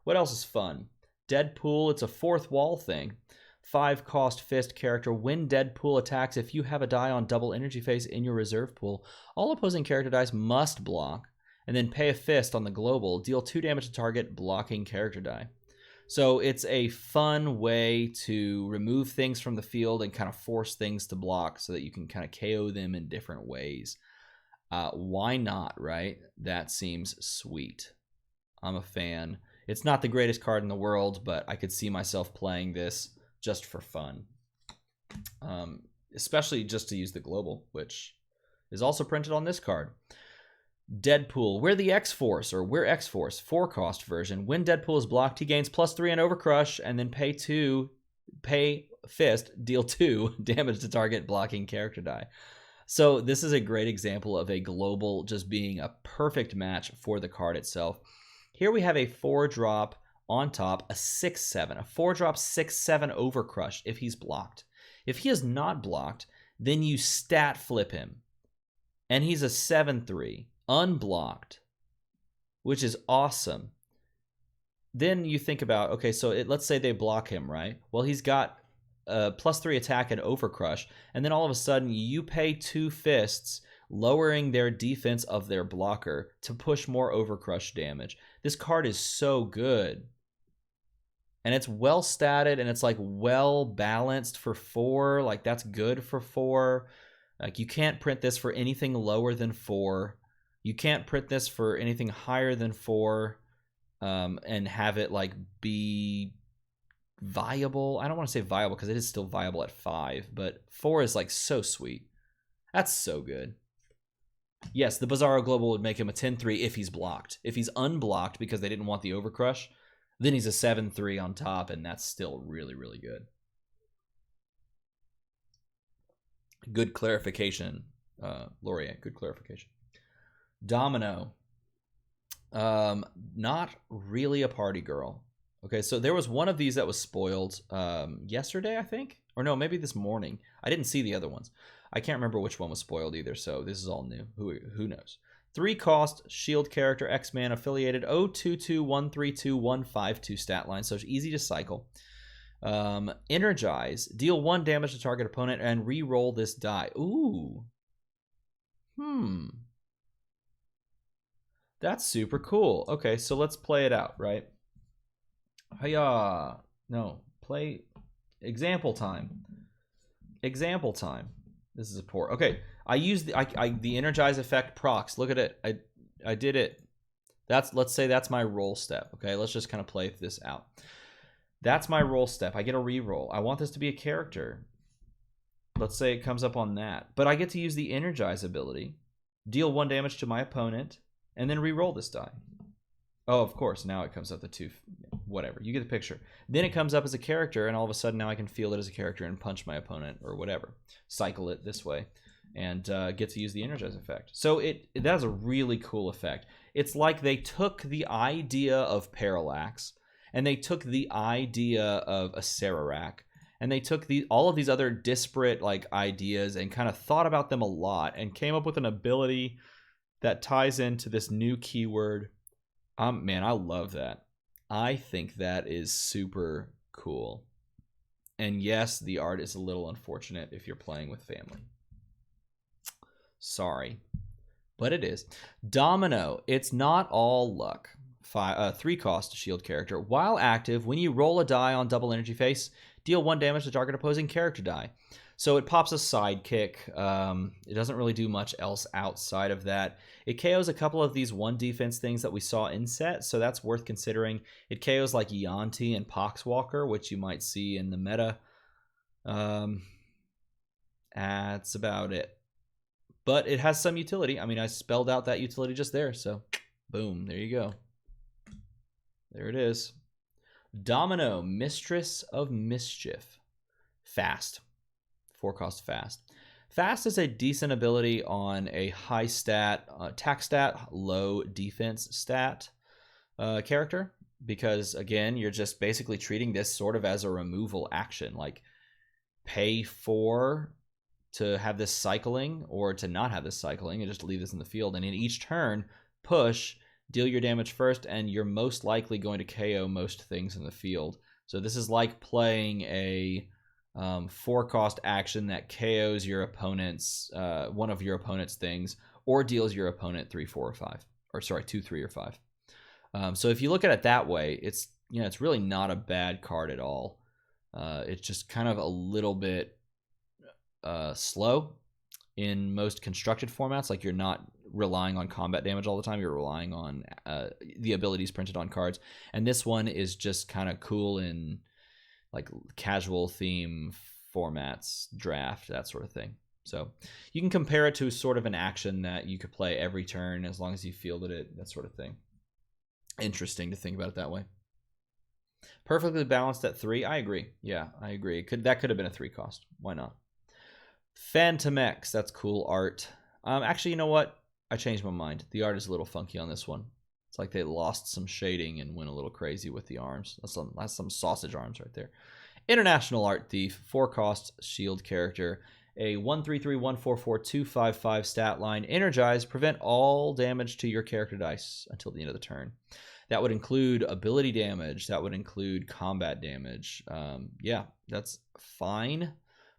What else is fun? Deadpool. It's a fourth wall thing. 5 cost fist character. When Deadpool attacks, if you have a die on double energy phase in your reserve pool, all opposing character dice must block, and then pay a fist on the global. Deal 2 damage to target blocking character die. So it's a fun way to remove things from the field and kind of force things to block so that you can kind of KO them in different ways. Why not, right? That seems sweet. I'm a fan. It's not the greatest card in the world, but I could see myself playing this just for fun. Especially just to use the global, which is also printed on this card. Deadpool. We're the X-Force, or we're X-Force, 4 cost version. When Deadpool is blocked, he gains +3 on Overcrush, and then pay fist, deal 2 damage to target blocking character die. So this is a great example of a global just being a perfect match for the card itself. Here we have a 4-drop on top, a 6/7, a 4-drop 6/7 Overcrush if he's blocked. If he is not blocked, then you stat flip him, and he's a 7/3, unblocked, which is awesome. Then you think about, okay, so let's say they block him, right? Well, he's got +3 attack and Overcrush, and then all of a sudden you pay 2 fists, lowering their defense of their blocker to push more Overcrush damage. This card is so good. And it's well statted, and it's like well balanced for 4. Like, that's good for 4. Like, you can't print this for anything lower than 4. You can't print this for anything higher than 4 and have it like be viable. I don't want to say viable because it is still viable at 5, but 4 is like so sweet. That's so good. Yes, the Bizarro Global would make him a 10/3 if he's blocked. If he's unblocked because they didn't want the Overcrush, then he's a 7/3 on top, and that's still really, really good. Good clarification, Laurier. Good clarification. Domino. Not really a party girl. Okay, so there was one of these that was spoiled yesterday, I think. Or no, maybe this morning. I didn't see the other ones. I can't remember which one was spoiled either, so this is all new. Who knows? 3 cost, shield character, X-Man affiliated, 022132152 stat line, so it's easy to cycle. Energize, deal 1 damage to target opponent and re-roll this die. Ooh. That's super cool. Okay, so let's play it out, right? Hiya. No, play example time. Example time. This is a poor. Okay, I used the energize effect procs. Look at it. I did it. Let's say that's my roll step. Okay, let's just kind of play this out. That's my roll step. I get a re-roll. I want this to be a character. Let's say it comes up on that, but I get to use the energize ability, deal 1 damage to my opponent, and then re-roll this die. Oh, of course, now it comes up the 2, whatever. You get the picture. Then it comes up as a character, and all of a sudden now I can feel it as a character and punch my opponent or whatever. Cycle it this way and get to use the energize effect. So that's a really cool effect. It's like they took the idea of Parallax, and they took the idea of a Sararak, and they took all of these other disparate like ideas and kind of thought about them a lot and came up with an ability that ties into this new keyword. Man, I love that. I think that is super cool. And yes, the art is a little unfortunate if you're playing with family. Sorry, but it is. Domino, it's not all luck. 3 cost shield character. While active, when you roll a die on double energy face, deal 1 damage to target opposing character die. So it pops a sidekick. It doesn't really do much else outside of that. It KOs a couple of these 1 defense things that we saw in set, so that's worth considering. It KOs like Yanti and Poxwalker, which you might see in the meta. That's about it. But it has some utility. I mean, I spelled out that utility just there, so boom, there you go. There it is. Domino, Mistress of Mischief. Fast. 4 cost fast. Fast is a decent ability on a high stat, attack stat, low defense stat character. Because, again, you're just basically treating this sort of as a removal action. Like, pay 4 to have this cycling or to not have this cycling and just leave this in the field. And in each turn, push deal your damage first, and you're most likely going to KO most things in the field. So this is like playing a 4-cost action that KOs your opponent's one of your opponent's things, or deals your opponent 3, 4, or 5, or sorry, 2, 3, or 5. So if you look at it that way, it's really not a bad card at all. It's just kind of a little bit slow in most constructed formats. Like, you're not relying on combat damage all the time. You're relying on the abilities printed on cards. And this one is just kind of cool in like casual theme formats, draft, that sort of thing. So you can compare it to sort of an action that you could play every turn as long as you fielded it, that sort of thing. Interesting to think about it that way. Perfectly balanced at 3. I agree. Yeah, I agree. That could have been a 3-cost. Why not? Phantom X. That's cool art. Actually, you know what? I changed my mind. The art is a little funky on this one. It's like they lost some shading and went a little crazy with the arms. That's some sausage arms right there. International Art Thief. 4-cost shield character. A 1/3/3 1/4/4 stat line. Energize. Prevent all damage to your character dice until the end of the turn. That would include ability damage. That would include combat damage. Yeah, that's fine,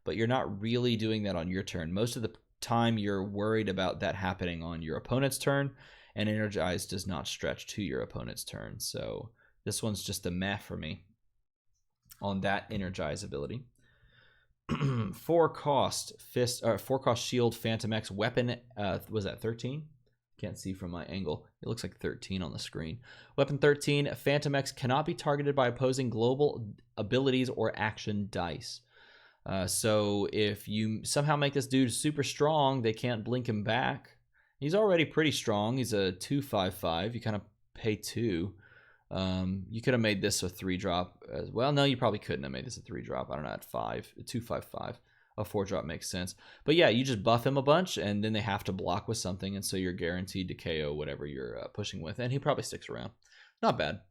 but you're not really doing that on your turn. Most of the time, you're worried about that happening on your opponent's turn, and Energize does not stretch to your opponent's turn. So this one's just a meh for me on that Energize ability. 4-cost fist, or 4-cost shield Phantom X weapon. Was that 13? Can't see from my angle. It looks like 13 on the screen. Weapon 13. Phantom X cannot be targeted by opposing global abilities or action dice. So if you somehow make this dude super strong, they can't blink him back. He's already pretty strong. He's a 2/5/5. You kind of pay 2. You could have made this a 3-drop as well. No, you probably couldn't have made this a 3-drop. I don't know, at 5, 2/5/5. A 4-drop makes sense. But yeah, you just buff him a bunch, and then they have to block with something, and so you're guaranteed to KO whatever you're pushing with, and he probably sticks around. Not bad.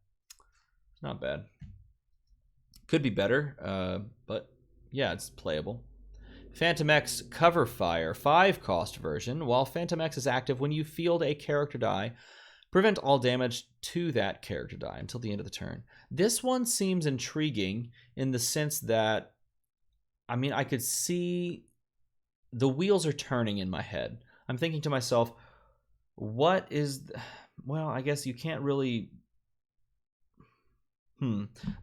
Not bad. Could be better, but yeah, it's playable. Phantom X Cover Fire, 5-cost version. While Phantom X is active, when you field a character die, prevent all damage to that character die until the end of the turn. This one seems intriguing in the sense that, I mean, I could see the wheels are turning in my head. I'm thinking to myself, what is... Well, I guess you can't really...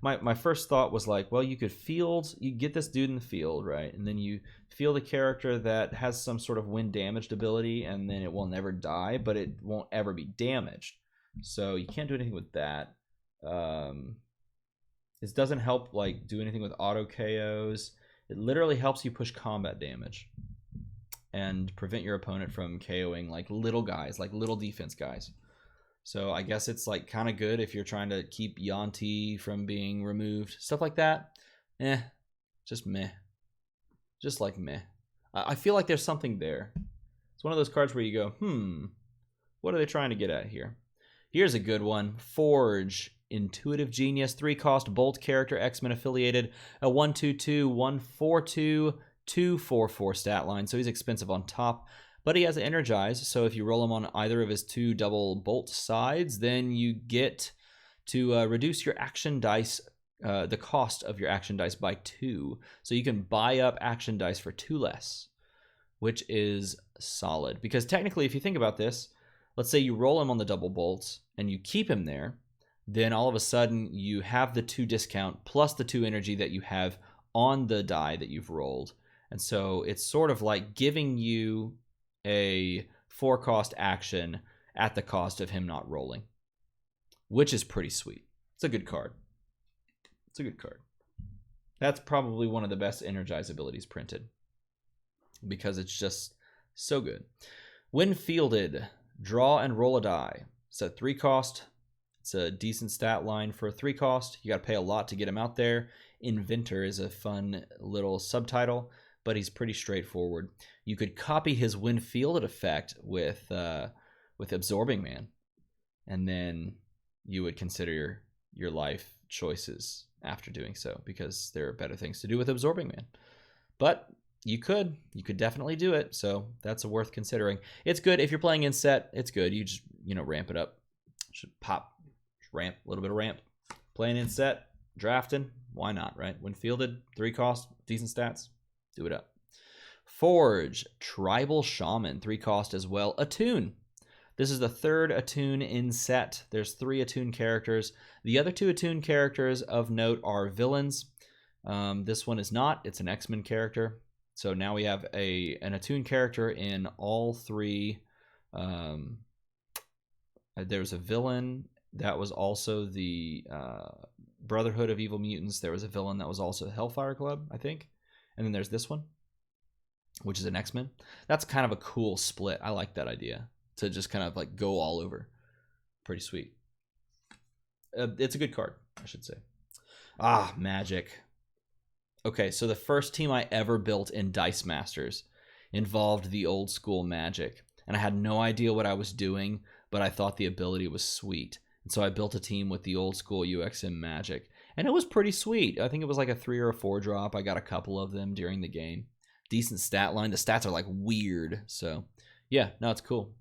My first thought was like, well, you could field... You get this dude in the field, right? And then you field a character that has some sort of wind damaged ability, and then it will never die, but it won't ever be damaged. So you can't do anything with that. This doesn't help like do anything with auto KOs. It literally helps you push combat damage and prevent your opponent from KOing like little guys, like little defense guys. So I guess it's like kind of good if you're trying to keep Yanti from being removed. Stuff like that. Just meh. Just like meh. I feel like there's something there. It's one of those cards where you go, what are they trying to get at here? Here's a good one. Forge. Intuitive Genius. 3-cost Bolt character. X-Men affiliated. A 1/2/2 1/4/2 2/4/4 stat line. So he's expensive on top. But he has Energize, so if you roll him on either of his 2 double bolt sides, then you get to reduce your action dice, the cost of your action dice by 2. So you can buy up action dice for 2 less, which is solid. Because technically, if you think about this, let's say you roll him on the double bolts and you keep him there, then all of a sudden you have the 2 discount plus the 2 energy that you have on the die that you've rolled. And so it's sort of like giving you a 4-cost action at the cost of him not rolling, which is pretty sweet. It's a good card. It's a good card. That's probably one of the best Energize abilities printed because it's just so good. When fielded, draw and roll a die. It's a 3-cost. It's a decent stat line for a 3-cost. You got to pay a lot to get him out there. Inventor is a fun little subtitle, but he's pretty straightforward. You could copy his when fielded effect with Absorbing Man, and then you would consider your life choices after doing so, because there are better things to do with Absorbing Man. But you could definitely do it, so that's worth considering. It's good if you're playing in set. It's good. You just ramp it up. Should pop, ramp, a little bit of ramp. Playing in set, drafting, why not, right? When fielded, 3 cost, decent stats, do it up. Forge, Tribal Shaman, 3 cost as well. Attune. This is the 3rd Attune in set. There's 3 Attune characters. The other 2 Attune characters of note are villains. This one is not. It's an X-Men character. So now we have an Attune character in all 3. There's a villain that was also the Brotherhood of Evil Mutants. There was a villain that was also Hellfire Club, I think. And then there's this one, which is an X-Men. That's kind of a cool split. I like that idea, to just kind of like go all over. Pretty sweet. It's a good card, I should say. Magic. Okay, so the first team I ever built in Dice Masters involved the old school Magic. And I had no idea what I was doing, but I thought the ability was sweet. And so I built a team with the old school UXM Magic. And it was pretty sweet. I think it was like a 3 or a 4 drop. I got a couple of them during the game. Decent stat line. The stats are like weird. So yeah, no, it's cool.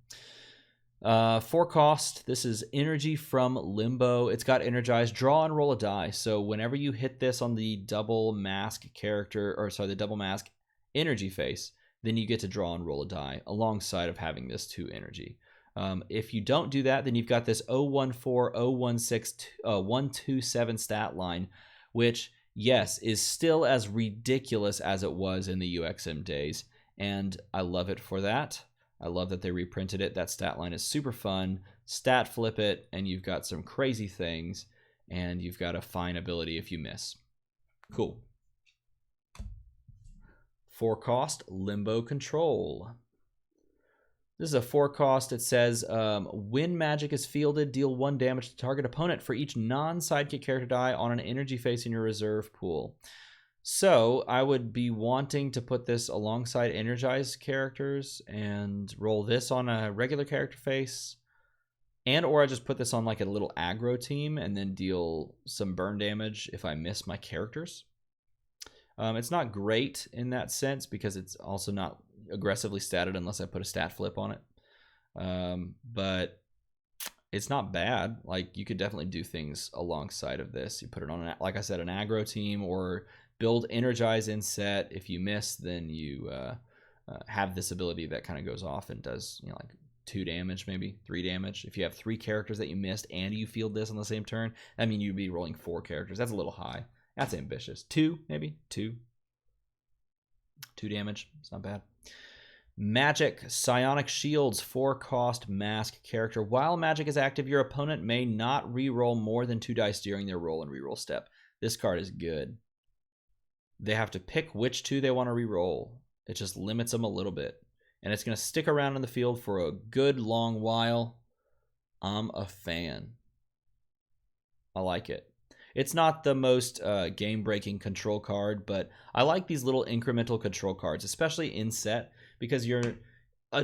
4 cost. This is Energy from Limbo. It's got Energize, draw and roll a die. So whenever you hit this on the double mask character, or sorry, the double mask energy face, then you get to draw and roll a die alongside of having this 2 energy. If you don't do that, then you've got this 014, 016, 127 stat line, which, yes, is still as ridiculous as it was in the UXM days. And I love it for that. I love that they reprinted it. That stat line is super fun. Stat flip it, and you've got some crazy things, and you've got a fine ability if you miss. Cool. 4 cost, Limbo Control. This is a 4 cost. It says, when magic is fielded, deal 1 damage to target opponent for each non-sidekick character die on an energy face in your reserve pool. So I would be wanting to put this alongside energized characters and roll this on a regular character face, and or I just put this on like a little aggro team and then deal some burn damage if I miss my characters. It's not great in that sense because it's also not aggressively statted unless I put a stat flip on it. But it's not bad. Like, you could definitely do things alongside of this. You put it on, like I said, an aggro team, or build Energize in set. If you miss, then you have this ability that kind of goes off and does, you know, like 2 damage, maybe 3 damage. If you have 3 characters that you missed and you field this on the same turn, I mean, you'd be rolling 4 characters. That's a little high. That's ambitious. 2, maybe 2 damage. It's not bad. Magic, Psionic Shields, 4 cost mask character. While magic is active, your opponent may not reroll more than 2 dice during their roll and reroll step. This card is good. They have to pick which 2 they want to reroll. It just limits them a little bit. And it's going to stick around in the field for a good long while. I'm a fan. I like it. It's not the most game-breaking control card, but I like these little incremental control cards, especially in set, because you're...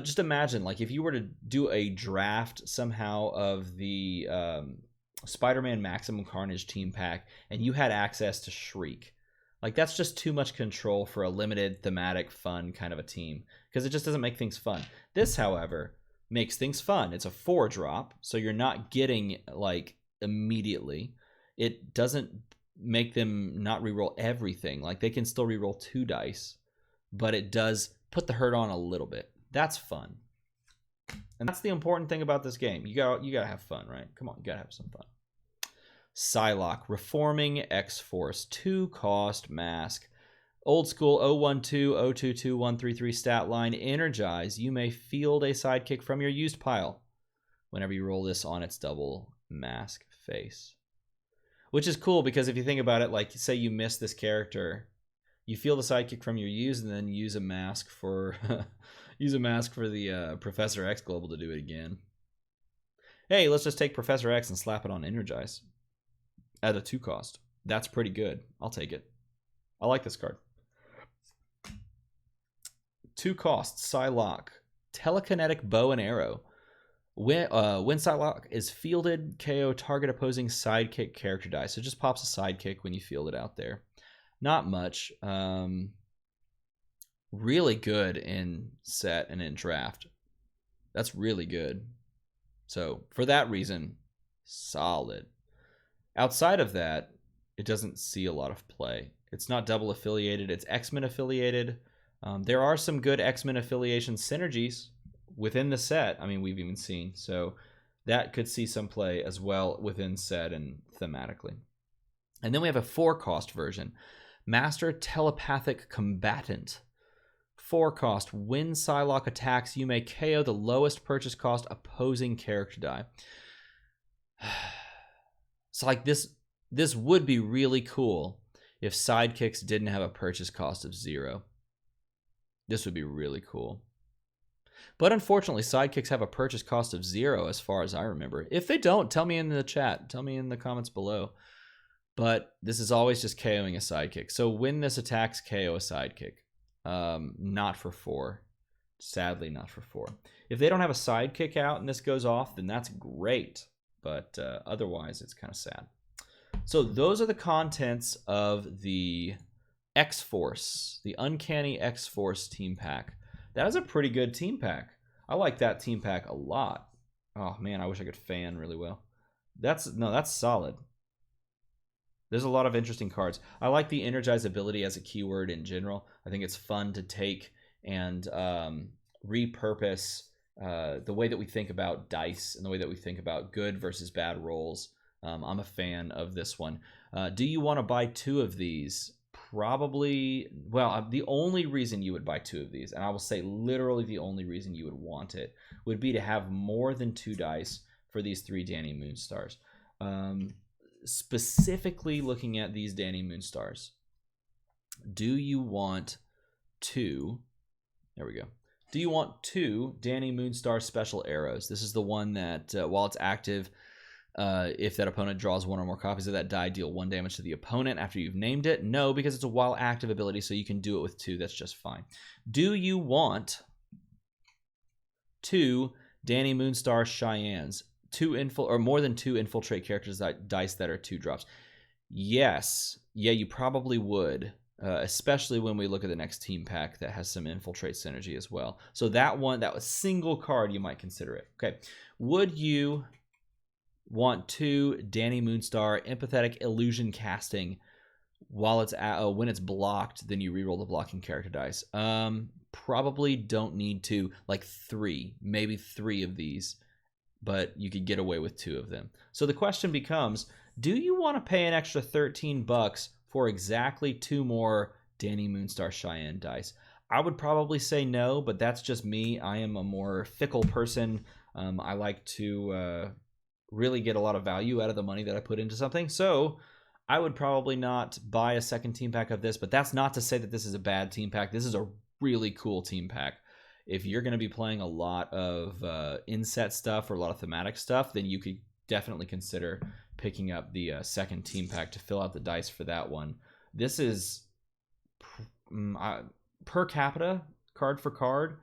just imagine, like, if you were to do a draft somehow of the Spider-Man Maximum Carnage team pack, and you had access to Shriek. Like, that's just too much control for a limited, thematic, fun kind of a team, because it just doesn't make things fun. This, however, makes things fun. It's a 4-drop, so you're not getting, like, immediately. It doesn't make them not reroll everything. Like, they can still reroll 2 dice, but it does put the hurt on a little bit. That's fun. And that's the important thing about this game. You gotta have fun, right? Come on, you gotta have some fun. Psylocke, Reforming X-Force, 2 cost mask. Old school 012, 022, 133 stat line. Energize. You may field a sidekick from your used pile whenever you roll this on its double mask face. Which is cool because if you think about it, like, say you miss this character, you field a sidekick from your used and then use a mask for the Professor X Global to do it again. Hey, let's just take Professor X and slap it on Energize at a 2 cost. That's pretty good. I'll take it. I like this card. 2 costs, Psylocke, Telekinetic Bow and Arrow. When Psylocke is fielded, KO target opposing sidekick character die. So it just pops a sidekick when you field it out there. Not much. Really good in set and in draft. That's really good. So for that reason, Solid. Outside of that, it doesn't see a lot of play. It's not double affiliated. It's X-Men affiliated. There are some good X-Men affiliation synergies within the set. I mean, we've even seen. So that could see some play as well within set and thematically. And then we have a 4-cost version. Master Telepathic Combatant. 4-cost. When Psylocke attacks, you may KO the lowest purchase cost opposing character die. So like this would be really cool if sidekicks didn't have a purchase cost of 0. This would be really cool. But unfortunately, sidekicks have a purchase cost of 0 as far as I remember. If they don't, tell me in the chat. Tell me in the comments below. But this is always just KOing a sidekick. So when this attacks, KO a sidekick. Not for 4. Sadly, not for 4. If they don't have a sidekick out and this goes off, then that's great. But otherwise, it's kind of sad. So those are the contents of the X-Force, the Uncanny X-Force team pack. That is a pretty good team pack. I like that team pack a lot. Oh man, I wish I could fan really well. That's solid. There's a lot of interesting cards. I like the energize ability as a keyword in general. I think it's fun to take and repurpose the way that we think about dice and the way that we think about good versus bad rolls. I'm a fan of this one. Do you want to buy 2 of these? Probably. Well, the only reason you would buy 2 of these, and I will say literally the only reason you would want it, would be to have more than 2 dice for these 3 Danny Moonstars. Specifically looking at these Danny Moonstars, do you want 2? There we go. Do you want 2 Danny Moonstar special arrows? This is the one that, while it's active, if that opponent draws 1 or more copies of that die, deal 1 damage to the opponent after you've named it. No, because it's a while active ability, so you can do it with 2. That's just fine. Do you want 2 Danny Moonstar Cheyennes? 2 or more than 2 infiltrate characters dice that are 2 drops? Yes. Yeah, you probably would. Especially when we look at the next team pack that has some infiltrate synergy as well. So that one, that was single card, you might consider it. Okay. Would you want 2 Danny Moonstar empathetic illusion casting while it's when it's blocked, then you reroll the blocking character dice? Probably don't need to, like 3, maybe 3 of these, but you could get away with 2 of them. So the question becomes, do you want to pay an extra $13 for exactly 2 more Danny Moonstar Cheyenne dice? I would probably say no, but that's just me. I am a more fickle person. I like to really get a lot of value out of the money that I put into something. So I would probably not buy a second team pack of this, but that's not to say that this is a bad team pack. This is a really cool team pack. If you're going to be playing a lot of inset stuff or a lot of thematic stuff, then you could definitely consider picking up the second team pack to fill out the dice for that one. This is per capita, card for card,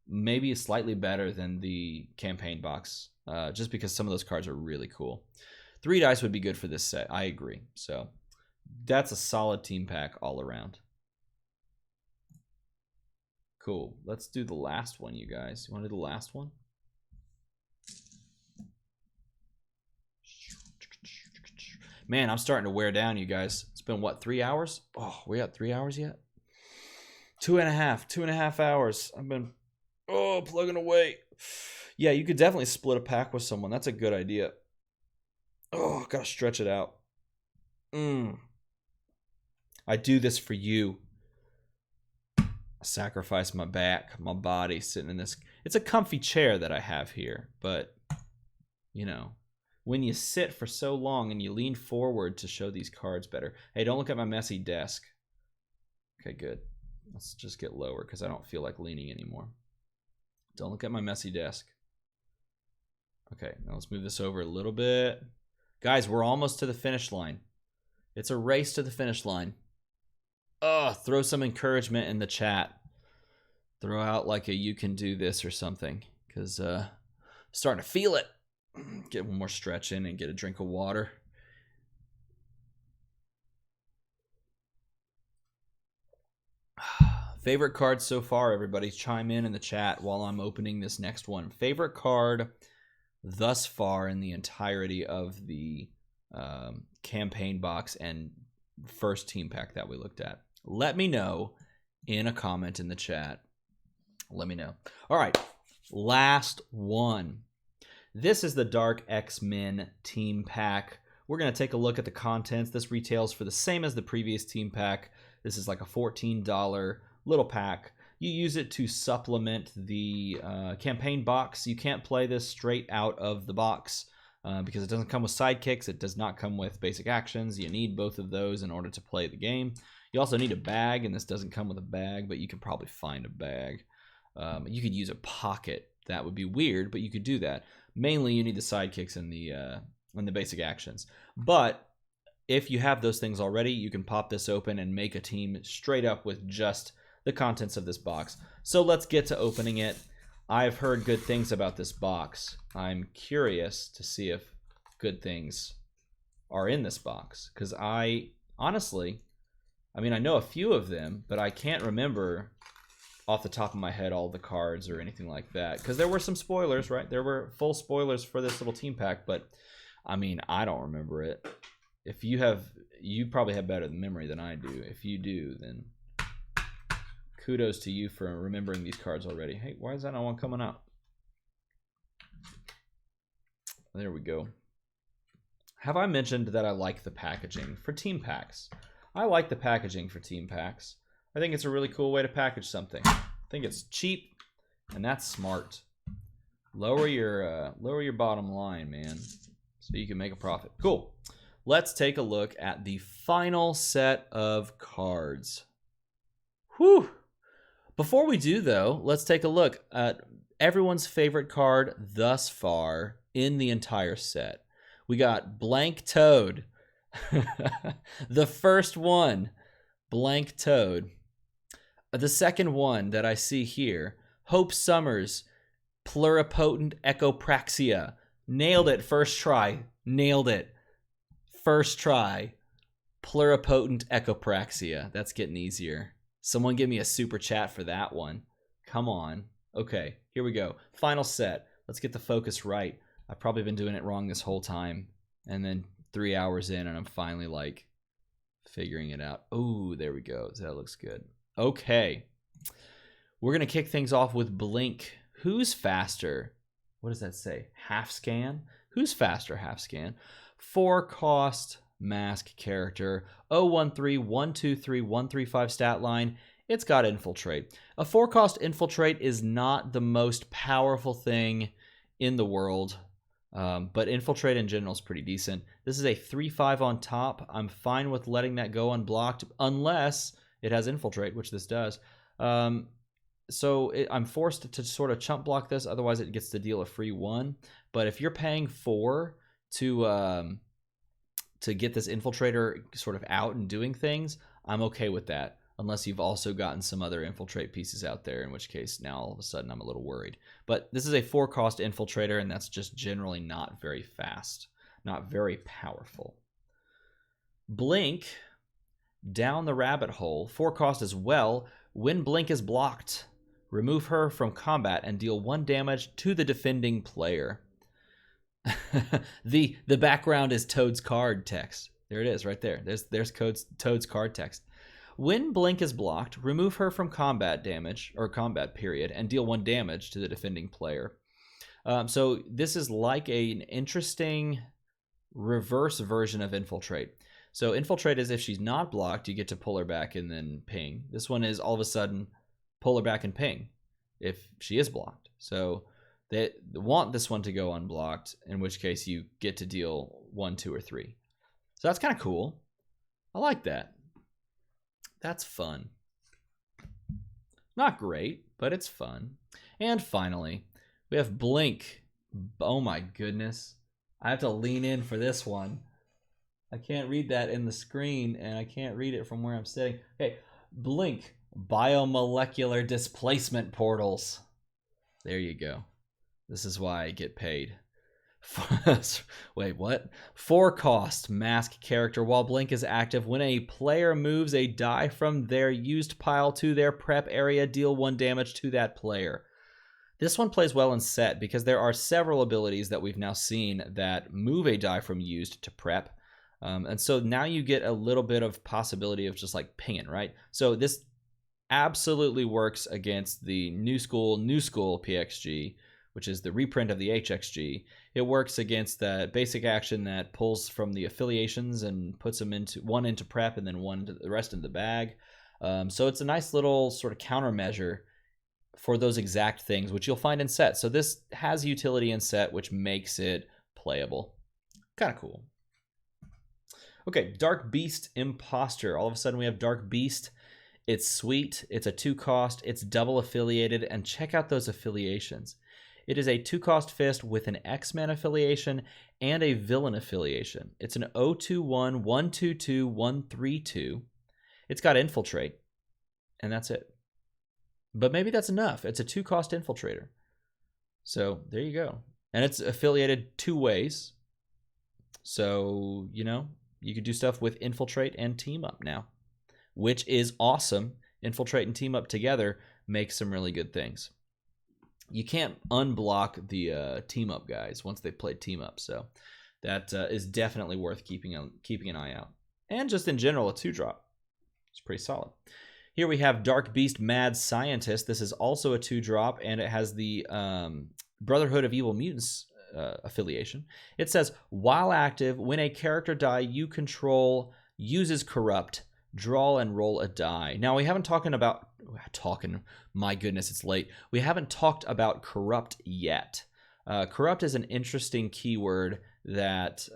maybe slightly better than the campaign box, just because some of those cards are really cool. 3 dice would be good for this set. I agree. So that's a solid team pack all around. Cool. Let's do the last one, you guys. You want to do the last one? Man, I'm starting to wear down, you guys. It's been, what, 3 hours? Oh, we got 3 hours yet? 2.5 hours. I've been, plugging away. Yeah, you could definitely split a pack with someone. That's a good idea. Oh, gotta stretch it out. I do this for you. I sacrifice my back, my body, sitting in this. It's a comfy chair that I have here, but, you know, when you sit for so long and you lean forward to show these cards better. Hey, don't look at my messy desk. Okay, good. Let's just get lower because I don't feel like leaning anymore. Don't look at my messy desk. Okay, now let's move this over a little bit. Guys, we're almost to the finish line. It's a race to the finish line. Throw some encouragement in the chat. Throw out like a "you can do this" or something, because starting to feel it. Get one more stretch in and get a drink of water. Favorite card so far, everybody. Chime in the chat while I'm opening this next one. Favorite card thus far in the entirety of the campaign box and first team pack that we looked at. Let me know in a comment in the chat. Let me know. All right, last one. This is the Dark X-Men team pack. We're going to take a look at the contents. This retails for the same as the previous team pack. This is like a $14 little pack. You use it to supplement the campaign box. You can't play this straight out of the box because it doesn't come with sidekicks. It does not come with basic actions. You need both of those in order to play the game. You also need a bag, and this doesn't come with a bag, but you can probably find a bag. You could use a pocket. That would be weird, but you could do that. Mainly, you need the sidekicks and the basic actions. But if you have those things already, you can pop this open and make a team straight up with just the contents of this box. So let's get to opening it. I've heard good things about this box. I'm curious to see if good things are in this box, because I know a few of them, but I can't remember off the top of my head all the cards or anything like that, because there were some spoilers, right? There were full spoilers for this little team pack, but I mean, I don't remember it. If you probably have better memory than I do. If you do, then kudos to you for remembering these cards already. Hey, why is that not one coming up? There we go. Have I mentioned that I like the packaging for team packs? I like the packaging for team packs. I think it's a really cool way to package something. I think it's cheap, and that's smart. Lower your bottom line, man, so you can make a profit. Cool. Let's take a look at the final set of cards. Whew. Before we do, though, let's take a look at everyone's favorite card thus far in the entire set. We got Blank Toad. The first one, Blank Toad. The second one that I see here, Hope Summers, Pluripotent Echopraxia. Nailed it first try. Nailed it. First try. Pluripotent Echopraxia. That's getting easier. Someone give me a super chat for that one. Come on. Okay, here we go. Final set. Let's get the focus right. I've probably been doing it wrong this whole time. And then 3 hours in, and I'm finally like figuring it out. Oh, there we go. That looks good. Okay. We're going to kick things off with Blink. Who's faster? What does that say? Half scan? Who's faster, half scan? 4-cost mask character. 013, 123, 135 stat line. It's got Infiltrate. A 4-cost Infiltrate is not the most powerful thing in the world, but Infiltrate in general is pretty decent. This is a 3/5 on top. I'm fine with letting that go unblocked unless it has Infiltrate, which this does. So I'm forced to sort of chump block this, otherwise it gets to deal a free 1. But if you're paying 4 to get this Infiltrator sort of out and doing things, I'm okay with that. Unless you've also gotten some other Infiltrate pieces out there, in which case now all of a sudden I'm a little worried. But this is a 4-cost Infiltrator, and that's just generally not very fast, not very powerful. Blink, Down the Rabbit Hole, 4-cost as well. When Blink is blocked, remove her from combat and deal 1 damage to the defending player. The background is Toad's card text. There it is, right there. There's Toad's card text. When Blink is blocked, remove her from combat damage, or combat period, and deal 1 damage to the defending player. So this is like an interesting reverse version of Infiltrate. So Infiltrate is if she's not blocked, you get to pull her back and then ping. This one is all of a sudden pull her back and ping if she is blocked. So they want this one to go unblocked, in which case you get to deal 1, 2, or 3. So that's kind of cool. I like that. That's fun. Not great, but it's fun. And finally, we have Blink. Oh my goodness. I have to lean in for this one. I can't read that in the screen, and I can't read it from where I'm sitting. Okay, Blink. Biomolecular displacement portals. There you go. This is why I get paid. Wait, what? 4-cost mask character. While Blink is active, when a player moves a die from their used pile to their prep area, deal 1 damage to that player. This one plays well in set because there are several abilities that we've now seen that move a die from used to prep. And so now you get a little bit of possibility of just like pinging, right? So this absolutely works against the new school PXG, which is the reprint of the HXG. It works against that basic action that pulls from the affiliations and puts them into prep and then the rest in the bag. So it's a nice little sort of countermeasure for those exact things, which you'll find in set. So this has utility in set, which makes it playable. Kind of cool. Okay, Dark Beast Imposter. All of a sudden we have Dark Beast. It's sweet. It's a 2-cost. It's double affiliated. And check out those affiliations. It is a 2-cost fist with an X-Men affiliation and a villain affiliation. It's an 021, 122, 132. It's got infiltrate. And that's it. But maybe that's enough. It's a 2-cost infiltrator. So there you go. And it's affiliated 2 ways. So, you know, you could do stuff with infiltrate and team up now, which is awesome. Infiltrate and team up together make some really good things. You can't unblock the team up guys once they play team up. So that is definitely worth keeping an eye out. And just in general, a 2-drop. It's pretty solid. Here we have Dark Beast Mad Scientist. This is also a 2-drop, and it has the Brotherhood of Evil Mutants affiliation. It says, while active, when a character die you control uses corrupt, draw and roll a die. Now, we haven't my goodness, it's late. We haven't talked about corrupt yet. Corrupt is an interesting keyword that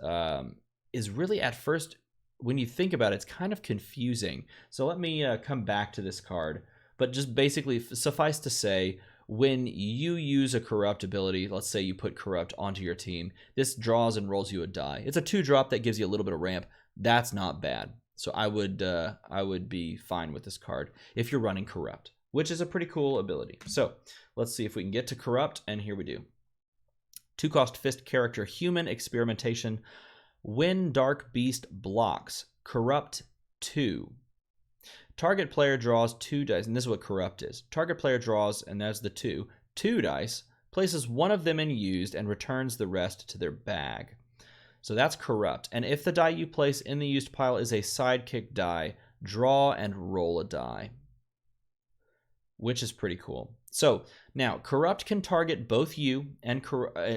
is really at first, when you think about it, it's kind of confusing. So let me come back to this card. But just basically, suffice to say, when you use a corrupt ability, let's say you put corrupt onto your team, this draws and rolls you a die. It's a 2-drop that gives you a little bit of ramp. That's not bad. So I would be fine with this card if you're running corrupt, which is a pretty cool ability. So let's see if we can get to corrupt, and here we do. 2-cost fist character, human experimentation. When Dark Beast blocks, corrupt 2. Target player draws 2 dice, and this is what corrupt is. Target player draws, and that's the 2 dice, places one of them in used, and returns the rest to their bag. So that's corrupt. And if the die you place in the used pile is a sidekick die, draw and roll a die, which is pretty cool. So now, corrupt can target both you and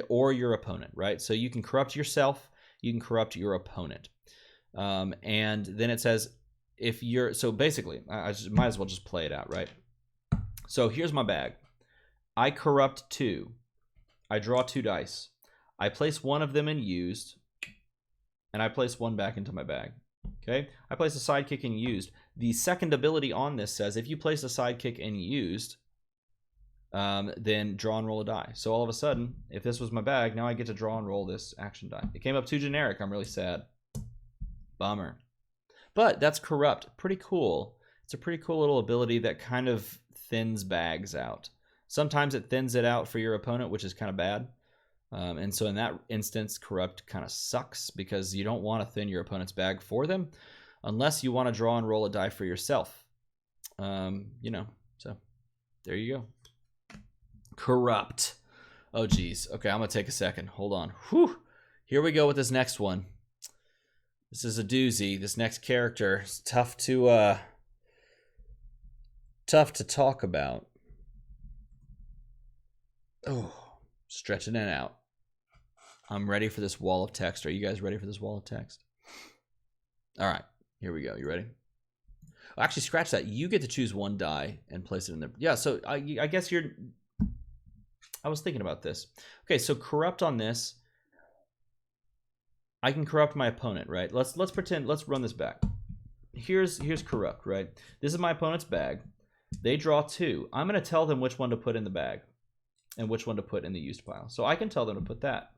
or your opponent, right? So you can corrupt yourself, you can corrupt your opponent. And then it says, if you're, so basically, I might as well just play it out, right? So here's my bag. I corrupt 2. I draw 2 dice. I place one of them in used, and I place one back into my bag. Okay? I place a sidekick in used. The second ability on this says, if you place a sidekick in used, then draw and roll a die. So all of a sudden, if this was my bag, now I get to draw and roll this action die. It came up too generic. I'm really sad. Bummer. But that's corrupt. Pretty cool. It's a pretty cool little ability that kind of thins bags out. Sometimes it thins it out for your opponent, which is kind of bad. And so in that instance, corrupt kind of sucks because you don't want to thin your opponent's bag for them unless you want to draw and roll a die for yourself. You know, so there you go. Corrupt. Oh, geez. Okay, I'm going to take a second. Hold on. Whew. Here we go with this next one. This is a doozy. This next character is tough to talk about. Oh, stretching it out. I'm ready for this wall of text. Are you guys ready for this wall of text? All right, here we go. You ready? Actually, scratch that. You get to choose one die and place it in there. Yeah, so I guess you're... I was thinking about this. Okay, so corrupt on this. I can corrupt my opponent, right? Let's pretend, let's run this back. Here's corrupt, right? This is my opponent's bag. They draw 2. I'm going to tell them which one to put in the bag and which one to put in the used pile. So I can tell them to put that.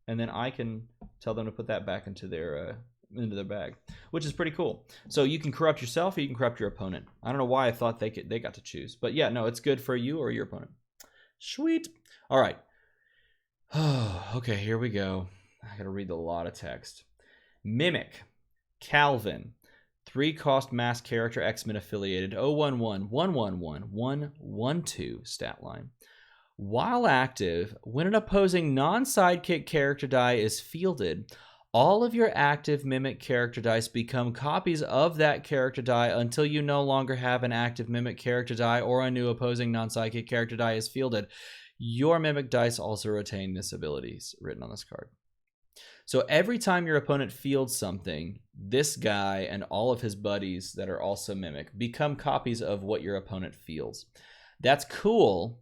And then I can tell them to put that back into their bag, which is pretty cool. So you can corrupt yourself or you can corrupt your opponent. I don't know why I thought they got to choose. But yeah, no, it's good for you or your opponent. Sweet. All right. Oh, okay, here we go. I gotta read a lot of text. Mimic. Calvin. 3-cost mass character, X-Men affiliated. 011, 111, 112 stat line. While active, when an opposing non-sidekick character die is fielded, all of your active Mimic character dice become copies of that character die until you no longer have an active Mimic character die or a new opposing non-sidekick character die is fielded. Your Mimic dice also retain this ability written on this card. So every time your opponent fields something, this guy and all of his buddies that are also Mimic become copies of what your opponent fields. That's cool,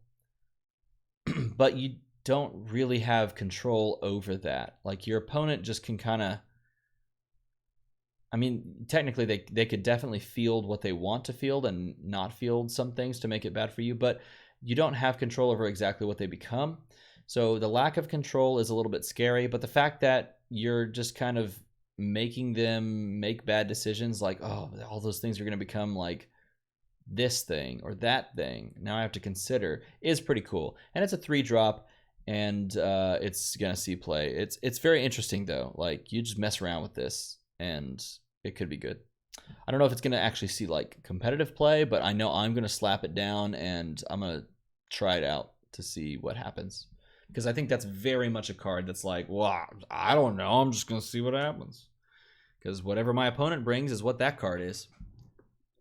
but you don't really have control over that. Like, your opponent just can kind of, I mean, technically they could definitely field what they want to field and not field some things to make it bad for you, but you don't have control over exactly what they become. So the lack of control is a little bit scary, but the fact that you're just kind of making them make bad decisions, like, oh, all those things are going to become like this thing or that thing, now I have to consider, is pretty cool. And it's a 3-drop, and it's gonna see play. It's very interesting though. Like, you just mess around with this and it could be good. I don't know if it's gonna actually see like competitive play, but I know I'm gonna slap it down and I'm gonna try it out to see what happens, because I think that's very much a card that's like, well, I don't know, I'm just gonna see what happens, because whatever my opponent brings is what that card is.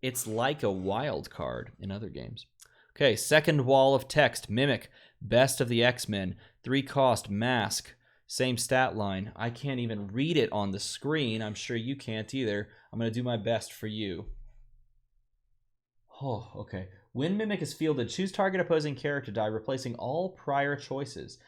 It's like a wild card in other games. Okay, second wall of text. Mimic, best of the X-Men. 3 cost, mask, same stat line. I can't even read it on the screen. I'm sure you can't either. I'm going to do my best for you. Oh, okay. When Mimic is fielded, choose target opposing character die, replacing all prior choices.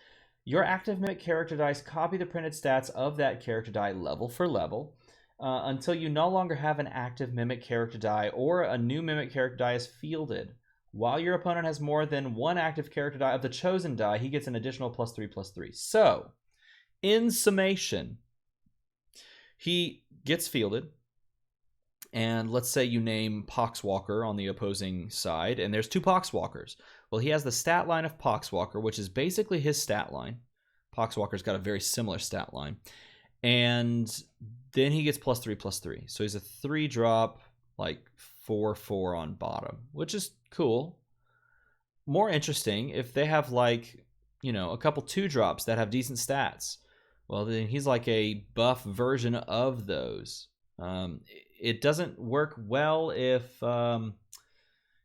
Your active Mimic character dice copy the printed stats of that character die level for level. Until you no longer have an active Mimic character die or a new Mimic character die is fielded. While your opponent has more than one active character die of the chosen die, he gets an additional +3/+3. So, in summation, he gets fielded, and let's say you name Poxwalker on the opposing side, and there's 2 Poxwalkers. Well, he has the stat line of Poxwalker, which is basically his stat line. Poxwalker's got a very similar stat line. And then he gets +3/+3. So he's a 3-drop, like 4/4 on bottom, which is cool. More interesting if they have, like, you know, a couple 2-drops that have decent stats. Well, then he's like a buff version of those. It doesn't work well if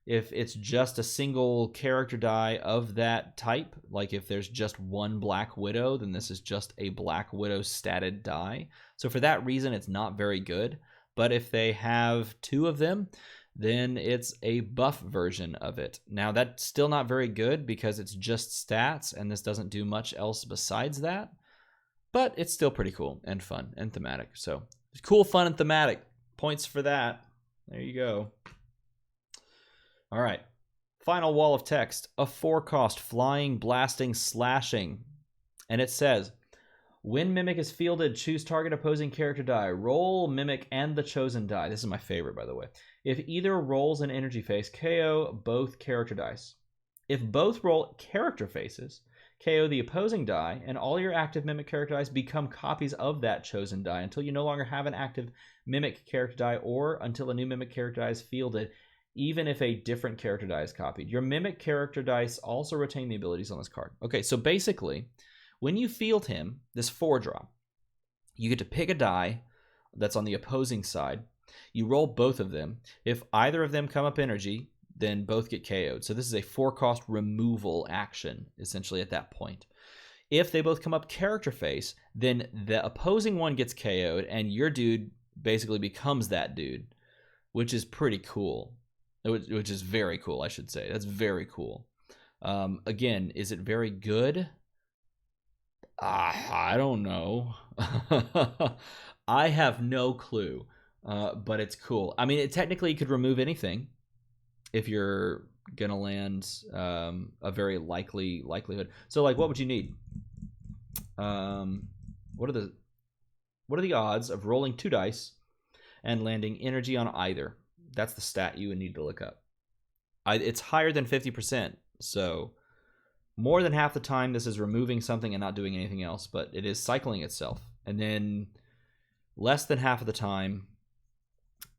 it's just a single character die of that type. Like, if there's just one Black Widow, then this is just a Black Widow statted die. So for that reason, it's not very good. But if they have 2 of them, then it's a buff version of it. Now, that's still not very good because it's just stats, and this doesn't do much else besides that. But it's still pretty cool and fun and thematic. So, cool, fun, and thematic. Points for that. There you go. All right. Final wall of text. A 4-cost, flying, blasting, slashing. And it says, when Mimic is fielded, choose target opposing character die. Roll Mimic and the chosen die. This is my favorite, by the way. If either rolls an energy face, KO both character dice. If both roll character faces, KO the opposing die, and all your active Mimic character dice become copies of that chosen die until you no longer have an active Mimic character die or until a new Mimic character die is fielded, even if a different character die is copied. Your Mimic character dice also retain the abilities on this card. Okay, so basically, when you field him, this 4-drop, you get to pick a die that's on the opposing side. You roll both of them. If either of them come up energy, then both get KO'd. So this is a 4-cost removal action, essentially, at that point. If they both come up character face, then the opposing one gets KO'd, and your dude basically becomes that dude, which is pretty cool. Which is very cool, I should say. That's very cool. Again, is it very good? I don't know. I have no clue, but it's cool. I mean, it technically could remove anything if you're gonna land a very likelihood. So, like, what would you need? What are the odds of rolling 2 dice and landing energy on either? That's the stat you would need to look up. It's higher than 50%, so more than half the time this is removing something and not doing anything else, but it is cycling itself. And then less than half of the time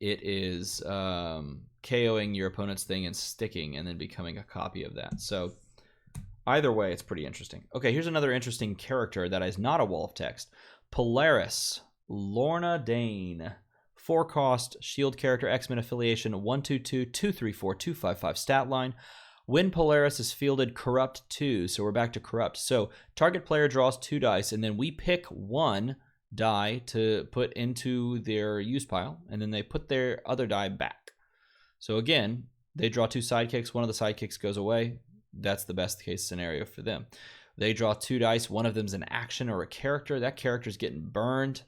it is KOing your opponent's thing and sticking and then becoming a copy of that. So Either way, it's pretty interesting. Okay, here's another interesting character that is not a wall of text. Polaris, Lorna Dane. 4 cost, shield character, X-Men affiliation, 122, 234, 255 stat line. When Polaris is fielded, corrupt 2. So we're back to corrupt. So target player draws 2 dice, and then we pick 1 die to put into their use pile, and then they put their other die back. So again, they draw 2 sidekicks. One of the sidekicks goes away. That's the best case scenario for them. They draw 2 dice. One of them's an action or a character. That character's getting burned,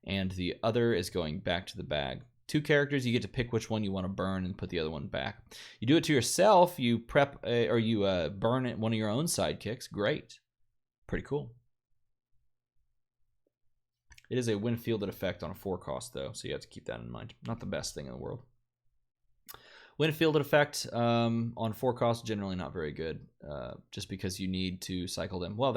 and the other is going back to the bag. 2 characters, you get to pick which one you want to burn and put the other one back. You do it to yourself, you prep or you burn one of your own sidekicks. Great. Pretty cool. It is a when fielded effect on a 4 cost, though, so you have to keep that in mind. Not the best thing in the world. When fielded effect on 4 costs, generally not very good, just because you need to cycle them. Well,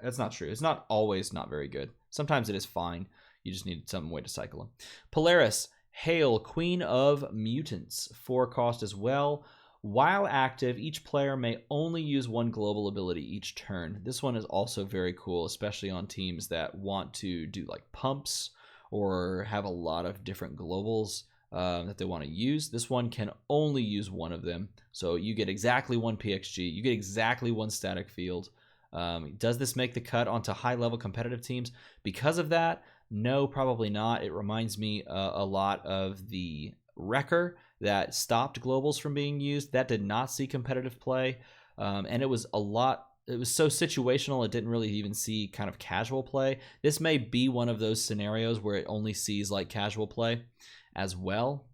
that's not true. It's not always not very good. Sometimes it is fine. You just need some way to cycle them. Polaris, Hail, Queen of Mutants, 4 cost as well. While active, each player may only use 1 global ability each turn. This one is also very cool, especially on teams that want to do like pumps or have a lot of different globals that they want to use. This one can only use 1 of them. So you get exactly 1 PXG. You get exactly 1 static field. Does this make the cut onto high-level competitive teams? Because of that, no, probably not. It reminds me a lot of the Wrecker that stopped globals from being used. That did not see competitive play. And it was so situational, it didn't really even see kind of casual play. This may be one of those scenarios where it only sees like casual play as well,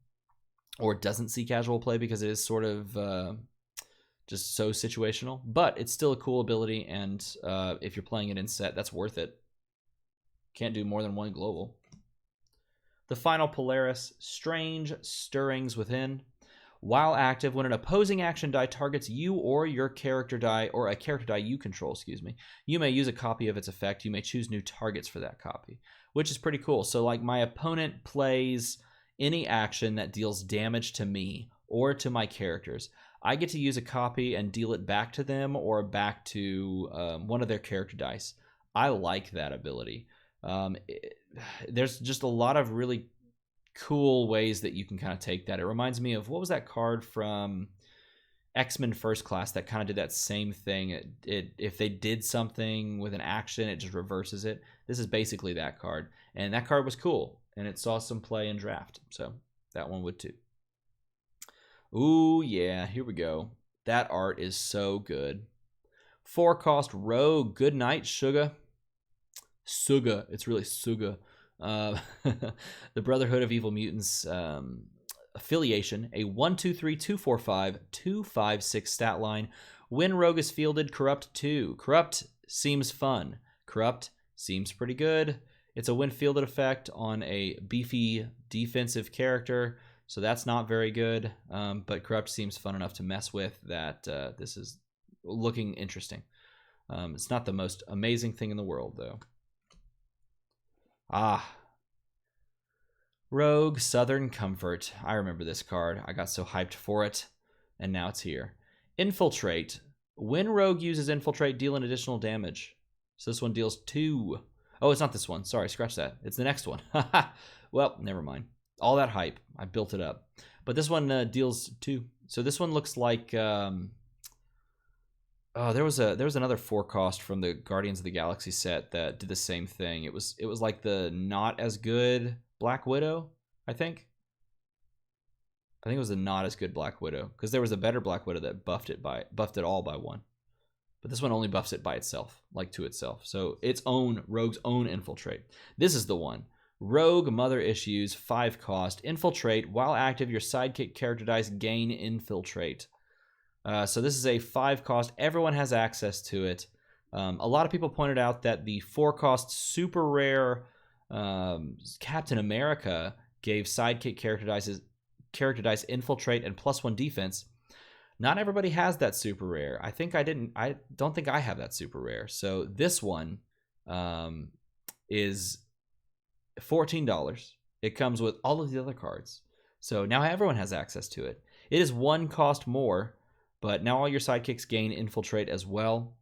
or it doesn't see casual play because it is sort of just so situational. But it's still a cool ability, and if you're playing it in set, that's worth it. Can't do more than 1 global. The final Polaris, Strange Stirrings Within. While active, when an opposing action die targets you or your character die, or a character die you control, you may use a copy of its effect. You may choose new targets for that copy, which is pretty cool. So like my opponent plays any action that deals damage to me or to my characters, I get to use a copy and deal it back to them or back to one of their character dice. I like that ability. There's just a lot of really cool ways that you can kind of take that. It reminds me of, what was that card from X-Men First Class that kind of did that same thing? If they did something with an action, it just reverses it. This is basically that card, and that card was cool, and it saw some play in draft, so that one would too. Ooh, yeah, here we go. That art is so good. 4 cost Rogue, Good Night, Suga. Suga, it's really Suga. The Brotherhood of Evil Mutants affiliation, a 1-2-3, 2-4-5, 2-5-6 stat line. When Rogue is fielded, corrupt 2. Corrupt seems fun. Corrupt seems pretty good. It's a when fielded effect on a beefy defensive character, so that's not very good. But corrupt seems fun enough to mess with that this is looking interesting. It's not the most amazing thing in the world, though. Rogue Southern Comfort. I remember this card. I got so hyped for it, and now it's here. Infiltrate. When Rogue uses Infiltrate, deal an additional damage. So this one deals 2. Oh, it's not this one. Sorry, scratch that. It's the next one. Well, never mind. All that hype. I built it up. But this one deals 2. So this one looks like... Oh, there was another 4 cost from the Guardians of the Galaxy set that did the same thing. It was like the not as good Black Widow, I think. I think it was the not as good Black Widow, because there was a better Black Widow that buffed it all by 1. But this one only buffs it by itself, like to itself. So Rogue's own Infiltrate. This is the one. Rogue Mother Issues, 5 cost. Infiltrate. While active, your sidekick character dice gain Infiltrate. So this is a 5 cost. Everyone has access to it. A lot of people pointed out that the 4 cost super rare Captain America gave sidekick character dice Infiltrate and +1 defense. Not everybody has that super rare. I don't think I have that super rare. So this one is $14. It comes with all of the other cards. So now everyone has access to it. It is 1 cost more, But now all your sidekicks gain Infiltrate as well,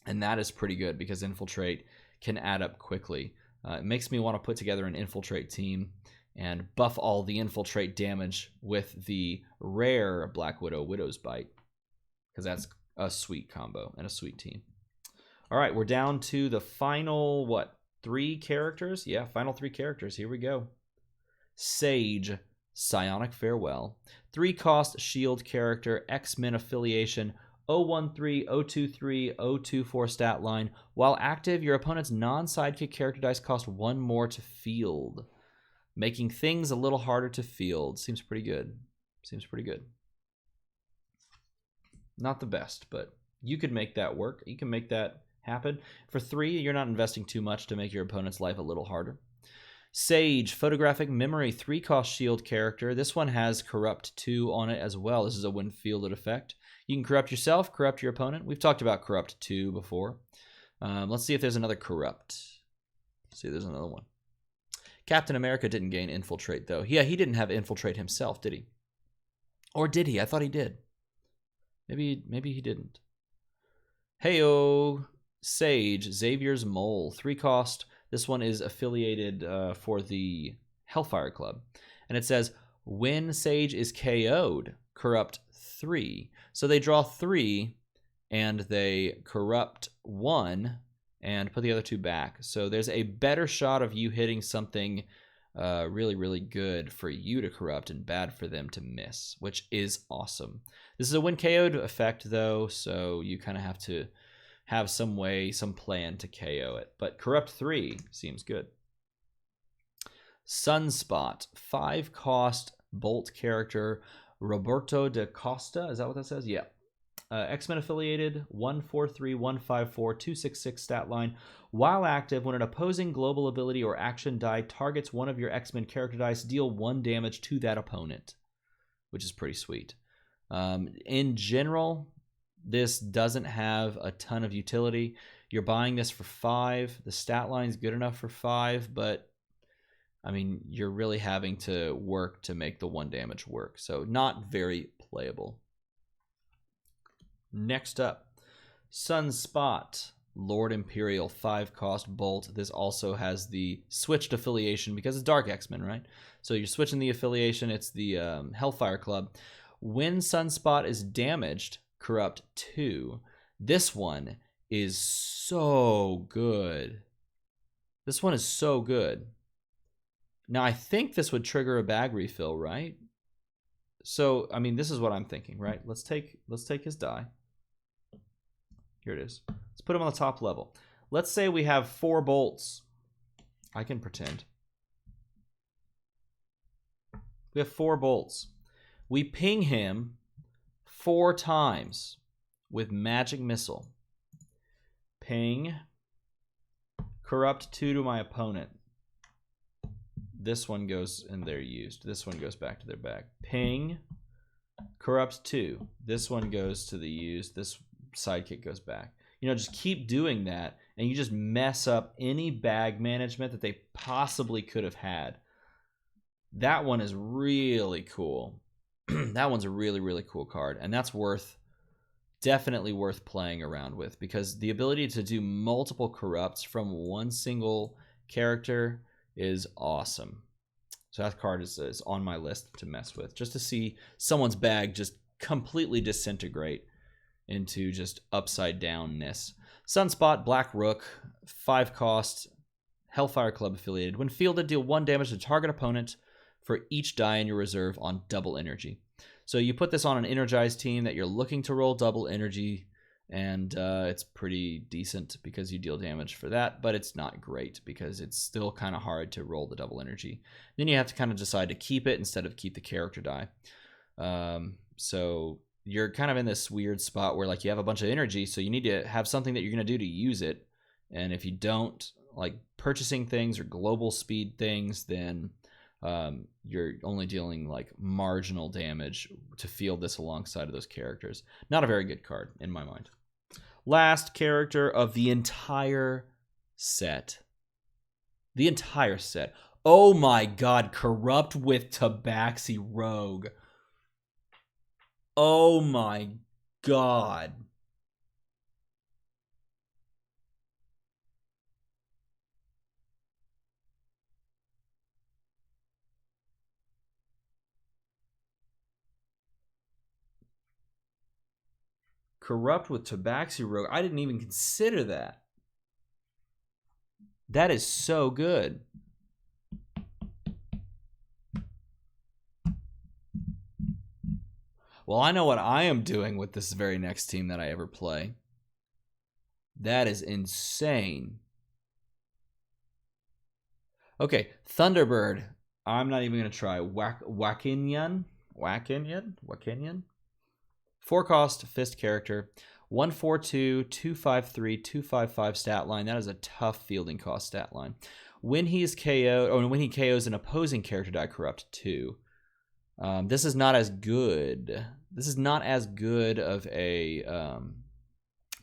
and that is pretty good because Infiltrate can add up quickly. It makes me want to put together an Infiltrate team and buff all the Infiltrate damage with the rare Black Widow Widow's Bite, because that's a sweet combo and a sweet team. All right, we're down to the final, what, 3 characters? Yeah, final 3 characters. Here we go. Sage, Psionic Farewell. 3-cost shield character, X-Men affiliation, 013, 023, 024 stat line. While active, your opponent's non-sidekick character dice cost 1 more to field, making things a little harder to field. Seems pretty good. Seems pretty good. Not the best, but you could make that work. You can make that happen. For 3, you're not investing too much to make your opponent's life a little harder. Sage, Photographic Memory, 3-cost shield character. This one has Corrupt 2 on it as well. This is a when fielded effect. You can corrupt yourself, corrupt your opponent. We've talked about Corrupt 2 before. Let's see if there's another Corrupt. Let's see, there's another one. Captain America didn't gain Infiltrate, though. Yeah, he didn't have Infiltrate himself, did he? Or did he? I thought he did. Maybe he didn't. Heyo, Sage, Xavier's Mole, 3-cost. This one is affiliated for the Hellfire Club. And it says, when Sage is KO'd, corrupt 3. So they draw 3, and they corrupt 1, and put the other 2 back. So there's a better shot of you hitting something really, really good for you to corrupt and bad for them to miss, which is awesome. This is a when KO'd effect, though, so you kind of have to have some way, some plan to KO it. But Corrupt 3 seems good. Sunspot, 5-cost Bolt character, Roberto da Costa. Is that what that says? Yeah. X-Men affiliated, 143, 154, 266 stat line. While active, when an opposing global ability or action die targets one of your X-Men character dice, deal 1 damage to that opponent, which is pretty sweet. In general, this doesn't have a ton of utility. You're buying this for 5. The stat line's good enough for 5, but I mean, you're really having to work to make the 1 damage work. So not very playable. Next up, Sunspot, Lord Imperial, 5-cost Bolt. This also has the switched affiliation because it's Dark X-Men, right? So you're switching the affiliation. It's the Hellfire Club. When Sunspot is damaged, Corrupt 2. This one is so good. This one is so good. Now, I think this would trigger a bag refill, right? So, I mean, this is what I'm thinking, right? Let's take his die. Here it is. Let's put him on the top level. Let's say we have 4 bolts. I can pretend. We have 4 bolts. We ping him 4 times with Magic Missile. Ping. Corrupt 2 to my opponent. This one goes in there used. This one goes back to their bag. Ping. Corrupt 2. This one goes to the used. This sidekick goes back. You know, just keep doing that, and you just mess up any bag management that they possibly could have had. That one is really cool. That one's a really, really cool card, and that's definitely worth playing around with, because the ability to do multiple corrupts from one single character is awesome. So that card is on my list to mess with, just to see someone's bag just completely disintegrate into just upside downness. Sunspot, Black Rook, 5-cost, Hellfire Club affiliated. When fielded, deal 1 damage to target opponent for each die in your reserve on double energy. So you put this on an energized team that you're looking to roll double energy, and it's pretty decent because you deal damage for that, but it's not great because it's still kind of hard to roll the double energy. Then you have to kind of decide to keep it instead of keep the character die. So you're kind of in this weird spot where, like, you have a bunch of energy, so you need to have something that you're going to do to use it. And if you don't, like purchasing things or global speed things, then you're only dealing like marginal damage to field this alongside of those characters. Not a very good card in my mind. Last character of the entire set. The entire set. Oh my god, Corrupt with Tabaxi Rogue. Oh my God. Corrupt with Tabaxi Rogue. I didn't even consider that. That is so good. Well, I know what I am doing with this very next team that I ever play. That is insane. Okay, Thunderbird. I'm not even going to try. Wakinyan? 4-cost Fist character. 142, 253, 255 stat line. That is a tough fielding cost stat line. When he is KO'd, or when he KOs an opposing character, die corrupt 2. This is not as good. This is not as good of a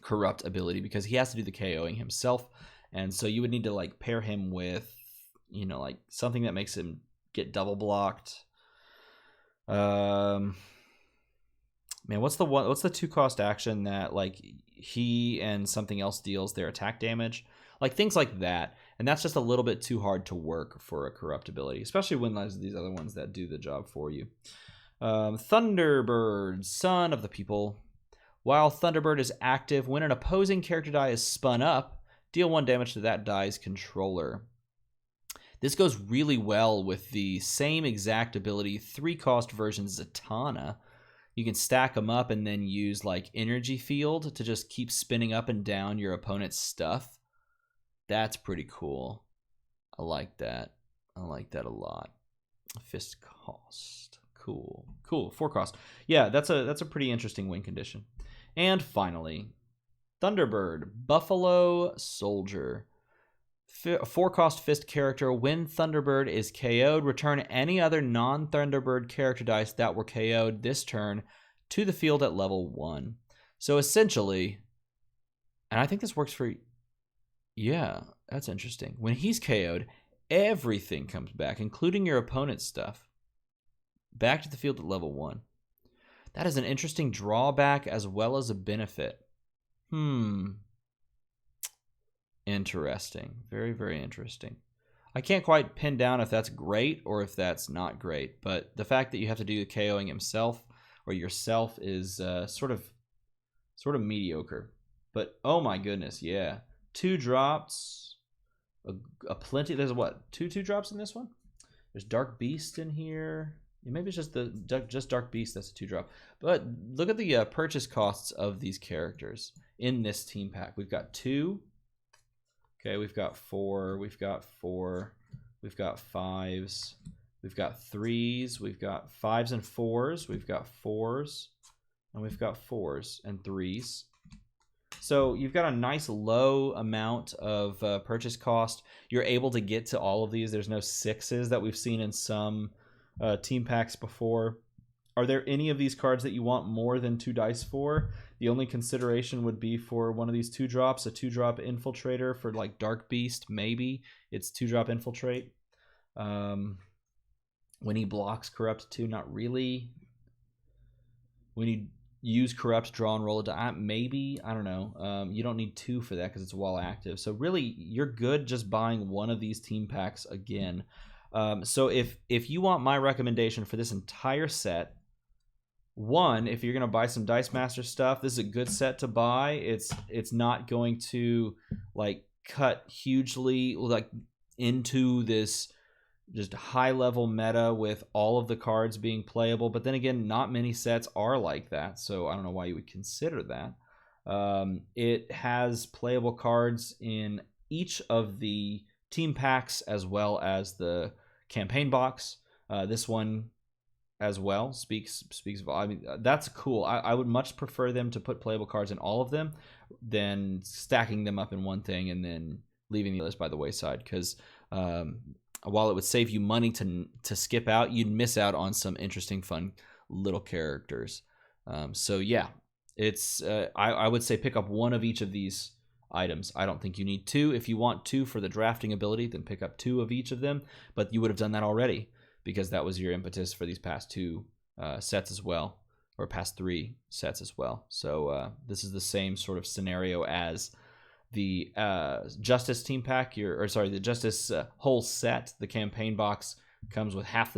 corrupt ability because he has to do the KOing himself, and so you would need to like pair him with, you know, like something that makes him get double blocked. Man, what's the 2-cost action that like he and something else deals their attack damage? Like things like that. And that's just a little bit too hard to work for a corrupt ability, especially when there's these other ones that do the job for you. Thunderbird, Son of the People. While Thunderbird is active, when an opposing character die is spun up, deal 1 damage to that die's controller. This goes really well with the same exact ability, 3-cost version Zatanna. You can stack them up and then use like Energy Field to just keep spinning up and down your opponent's stuff. That's pretty cool. I like that. I like that a lot. Fist cost. Cool. 4-cost. Yeah, that's a pretty interesting win condition. And finally, Thunderbird, Buffalo Soldier. 4-cost Fist character. When Thunderbird is KO'd, return any other non-Thunderbird character dice that were KO'd this turn to the field at level 1. So essentially, and I think this works for... Yeah, that's interesting. When he's KO'd, everything comes back, including your opponent's stuff, back to the field at level 1. That is an interesting drawback as well as a benefit. Interesting. Very, very interesting. I can't quite pin down if that's great or if that's not great, but the fact that you have to do the KOing himself or yourself is sort of mediocre. But oh my goodness, yeah. 2 drops, a plenty. There's what, 2 drops in this one? There's Dark Beast in here. Yeah, maybe it's just Dark Beast that's a 2-drop. But look at the purchase costs of these characters in this team pack. We've got 2. Okay, we've got 4. We've got 4. We've got 5s. We've got 3s. We've got 5s and 4s. We've got 4s. And we've got 4s and 3s. So you've got a nice low amount of purchase cost. You're able to get to all of these. There's no 6s that we've seen in some team packs before. Are there any of these cards that you want more than 2 dice for? The only consideration would be for one of these 2-drops, a 2-drop Infiltrator for like Dark Beast, maybe. It's 2-drop Infiltrate. When he blocks Corrupt 2, not really. When you use Corrupt, draw and roll a die, maybe. I don't know. You don't need 2 for that because it's while active. So really, you're good just buying one of these team packs again. So if you want my recommendation for this entire set, one, if you're going to buy some Dice Master stuff, this is a good set to buy. It's not going to like cut hugely like into this just high level meta with all of the cards being playable. But then again, not many sets are like that, so I don't know why you would consider that. It has playable cards in each of the team packs as well as the campaign box. This one as well speaks I mean, that's cool. I would much prefer them to put playable cards in all of them than stacking them up in one thing and then leaving the others by the wayside, because while it would save you money to skip out, you'd miss out on some interesting fun little characters. So yeah, it's I would say pick up one of each of these items. I don't think you need 2. If you want 2 for the drafting ability, then pick up 2 of each of them, but you would have done that already because that was your impetus for these past 2 sets as well. or past 3 sets as well. So this is the same sort of scenario as the Justice team pack. The Justice whole set. The campaign box comes with half the